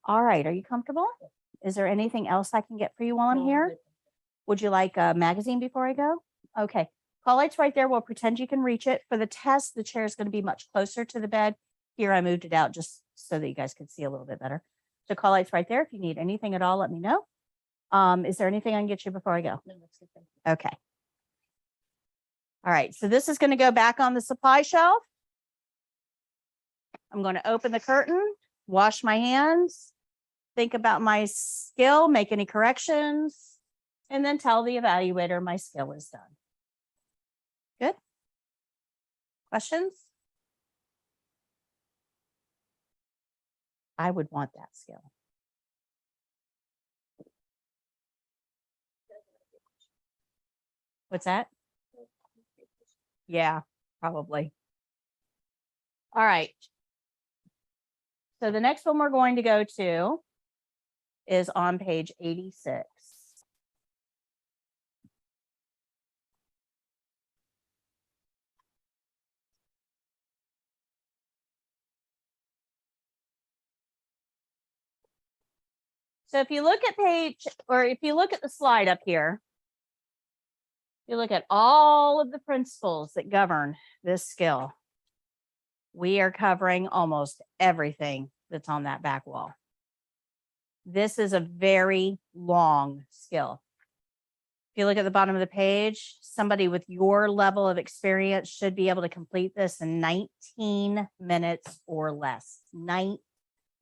Speaker 2: All right. Are you comfortable? Is there anything else I can get for you while I'm here? Would you like a magazine before I go? Okay. Call light's right there. We'll pretend you can reach it. For the test, the chair is going to be much closer to the bed. Here, I moved it out just so that you guys could see a little bit better. So call light's right there. If you need anything at all, let me know. Is there anything I can get you before I go? No, that's good. Okay. All right. So this is going to go back on the supply shelf. I'm going to open the curtain, wash my hands, think about my skill, make any corrections, and then tell the evaluator my skill is done. Good. Questions? I would want that skill. What's that? Yeah, probably. All right. So the next one we're going to go to is on page 86. So if you look at if you look at the slide up here, you look at all of the principles that govern this skill. We are covering almost everything that's on that back wall. This is a very long skill. If you look at the bottom of the page, somebody with your level of experience should be able to complete this in 19 minutes or less.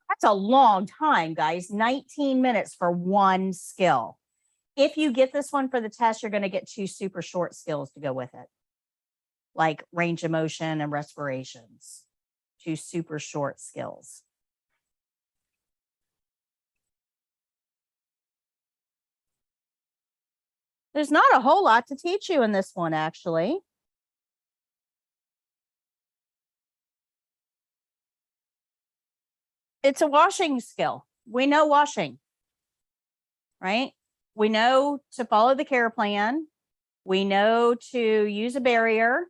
Speaker 2: That's a long time, guys. 19 minutes for one skill. If you get this one for the test, you're going to get 2 super short skills to go with it, like range of motion and respirations. 2 super short skills. There's not a whole lot to teach you in this one, actually. It's a washing skill. We know washing, right? We know to follow the care plan. We know to use a barrier.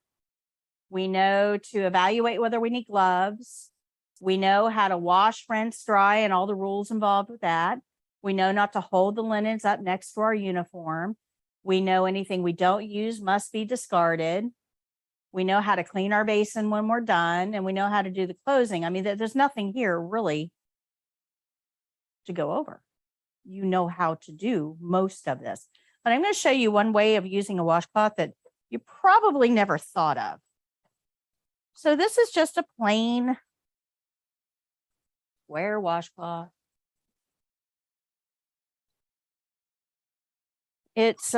Speaker 2: We know to evaluate whether we need gloves. We know how to wash, rinse, dry, and all the rules involved with that. We know not to hold the linens up next to our uniform. We know anything we don't use must be discarded. We know how to clean our basin when we're done, and we know how to do the closing. I mean, there's nothing here really to go over. You know how to do most of this. But I'm going to show you one way of using a washcloth that you probably never thought of. So this is just a plain square washcloth. It's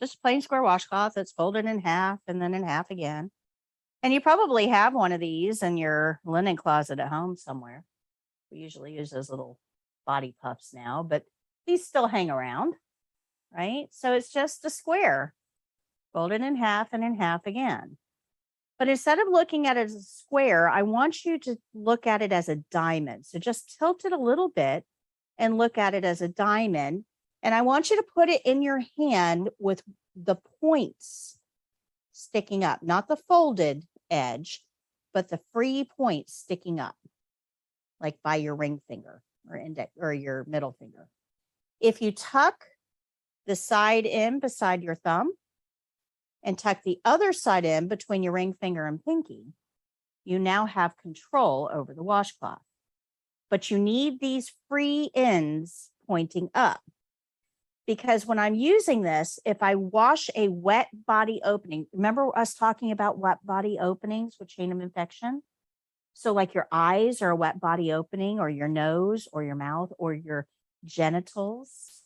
Speaker 2: just plain square washcloth that's folded in half and then in half again. And you probably have one of these in your linen closet at home somewhere. We usually use those little body puffs now, but these still hang around, right? So it's just a square, folded in half and in half again. But instead of looking at it as a square, I want you to look at it as a diamond. So just tilt it a little bit and look at it as a diamond. And I want you to put it in your hand with the points sticking up, not the folded edge, but the free points sticking up, like by your ring finger or index or your middle finger. If you tuck the side in beside your thumb and tuck the other side in between your ring finger and pinky, you now have control over the washcloth. But you need these free ends pointing up, because when I'm using this, if I wash a wet body opening, remember us talking about wet body openings with chain of infection? So like your eyes are a wet body opening, or your nose or your mouth or your genitals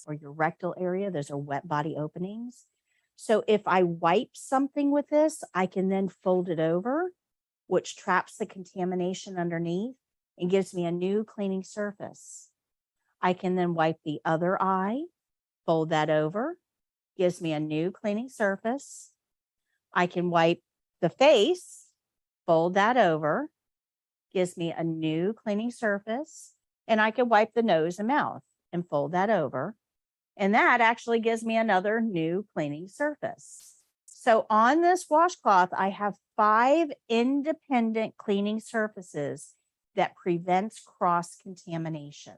Speaker 2: or your rectal area, those are wet body openings. So if I wipe something with this, I can then fold it over, which traps the contamination underneath and gives me a new cleaning surface. I can then wipe the other eye, fold that over, gives me a new cleaning surface. I can wipe the face, fold that over, gives me a new cleaning surface. And I can wipe the nose and mouth and fold that over. And that actually gives me another new cleaning surface. So on this washcloth, I have 5 independent cleaning surfaces that prevents cross-contamination.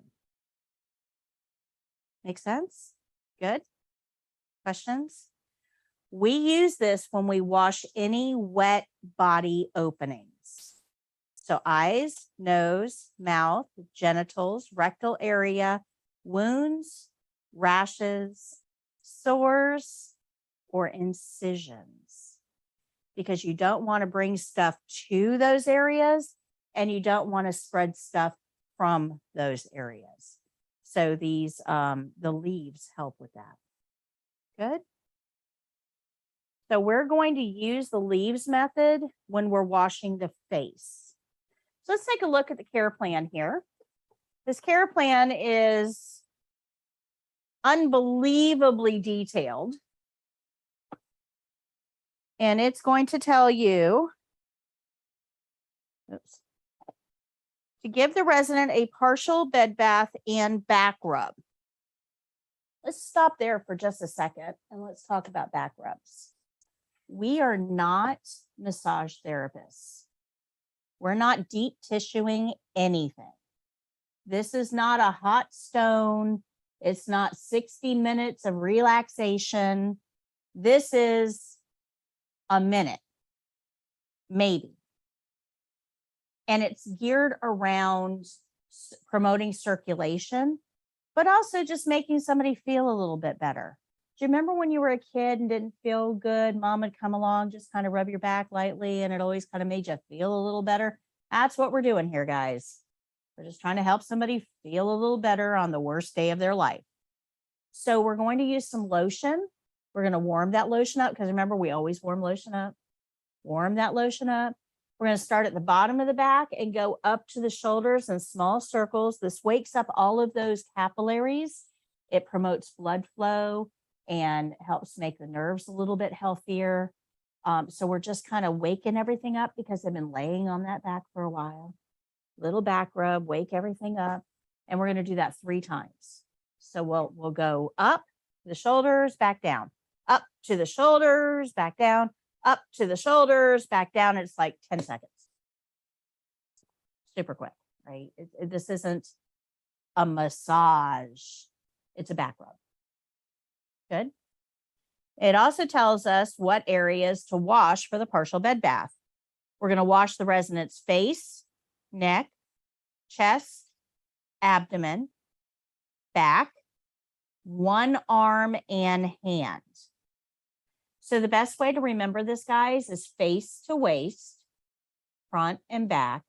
Speaker 2: Make sense? Good? Questions? We use this when we wash any wet body openings. So eyes, nose, mouth, genitals, rectal area, wounds, rashes, sores, or incisions. Because you don't want to bring stuff to those areas, and you don't want to spread stuff from those areas. So these, the leaves help with that. Good. So we're going to use the leaves method when we're washing the face. So let's take a look at the care plan here. This care plan is unbelievably detailed. And it's going to tell you, oops, to give the resident a partial bed bath and back rub. Let's stop there for just a second and let's talk about back rubs. We are not massage therapists. We're not deep tissuing anything. This is not a hot stone. It's not 60 minutes of relaxation. This is a minute, maybe. And it's geared around promoting circulation, but also just making somebody feel a little bit better. Do you remember when you were a kid and didn't feel good? Mom would come along, just kind of rub your back lightly, and it always kind of made you feel a little better. That's what we're doing here, guys. We're just trying to help somebody feel a little better on the worst day of their life. So we're going to use some lotion. We're going to warm that lotion up, because remember, we always warm lotion up. Warm that lotion up. We're going to start at the bottom of the back and go up to the shoulders in small circles. This wakes up all of those capillaries. It promotes blood flow and helps make the nerves a little bit healthier. So we're just kind of waking everything up, because they've been laying on that back for a while. Little back rub, wake everything up. And we're going to do that 3 times. So we'll go up to the shoulders, back down, up to the shoulders, back down, up to the shoulders, back down. It's like 10 seconds. Super quick, right? This isn't a massage. It's a back rub. Good. It also tells us what areas to wash for the partial bed bath. We're going to wash the resident's face, neck, chest, abdomen, back, one arm, and hand. So the best way to remember this, guys, is face to waist, front and back,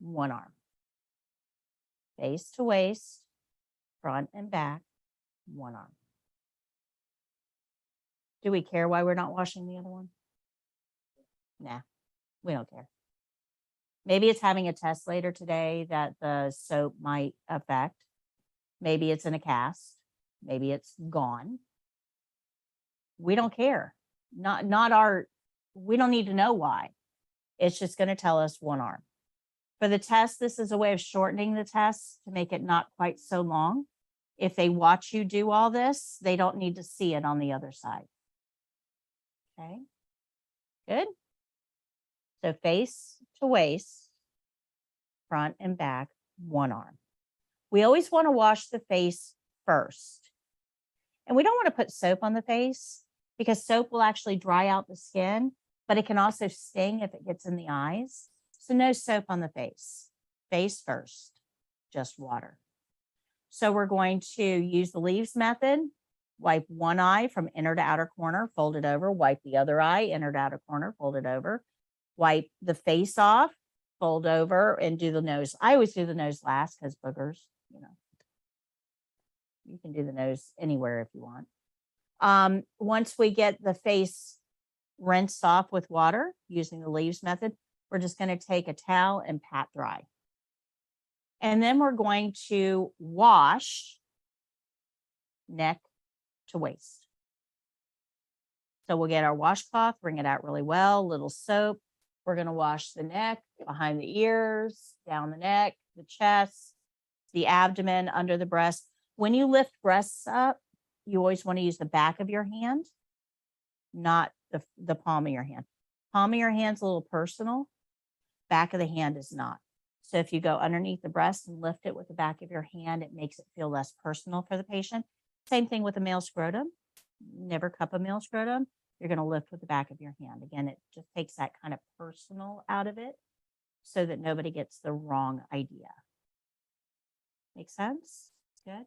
Speaker 2: one arm. Face to waist, front and back, one arm. Do we care why we're not washing the other one? Nah, we don't care. Maybe it's having a test later today that the soap might affect. Maybe it's in a cast. Maybe it's gone. We don't care. We don't need to know why. It's just going to tell us one arm. For the test, this is a way of shortening the test to make it not quite so long. If they watch you do all this, they don't need to see it on the other side. Okay, good. So face to waist, front and back, one arm. We always want to wash the face first. And we don't want to put soap on the face because soap will actually dry out the skin, but it can also sting if it gets in the eyes. So no soap on the face. Face first, just water. So we're going to use the leaves method. Wipe one eye from inner to outer corner, fold it over, wipe the other eye, inner to outer corner, fold it over, wipe the face off, fold over, and do the nose. I always do the nose last because boogers, you know. You can do the nose anywhere if you want. Once we get the face rinsed off with water using the leaves method, we're just going to take a towel and pat dry. And then we're going to wash neck to waist. So we'll get our washcloth, wring it out really well, little soap. We're going to wash the neck, behind the ears, down the neck, the chest, the abdomen, under the breast. When you lift breasts up, you always want to use the back of your hand, not the palm of your hand. Palm of your hand's a little personal. Back of the hand is not. So if you go underneath the breast and lift it with the back of your hand, it makes it feel less personal for the patient. Same thing with a male scrotum. Never cup a male scrotum. You're going to lift with the back of your hand. Again, it just takes that kind of personal out of it so that nobody gets the wrong idea. Make sense? Good.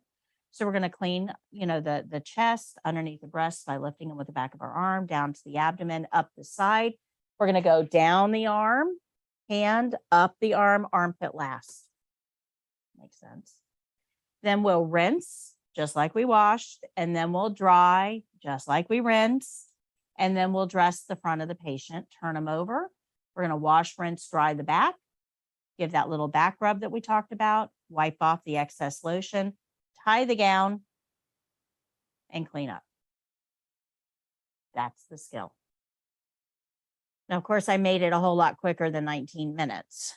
Speaker 2: So we're going to clean, the chest underneath the breast by lifting them with the back of our arm down to the abdomen, up the side. We're going to go down the arm, hand, up the arm, armpit last. Makes sense. Then we'll rinse just like we washed, and then we'll dry just like we rinse, and then we'll dress the front of the patient, turn them over. We're going to wash, rinse, dry the back, give that little back rub that we talked about, wipe off the excess lotion, tie the gown, and clean up. That's the skill. Now, of course, I made it a whole lot quicker than 19 minutes.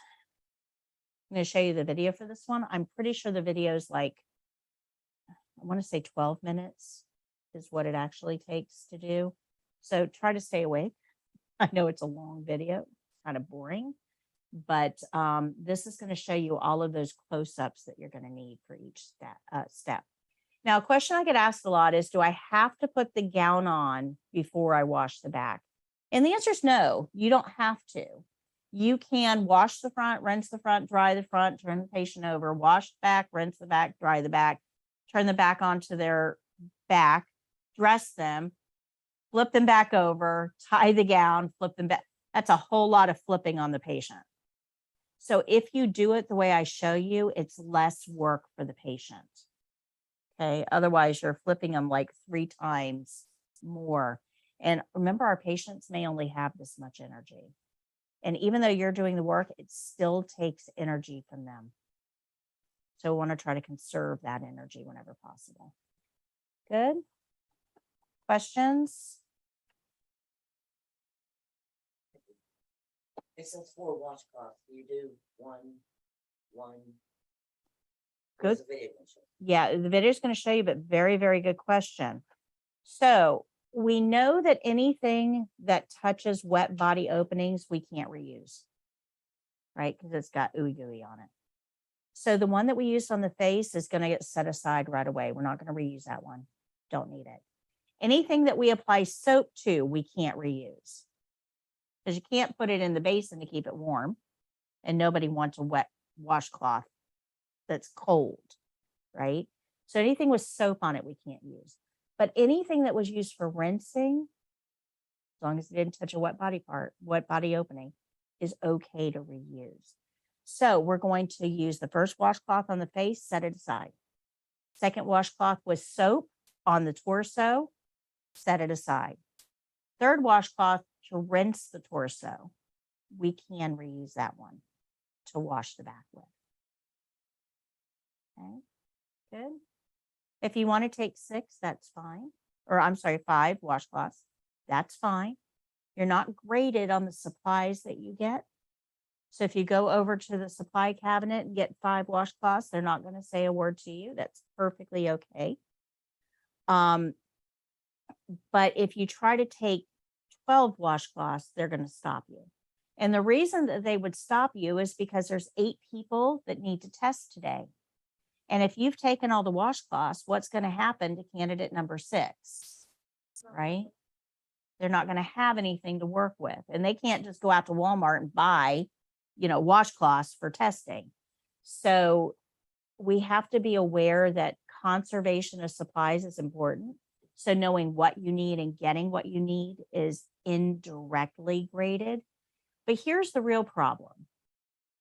Speaker 2: I'm going to show you the video for this one. I'm pretty sure the video is like, I want to say 12 minutes is what it actually takes to do. So try to stay awake. I know it's a long video, kind of boring, but this is going to show you all of those close-ups that you're going to need for each step. Now, a question I get asked a lot is, do I have to put the gown on before I wash the back? And the answer is no, you don't have to. You can wash the front, rinse the front, dry the front, turn the patient over, wash the back, rinse the back, dry the back, turn the back onto their back, dress them, flip them back over, tie the gown, flip them back. That's a whole lot of flipping on the patient. So if you do it the way I show you, it's less work for the patient. Okay. Otherwise, you're flipping them like 3 times more. And remember, our patients may only have this much energy. And even though you're doing the work, it still takes energy from them. So we want to try to conserve that energy whenever possible. Good. Questions?
Speaker 1: It says 4 washcloths. You do one.
Speaker 2: Good.
Speaker 1: The video gonna show?
Speaker 2: Yeah, the video is going to show you, but very, very good question. So we know that anything that touches wet body openings, we can't reuse, right? Because it's got ooey gooey on it. So the one that we used on the face is going to get set aside right away. We're not going to reuse that one. Don't need it. Anything that we apply soap to, we can't reuse because you can't put it in the basin to keep it warm. And nobody wants a wet washcloth that's cold, right? So anything with soap on it, we can't use. But anything that was used for rinsing, as long as it didn't touch a wet body opening, is okay to reuse. So we're going to use the first washcloth on the face, set it aside. Second washcloth with soap on the torso, set it aside. Third washcloth to rinse the torso. We can reuse that one to wash the back with. Okay, good. If you want to take 6, that's fine. Or I'm sorry, 5 washcloths, that's fine. You're not graded on the supplies that you get. So if you go over to the supply cabinet and get 5 washcloths, they're not going to say a word to you. That's perfectly okay. But if you try to take 12 washcloths, they're going to stop you. And the reason that they would stop you is because there's 8 people that need to test today. And if you've taken all the washcloths, what's going to happen to candidate number 6, right? They're not going to have anything to work with. And they can't just go out to Walmart and buy, washcloths for testing. So we have to be aware that conservation of supplies is important. So knowing what you need and getting what you need is indirectly graded. But here's the real problem.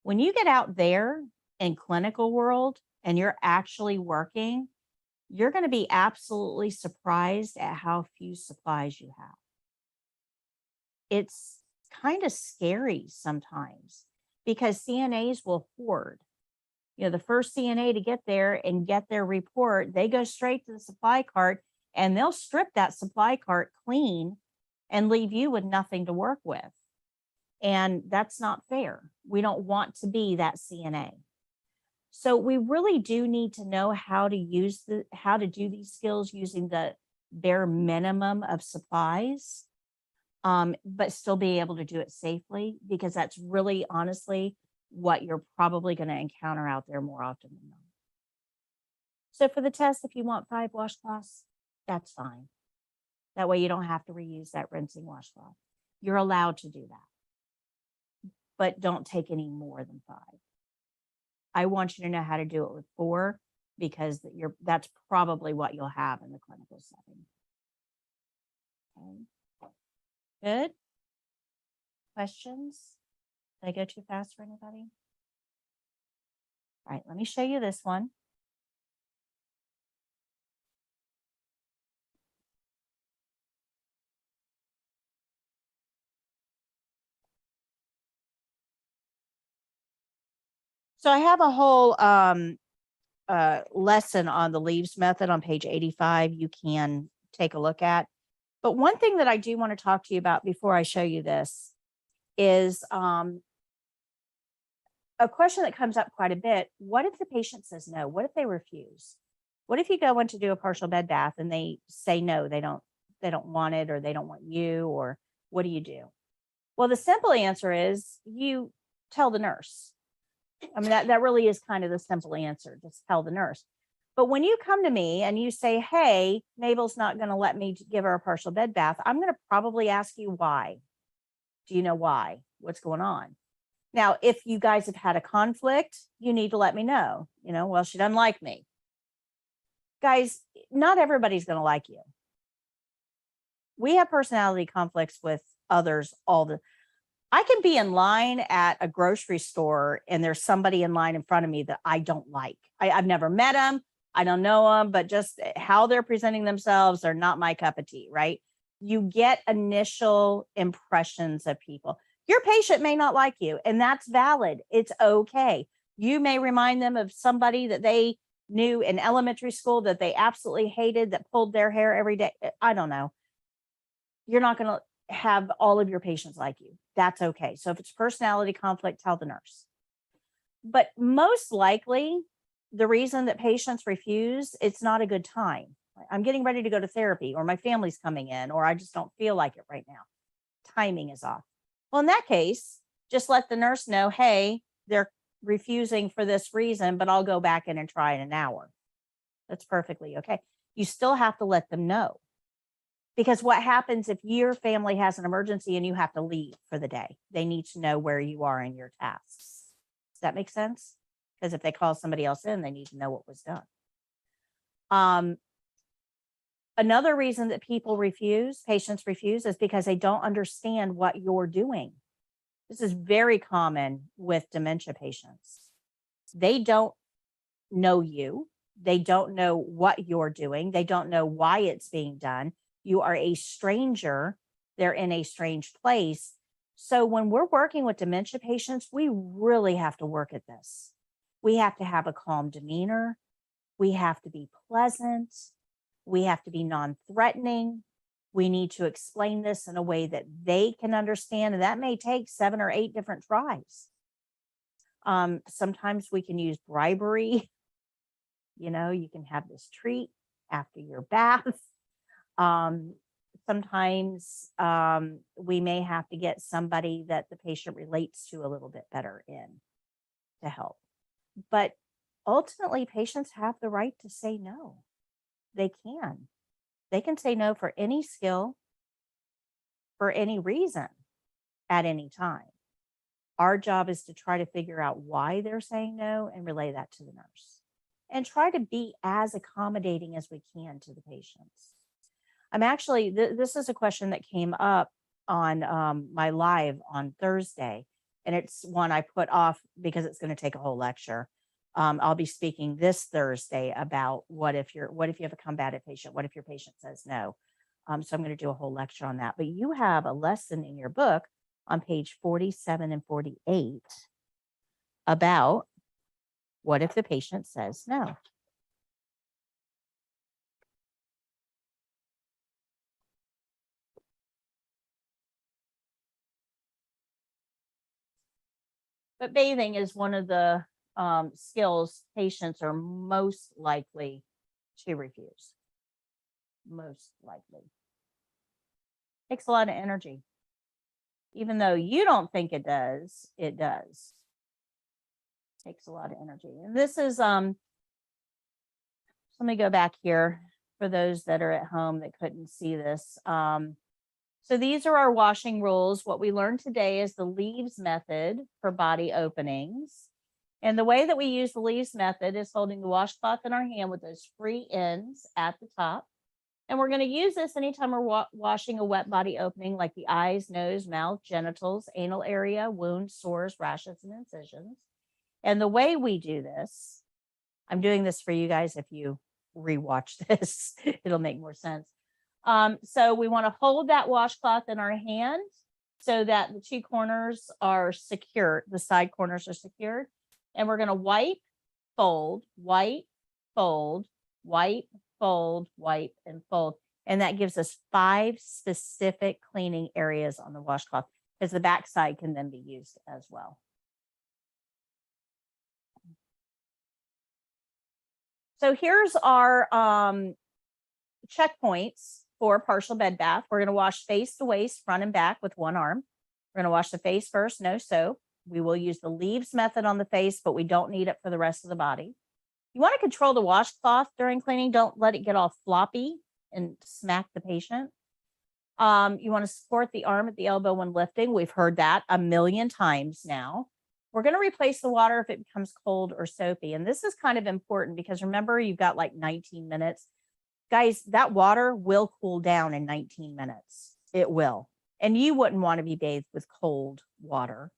Speaker 2: When you get out there in clinical world and you're actually working, you're going to be absolutely surprised at how few supplies you have. It's kind of scary sometimes because CNAs will hoard. The first CNA to get there and get their report, they go straight to the supply cart and they'll strip that supply cart clean and leave you with nothing to work with. And that's not fair. We don't want to be that CNA. So we really do need to know how to do these skills using the bare minimum of supplies, but still be able to do it safely, because that's really honestly what you're probably going to encounter out there more often than not. So for the test, if you want 5 washcloths, that's fine. That way you don't have to reuse that rinsing washcloth. You're allowed to do that, but don't take any more than 5. I want you to know how to do it with 4, because that's probably what you'll have in the clinical setting. Okay. Good. Questions? Did I go too fast for anybody? All right, let me show you this one. So I have a whole lesson on the leaves method on page 85 you can take a look at. But one thing that I do want to talk to you about before I show you this is a question that comes up quite a bit. What if the patient says no? What if they refuse? What if you go in to do a partial bed bath and they say no, they don't want it, or they don't want you, or what do you do? Well, the simple answer is you tell the nurse. I mean, that really is kind of the simple answer. Just tell the nurse. But when you come to me and you say, hey, Mabel's not going to let me give her a partial bed bath, I'm going to probably ask you why. Do you know why? What's going on? Now, if you guys have had a conflict, you need to let me know. Well, she doesn't like me. Guys, not everybody's going to like you. We have personality conflicts with others I can be in line at a grocery store and there's somebody in line in front of me that I don't like. I've never met them. I don't know them, but just how they're presenting themselves are not my cup of tea, right? You get initial impressions of people. Your patient may not like you, and that's valid. It's okay. You may remind them of somebody that they knew in elementary school that they absolutely hated, that pulled their hair every day. I don't know. You're not going to have all of your patients like you. That's okay. So if it's personality conflict, tell the nurse. But most likely, the reason that patients refuse, it's not a good time. I'm getting ready to go to therapy, or my family's coming in, or I just don't feel like it right now. Timing is off. Well, in that case, just let the nurse know, hey, they're refusing for this reason, but I'll go back in and try in an hour. That's perfectly okay. You still have to let them know. Because what happens if your family has an emergency and you have to leave for the day? They need to know where you are in your tasks. Does that make sense? Because if they call somebody else in, they need to know what was done. Another reason that patients refuse, is because they don't understand what you're doing. This is very common with dementia patients. They don't know you. They don't know what you're doing. They don't know why it's being done. You are a stranger. They're in a strange place. So when we're working with dementia patients, we really have to work at this. We have to have a calm demeanor. We have to be pleasant. We have to be non-threatening. We need to explain this in a way that they can understand. And that may take 7 or 8 different tries. Sometimes we can use bribery. You know, you can have this treat after your bath. Sometimes we may have to get somebody that the patient relates to a little bit better in to help. But ultimately, patients have the right to say no. They can. They can say no for any skill, for any reason, at any time. Our job is to try to figure out why they're saying no and relay that to the nurse. And try to be as accommodating as we can to the patients. I'm actually, this is a question that came up on my live on Thursday. And it's one I put off because it's going to take a whole lecture. I'll be speaking this Thursday about what if you have a combative patient? What if your patient says no? So I'm going to do a whole lecture on that. But you have a lesson in your book on page 47 and 48 about what if the patient says no? But bathing is one of the skills patients are most likely to refuse. Most likely. Takes a lot of energy. Even though you don't think it does, it does. Takes a lot of energy. And this is, let me go back here for those that are at home that couldn't see this. So these are our washing rules. What we learned today is the leaves method for body openings. And the way that we use the leaves method is holding the washcloth in our hand with those free ends at the top. And we're going to use this anytime we're washing a wet body opening, like the eyes, nose, mouth, genitals, anal area, wounds, sores, rashes, and incisions. And the way we do this, I'm doing this for you guys. If you rewatch this, it'll make more sense. So we want to hold that washcloth in our hand so that the 2 corners are secured. The side corners are secured. And we're going to wipe, fold, wipe, fold, wipe, fold, wipe, and fold. And that gives us 5 specific cleaning areas on the washcloth, because the back side can then be used as well. So here's our checkpoints for partial bed bath. We're going to wash face to waist, front and back with one arm. We're going to wash the face first, no soap. We will use the leaves method on the face, but we don't need it for the rest of the body. You want to control the washcloth during cleaning. Don't let it get all floppy and smack the patient. You want to support the arm at the elbow when lifting. We've heard that a million times now. We're going to replace the water if it becomes cold or soapy. And this is kind of important because remember, you've got like 19 minutes. Guys, that water will cool down in 19 minutes. It will. And you wouldn't want to be bathed with cold water.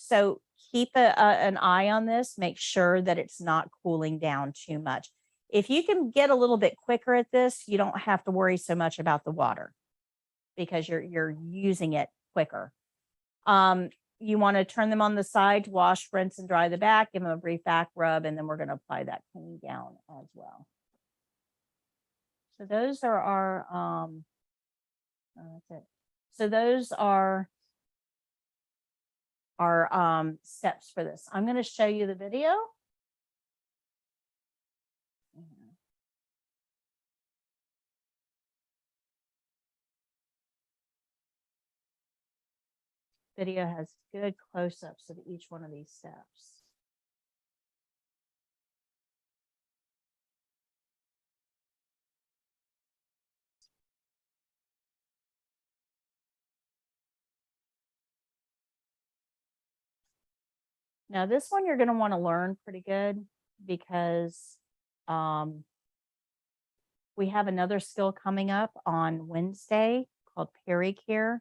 Speaker 2: So keep an eye on this. Make sure that it's not cooling down too much. If you can get a little bit quicker at this, you don't have to worry so much about the water because you're using it quicker. You want to turn them on the side to wash, rinse, and dry the back. Give them a brief back rub, and then we're going to apply that clean down as well. So those are our, that's it. So those are our steps for this. I'm going to show you the video. Video has good close-ups of each one of these steps. Now this one you're going to want to learn pretty good because we have another skill coming up on Wednesday called Pericare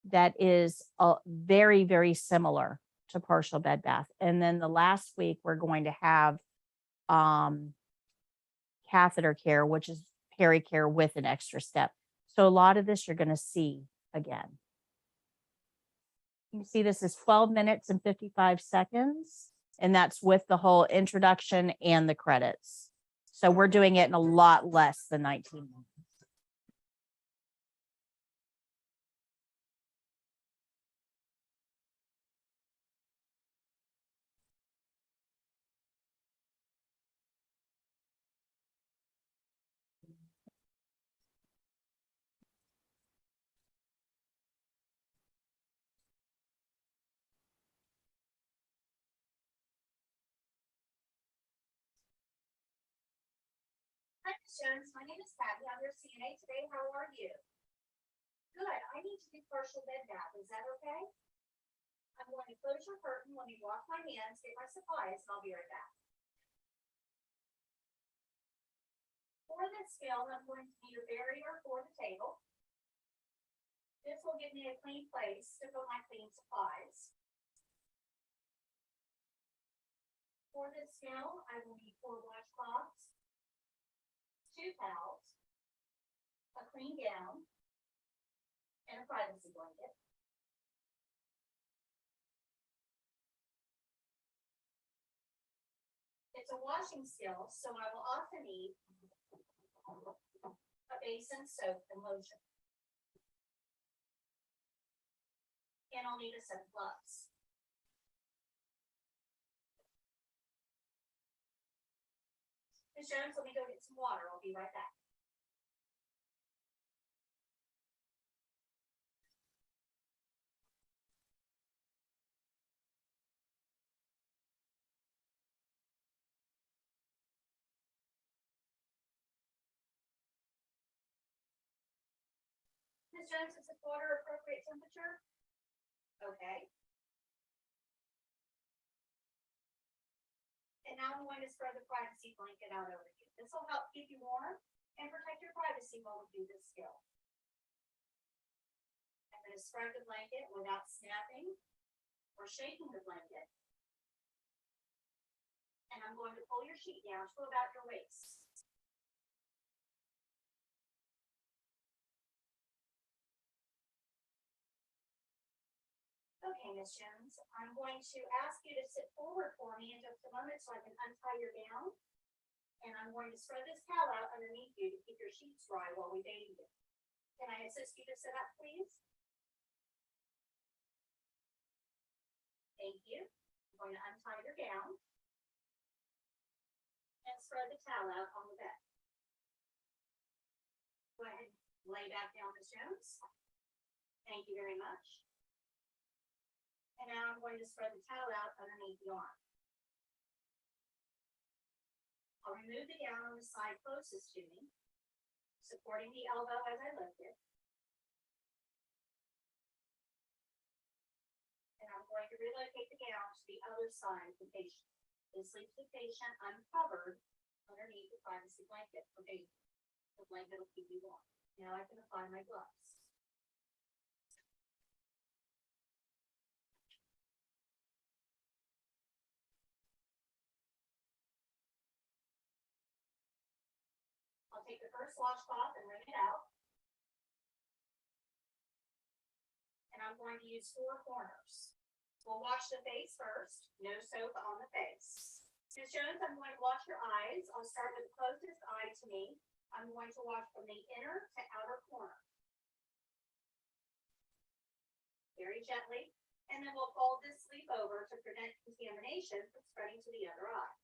Speaker 2: that is very, very similar to partial bed bath. And then the last week we're going to have catheter care, which is Pericare with an extra step. So a lot of this you're going to see again. You see this is 12 minutes and 55 seconds, and that's with the whole introduction and the credits. So we're doing it in a lot less than 19 minutes.
Speaker 6: Hi, Ms. Jones. My name is Patti. I'm your CNA today. How are you? Good. I need to do partial bed bath. Is that okay? I'm going to close your curtain. Let me wash my hands, get my supplies, and I'll be right back. For this film, I'm going to need a barrier for the table. This will give me a clean place to put my clean supplies. For this film, I will need 4 washcloths, 2 towels, a clean gown, and a privacy blanket. It's a washing skill, so I will often need a basin, soap, and lotion. And I'll need a set of gloves. Ms. Jones, let me go get some water. I'll be right back. Ms. Jones, is the water appropriate temperature? Okay. And now I'm going to spread the privacy blanket out over you. This will help keep you warm and protect your privacy while we do this skill. I'm going to spread the blanket without snapping or shaking the blanket. And I'm going to pull your sheet down to about your waist. Okay, Ms. Jones, I'm going to ask you to sit forward for me in just a moment so I can untie your gown. And I'm going to spread this towel out underneath you to keep your sheets dry while we bathe you. Can I assist you to sit up, please? Thank you. I'm going to untie your gown and spread the towel out on the bed. Go ahead and lay back down, Ms. Jones. Thank you very much. And now I'm going to spread the towel out underneath the arm. I'll remove the gown on the side closest to me, supporting the elbow as I lift it. And I'm going to relocate the gown to the other side of the patient. This leaves the patient uncovered underneath the privacy blanket for bathing. The blanket will keep you warm. Now I can apply my gloves. I'll take the first washcloth and wring it out. And I'm going to use 4 corners. We'll wash the face first, no soap on the face. Ms. Jones, I'm going to wash your eyes. I'll start with the closest eye to me. I'm going to wash from the inner to outer corner. Very gently. And then we'll fold this sleeve over to prevent contamination from spreading to the other eye.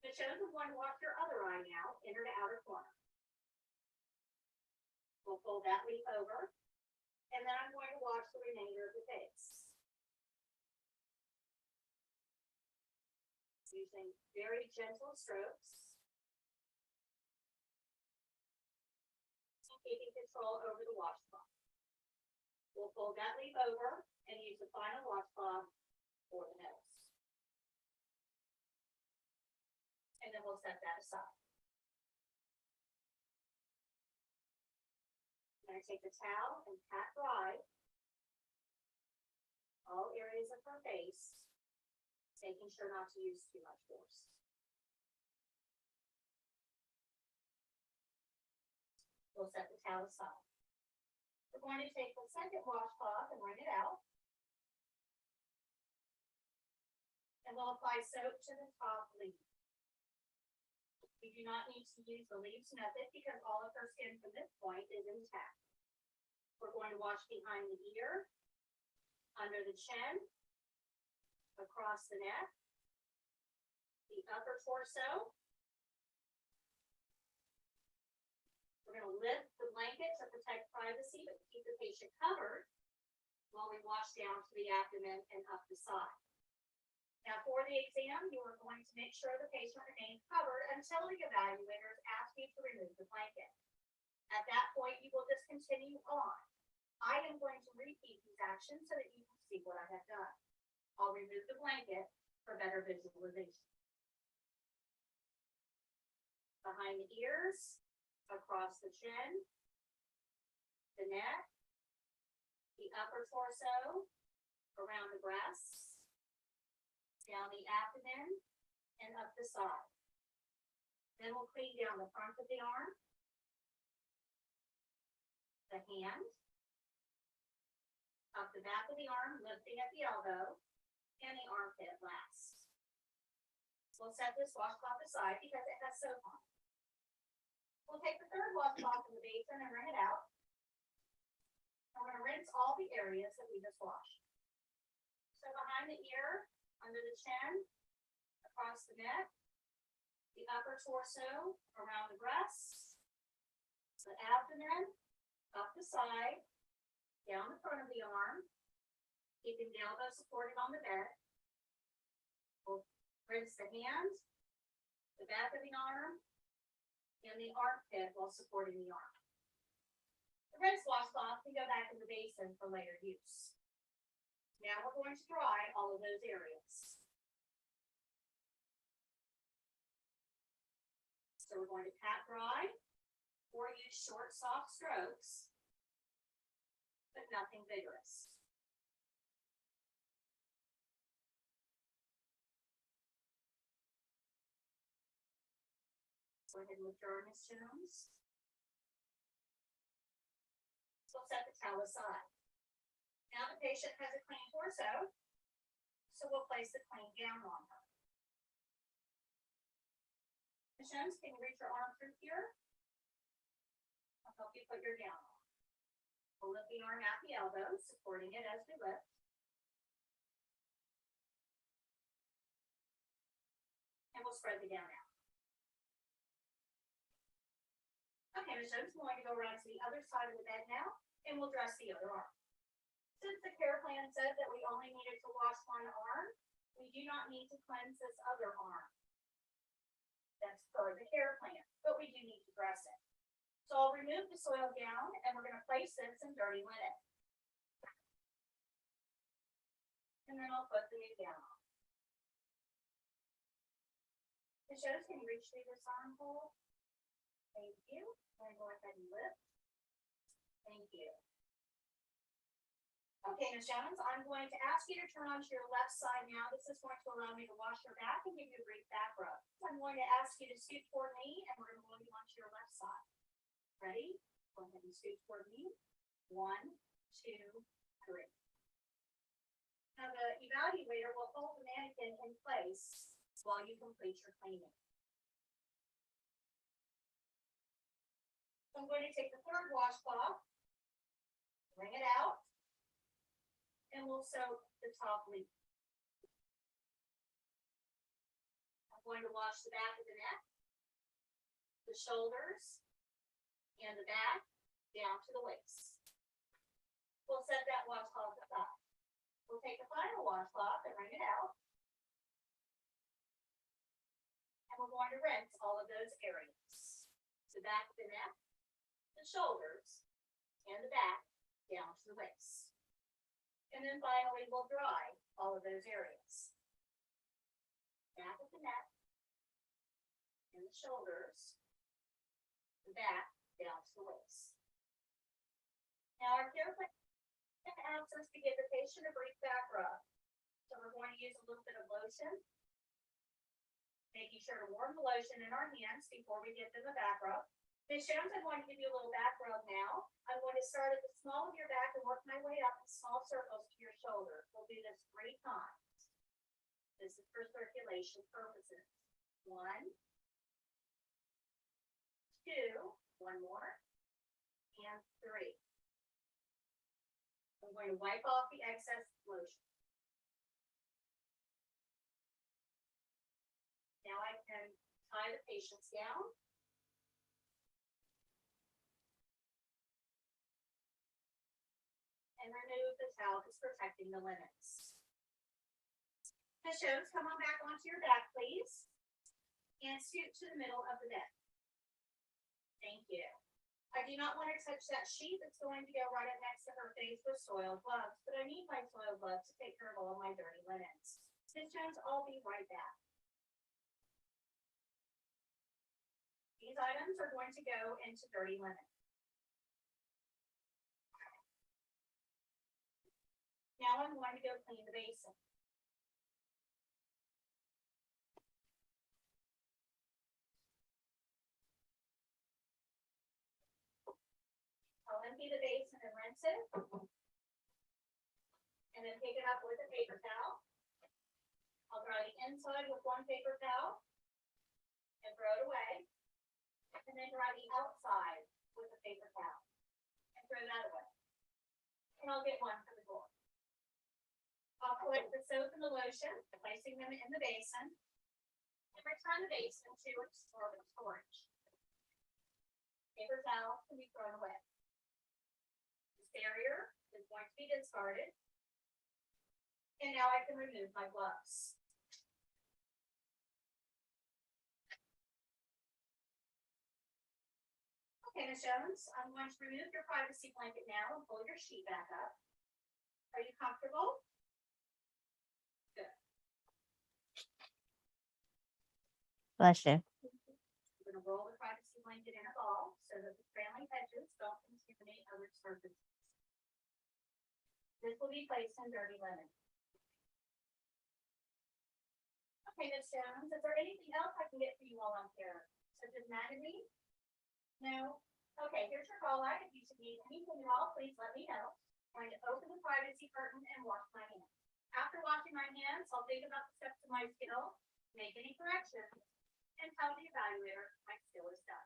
Speaker 6: Ms. Jones, I'm going to wash your other eye now, inner to outer corner. We'll fold that leaf over, and then I'm going to wash the remainder of the face. Using very gentle strokes. Keeping control over the washcloth. We'll fold that leaf over and use the final washcloth for the nose. set that aside. I'm gonna take the towel and pat dry all areas of her face, making sure not to use too much force. We'll set the towel aside. We're going to take the second washcloth and wring it out. And we'll apply soap to the top leaf. We do not need to use the leaves method because all of her skin from this point is intact. We're going to wash behind the ear, under the chin, across the neck, the upper torso. We're going to lift the blanket to protect privacy, but keep the patient covered while we wash down to the abdomen and up the side. Now, for the exam, you are going to make sure the patient remains covered until the evaluators ask you to remove the blanket. At that point, you will just continue on. I am going to repeat these actions so that you can see what I have done. I'll remove the blanket for better visualization. Behind the ears, across the chin, the neck, the upper torso, around the breasts, down the abdomen, and up the side. Then we'll clean down the front of the arm, the hand, up the back of the arm, lifting at the elbow, and the armpit last. We'll set this washcloth aside because it has soap on it. We'll take the third washcloth in the basin and wring it out. I'm going to rinse all the areas that we just washed. So behind the ear, under the chin, across the neck, the upper torso, around the breasts, the abdomen, up the side, down the front of the arm, keeping the elbow supported on the bed. We'll rinse the hand, the back of the arm, and the armpit while supporting the arm. The rinse washcloth can go back in the basin for later use. Now we're going to dry all of those areas. So we're going to pat dry or use short, soft strokes, but nothing vigorous. Go ahead and withdraw Miss Jones. We'll set the towel aside. Now the patient has a clean torso, so we'll place the clean gown on her. Miss Jones, can you reach your arm through here? I'll help you put your gown on. We'll lift the arm at the elbow, supporting it as we lift. And we'll spread the gown out. Okay, Miss Jones, we're going to go around to the other side of the bed now, and we'll dress the other arm. Since the care plan said that we only needed to wash one arm, we do not need to cleanse this other arm. That's per the care plan, but we do need to dress it. So I'll remove the soiled gown and we're going to place this in dirty linen. And then I'll put the new gown on. Miss Jones, can you reach through this armhole? Thank you. I'm going to go ahead and lift. Thank you. Okay, Miss Jones, I'm going to ask you to turn onto your left side now. This is going to allow me to wash your back and give you a brief back rub. So I'm going to ask you to scoot toward me and we're going to move you onto your left side. Ready? Go ahead and scoot toward me. 1, 2, 3. Now the evaluator will hold the mannequin in place while you complete your cleaning. So I'm going to take the third washcloth, wring it out, and we'll soak the top leaf. I'm going to wash the back of the neck, the shoulders, and the back down to the waist. We'll set that washcloth aside. We'll take the final washcloth and wring it out. And we're going to rinse all of those areas. The back of the neck, the shoulders, and the back down to the waist. And then finally, we'll dry all of those areas. Back of the neck, and the shoulders, the back down to the waist. Now our care plan asks us to give the patient a brief back rub. So we're going to use a little bit of lotion, making sure to warm the lotion in our hands before we give them a back rub. Ms. Jones, I'm going to give you a little back rub now. I'm going to start at the small of your back and work my way up in small circles to your shoulder. We'll do this 3 times. This is for circulation purposes. 1, 2, one more, and 3. I'm going to wipe off the excess lotion. Now I can tie the patients down. And remove the towel that's protecting the linens. Ms. Jones, come on back onto your back, please. And scoot to the middle of the bed. Thank you. I do not want to touch that sheet that's going to go right up next to her face with soiled gloves, but I need my soiled gloves to take care of all my dirty linens. Ms. Jones, I'll be right back. These items are going to go into dirty linen. Now I'm going to go clean the basin. I'll empty the basin and rinse it. And then pick it up with a paper towel. I'll dry the inside with one paper towel and throw it away. And then dry the outside with a paper towel and throw that away. And I'll get one for the door. I'll collect the soap and the lotion, placing them in the basin, and return the basin to its absorbent storage. Paper towel can be thrown away. This barrier is going to be discarded. And now I can remove my gloves. Okay, Ms. Jones, I'm going to remove your privacy blanket now and pull your sheet back up. Are you comfortable?
Speaker 2: Bless you.
Speaker 6: We're going to roll the privacy blanket in a ball so that the trailing edges don't contaminate other surfaces. This will be placed in dirty linen. Okay, Ms. Jones, is there anything else I can get for you while I'm here? Such as magazine? No? Okay, here's your call light. If you should need anything at all, please let me know. I'm going to open the privacy curtain and wash my hands. After washing my hands, I'll think about the steps of my skill, make any corrections, and tell the evaluator my skill is done.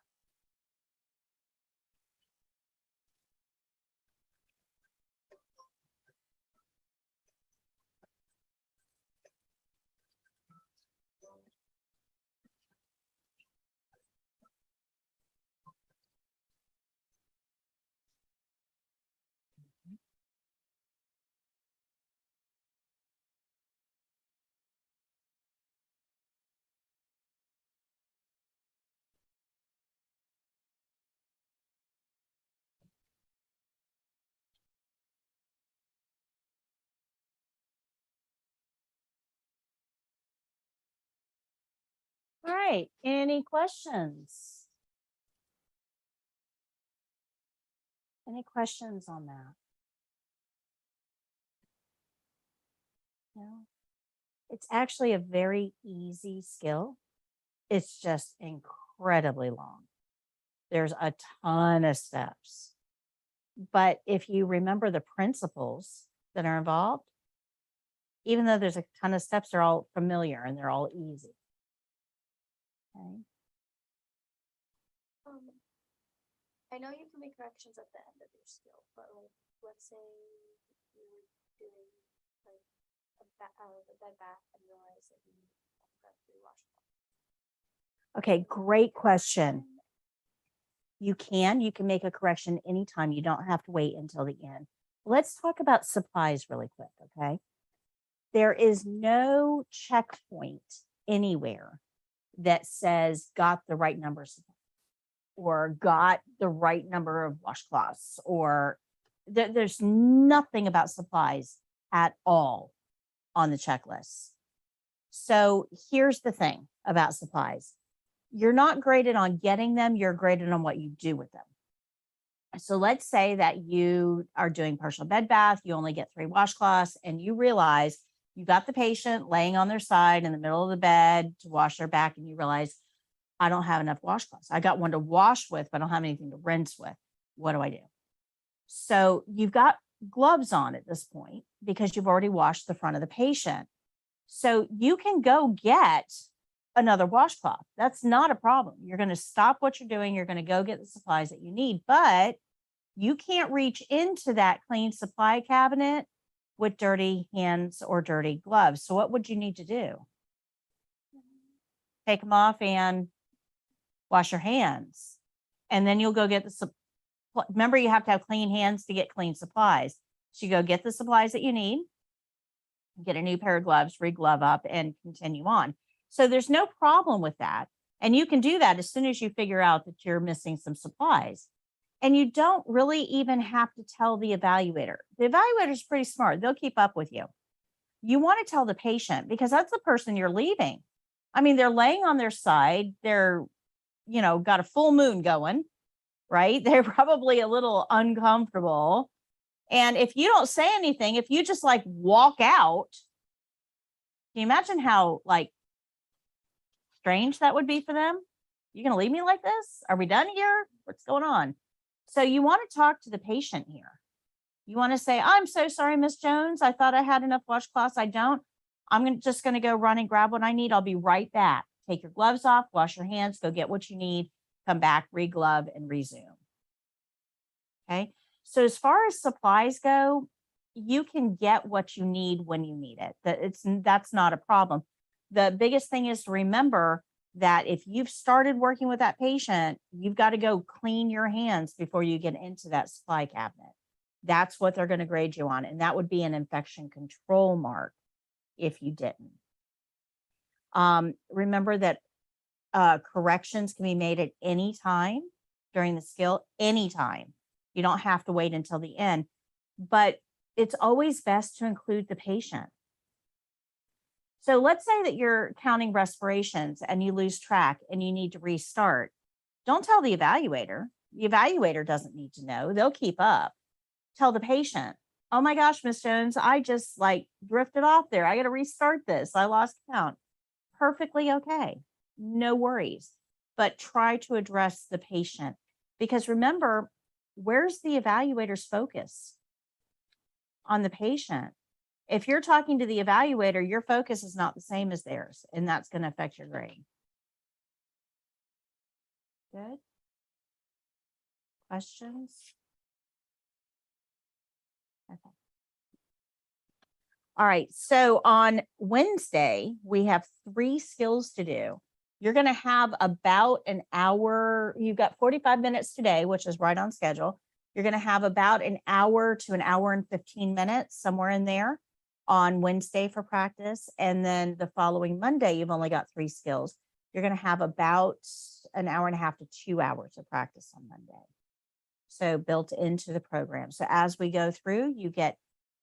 Speaker 2: All right. Any questions? Any questions on that? No. It's actually a very easy skill. It's just incredibly long. There's a ton of steps. But if you remember the principles that are involved, even though there's a ton of steps, they're all familiar and they're all easy. Okay.
Speaker 5: I know you can make corrections at the end of your skill, but like, let's say you were doing like the bed bath and realize that you got to wash it.
Speaker 2: Okay, great question. You can make a correction anytime. You don't have to wait until the end. Let's talk about supplies really quick, okay? There is no checkpoint anywhere that says got the right number of supplies or got the right number of washcloths, or there's nothing about supplies at all on the checklist. So here's the thing about supplies. you're not graded on getting them, you're graded on what you do with them. So let's say that you are doing partial bed bath, you only get 3 washcloths, and you realize you got the patient laying on their side in the middle of the bed to wash their back, and you realize, I don't have enough washcloths. I got one to wash with, but I don't have anything to rinse with. What do I do? So you've got gloves on at this point because you've already washed the front of the patient. So you can go get another washcloth. That's not a problem. You're going to stop what you're doing. You're going to go get the supplies that you need, but you can't reach into that clean supply cabinet with dirty hands or dirty gloves. So what would you need to do? Take them off and wash your hands. And then you'll go get the remember, you have to have clean hands to get clean supplies. So you go get the supplies that you need, get a new pair of gloves, re-glove up, and continue on. So there's no problem with that. And you can do that as soon as you figure out that you're missing some supplies. And you don't really even have to tell the evaluator. The evaluator is pretty smart. They'll keep up with you. You want to tell the patient because that's the person you're leaving. I mean, they're laying on their side. They're, got a full moon going, right? They're probably a little uncomfortable. And if you don't say anything, if you just like walk out, can you imagine how like strange that would be for them? You're going to leave me like this? Are we done here? What's going on? So you want to talk to the patient here. You want to say, I'm so sorry, Miss Jones. I thought I had enough washcloths. I don't. I'm just going to go run and grab what I need. I'll be right back. Take your gloves off, wash your hands, go get what you need, come back, re-glove, and resume. Okay. So as far as supplies go, you can get what you need when you need it. That's not a problem. The biggest thing is to remember that if you've started working with that patient, you've got to go clean your hands before you get into that supply cabinet. That's what they're going to grade you on. And that would be an infection control mark if you didn't. Remember that corrections can be made at any time during the skill, anytime. You don't have to wait until the end, but it's always best to include the patient. So let's say that you're counting respirations and you lose track and you need to restart. Don't tell the evaluator. The evaluator doesn't need to know. They'll keep up. Tell the patient, oh my gosh, Miss Jones, I just like drifted off there. I got to restart this. I lost count. Perfectly okay. No worries. But try to address the patient because remember, where's the evaluator's focus? On the patient. If you're talking to the evaluator, your focus is not the same as theirs, and that's going to affect your grade. Good. Questions? Okay. All right. So on Wednesday, we have 3 skills to do. You're going to have about an hour. You've got 45 minutes today, which is right on schedule. You're going to have about an hour to an hour and 15 minutes, somewhere in there, on Wednesday for practice. And then the following Monday, you've only got 3 skills. You're going to have about an hour and a half to 2 hours of practice on Monday. So built into the program. So as we go through, you get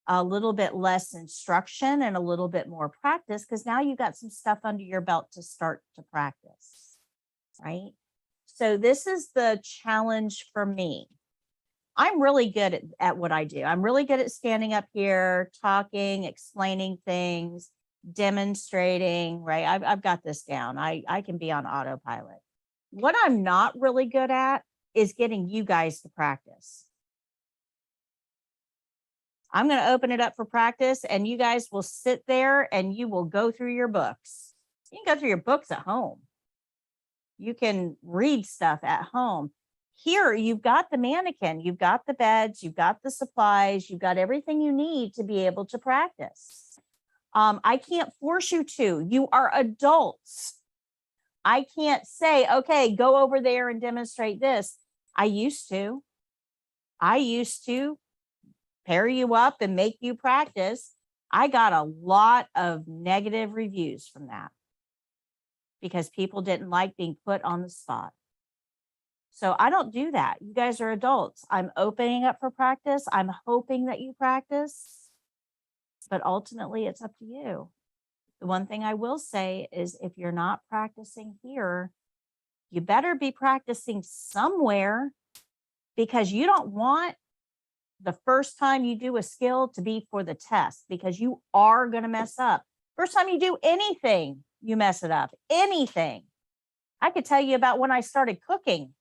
Speaker 2: a little bit less instruction and a little bit more practice because now you've got some stuff under your belt to start to practice, right? So this is the challenge for me. I'm really good at what I do. I'm really good at standing up here, talking, explaining things, demonstrating, right? I've got this down. I can be on autopilot. What I'm not really good at is getting you guys to practice. I'm going to open it up for practice and you guys will sit there and you will go through your books. You can go through your books at home. You can read stuff at home. Here, you've got the mannequin, you've got the beds, you've got the supplies, you've got everything you need to be able to practice. I can't force you to. You are adults. I can't say, okay, go over there and demonstrate this. I used to pair you up and make you practice. I got a lot of negative reviews from that because people didn't like being put on the spot. So I don't do that. You guys are adults. I'm opening up for practice. I'm hoping that you practice, but ultimately it's up to you. The one thing I will say is if you're not practicing here, you better be practicing somewhere, because you don't want the first time you do a skill to be for the test, because you are going to mess up. First time you do anything, you mess it up. Anything. I could tell you about when I started cooking,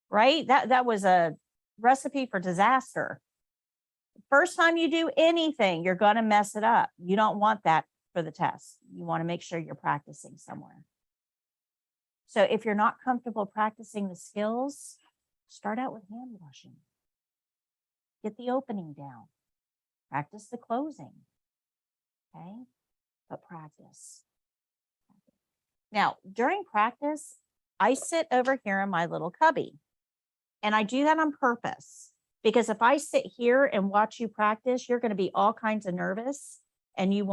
Speaker 2: right? That was a recipe for disaster. First time you do anything, you're going to mess it up. You don't want that for the test. You want to make sure you're practicing somewhere. So if you're not comfortable practicing the skills, start out with hand washing. Get the opening down. Practice the closing. Okay? But practice. Now, during practice, I sit over here in my little cubby. And I do that on purpose, because if I sit here and watch you practice, you're going to be all kinds of nervous and you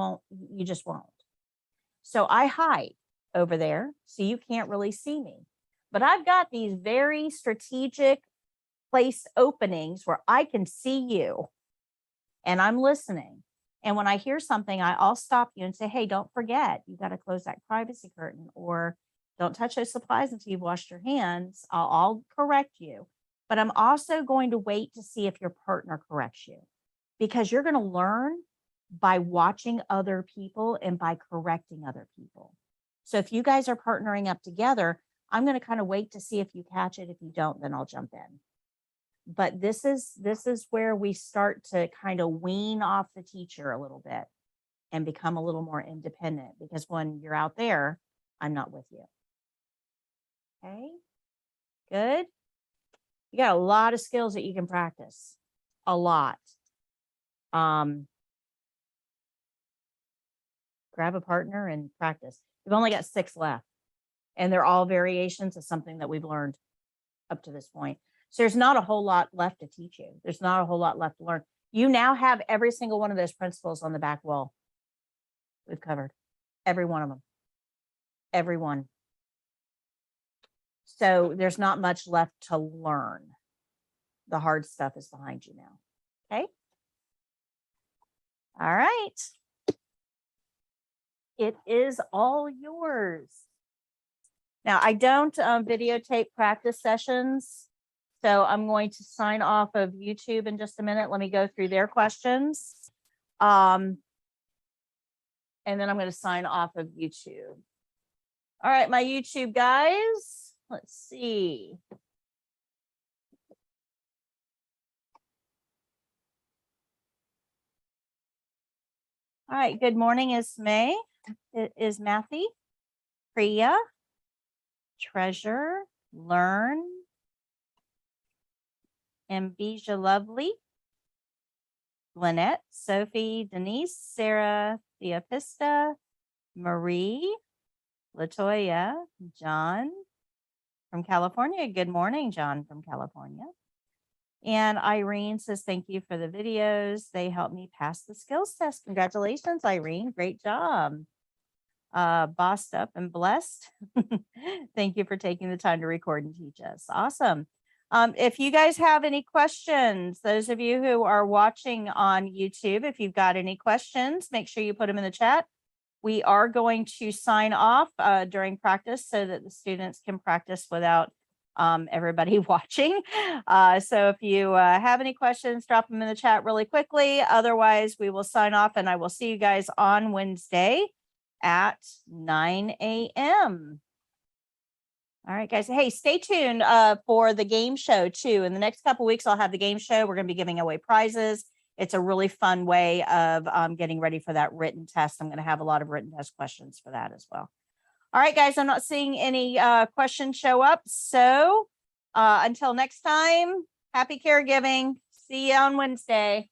Speaker 2: just won't. So I hide over there so you can't really see me. But I've got these very strategic placed openings where I can see you and I'm listening. And when I hear something, I'll stop you and say, hey, don't forget, you got to close that privacy curtain, or don't touch those supplies until you've washed your hands. I'll correct you. But I'm also going to wait to see if your partner corrects you, because you're going to learn by watching other people and by correcting other people. So if you guys are partnering up together, I'm going to kind of wait to see if you catch it. If you don't, then I'll jump in. But this is where we start to kind of wean off the teacher a little bit and become a little more independent, because when you're out there, I'm not with you. Okay, good. You got a lot of skills that you can practice, a lot. Grab a partner and practice. We've only got 6 left, and they're all variations of something that we've learned up to this point. So there's not a whole lot left to teach you. There's not a whole lot left to learn. You now have every single one of those principles on the back wall. We've covered every one of them. Every one. So there's not much left to learn. The hard stuff is behind you now. Okay. All right. It is all yours. Now, I don't videotape practice sessions, so I'm going to sign off of YouTube in just a minute. Let me go through their questions. And then I'm going to sign off of YouTube. All right, my YouTube guys, let's see. All right, good morning, Ismay. It is Matthew, Priya, Treasure, Learn, Ambija Lovely, Lynette, Sophie, Denise, Sarah, Theopista, Marie, Latoya, John from California. Good morning, John from California. And Irene says, thank you for the videos. They helped me pass the skills test. Congratulations, Irene. Great job. Bossed up and blessed. Thank you for taking the time to record and teach us. Awesome. If you guys have any questions, those of you who are watching on YouTube, if you've got any questions, make sure you put them in the chat. We are going to sign off during practice so that the students can practice without everybody watching. So if you have any questions, drop them in the chat really quickly. Otherwise, we will sign off, and I will see you guys on Wednesday at 9 a.m. All right, guys. Hey, stay tuned for the game show too. In the next couple of weeks, I'll have the game show. We're going to be giving away prizes. It's a really fun way of getting ready for that written test. I'm going to have a lot of written test questions for that as well. All right, guys, I'm not seeing any questions show up. So until next time, happy caregiving. See you on Wednesday.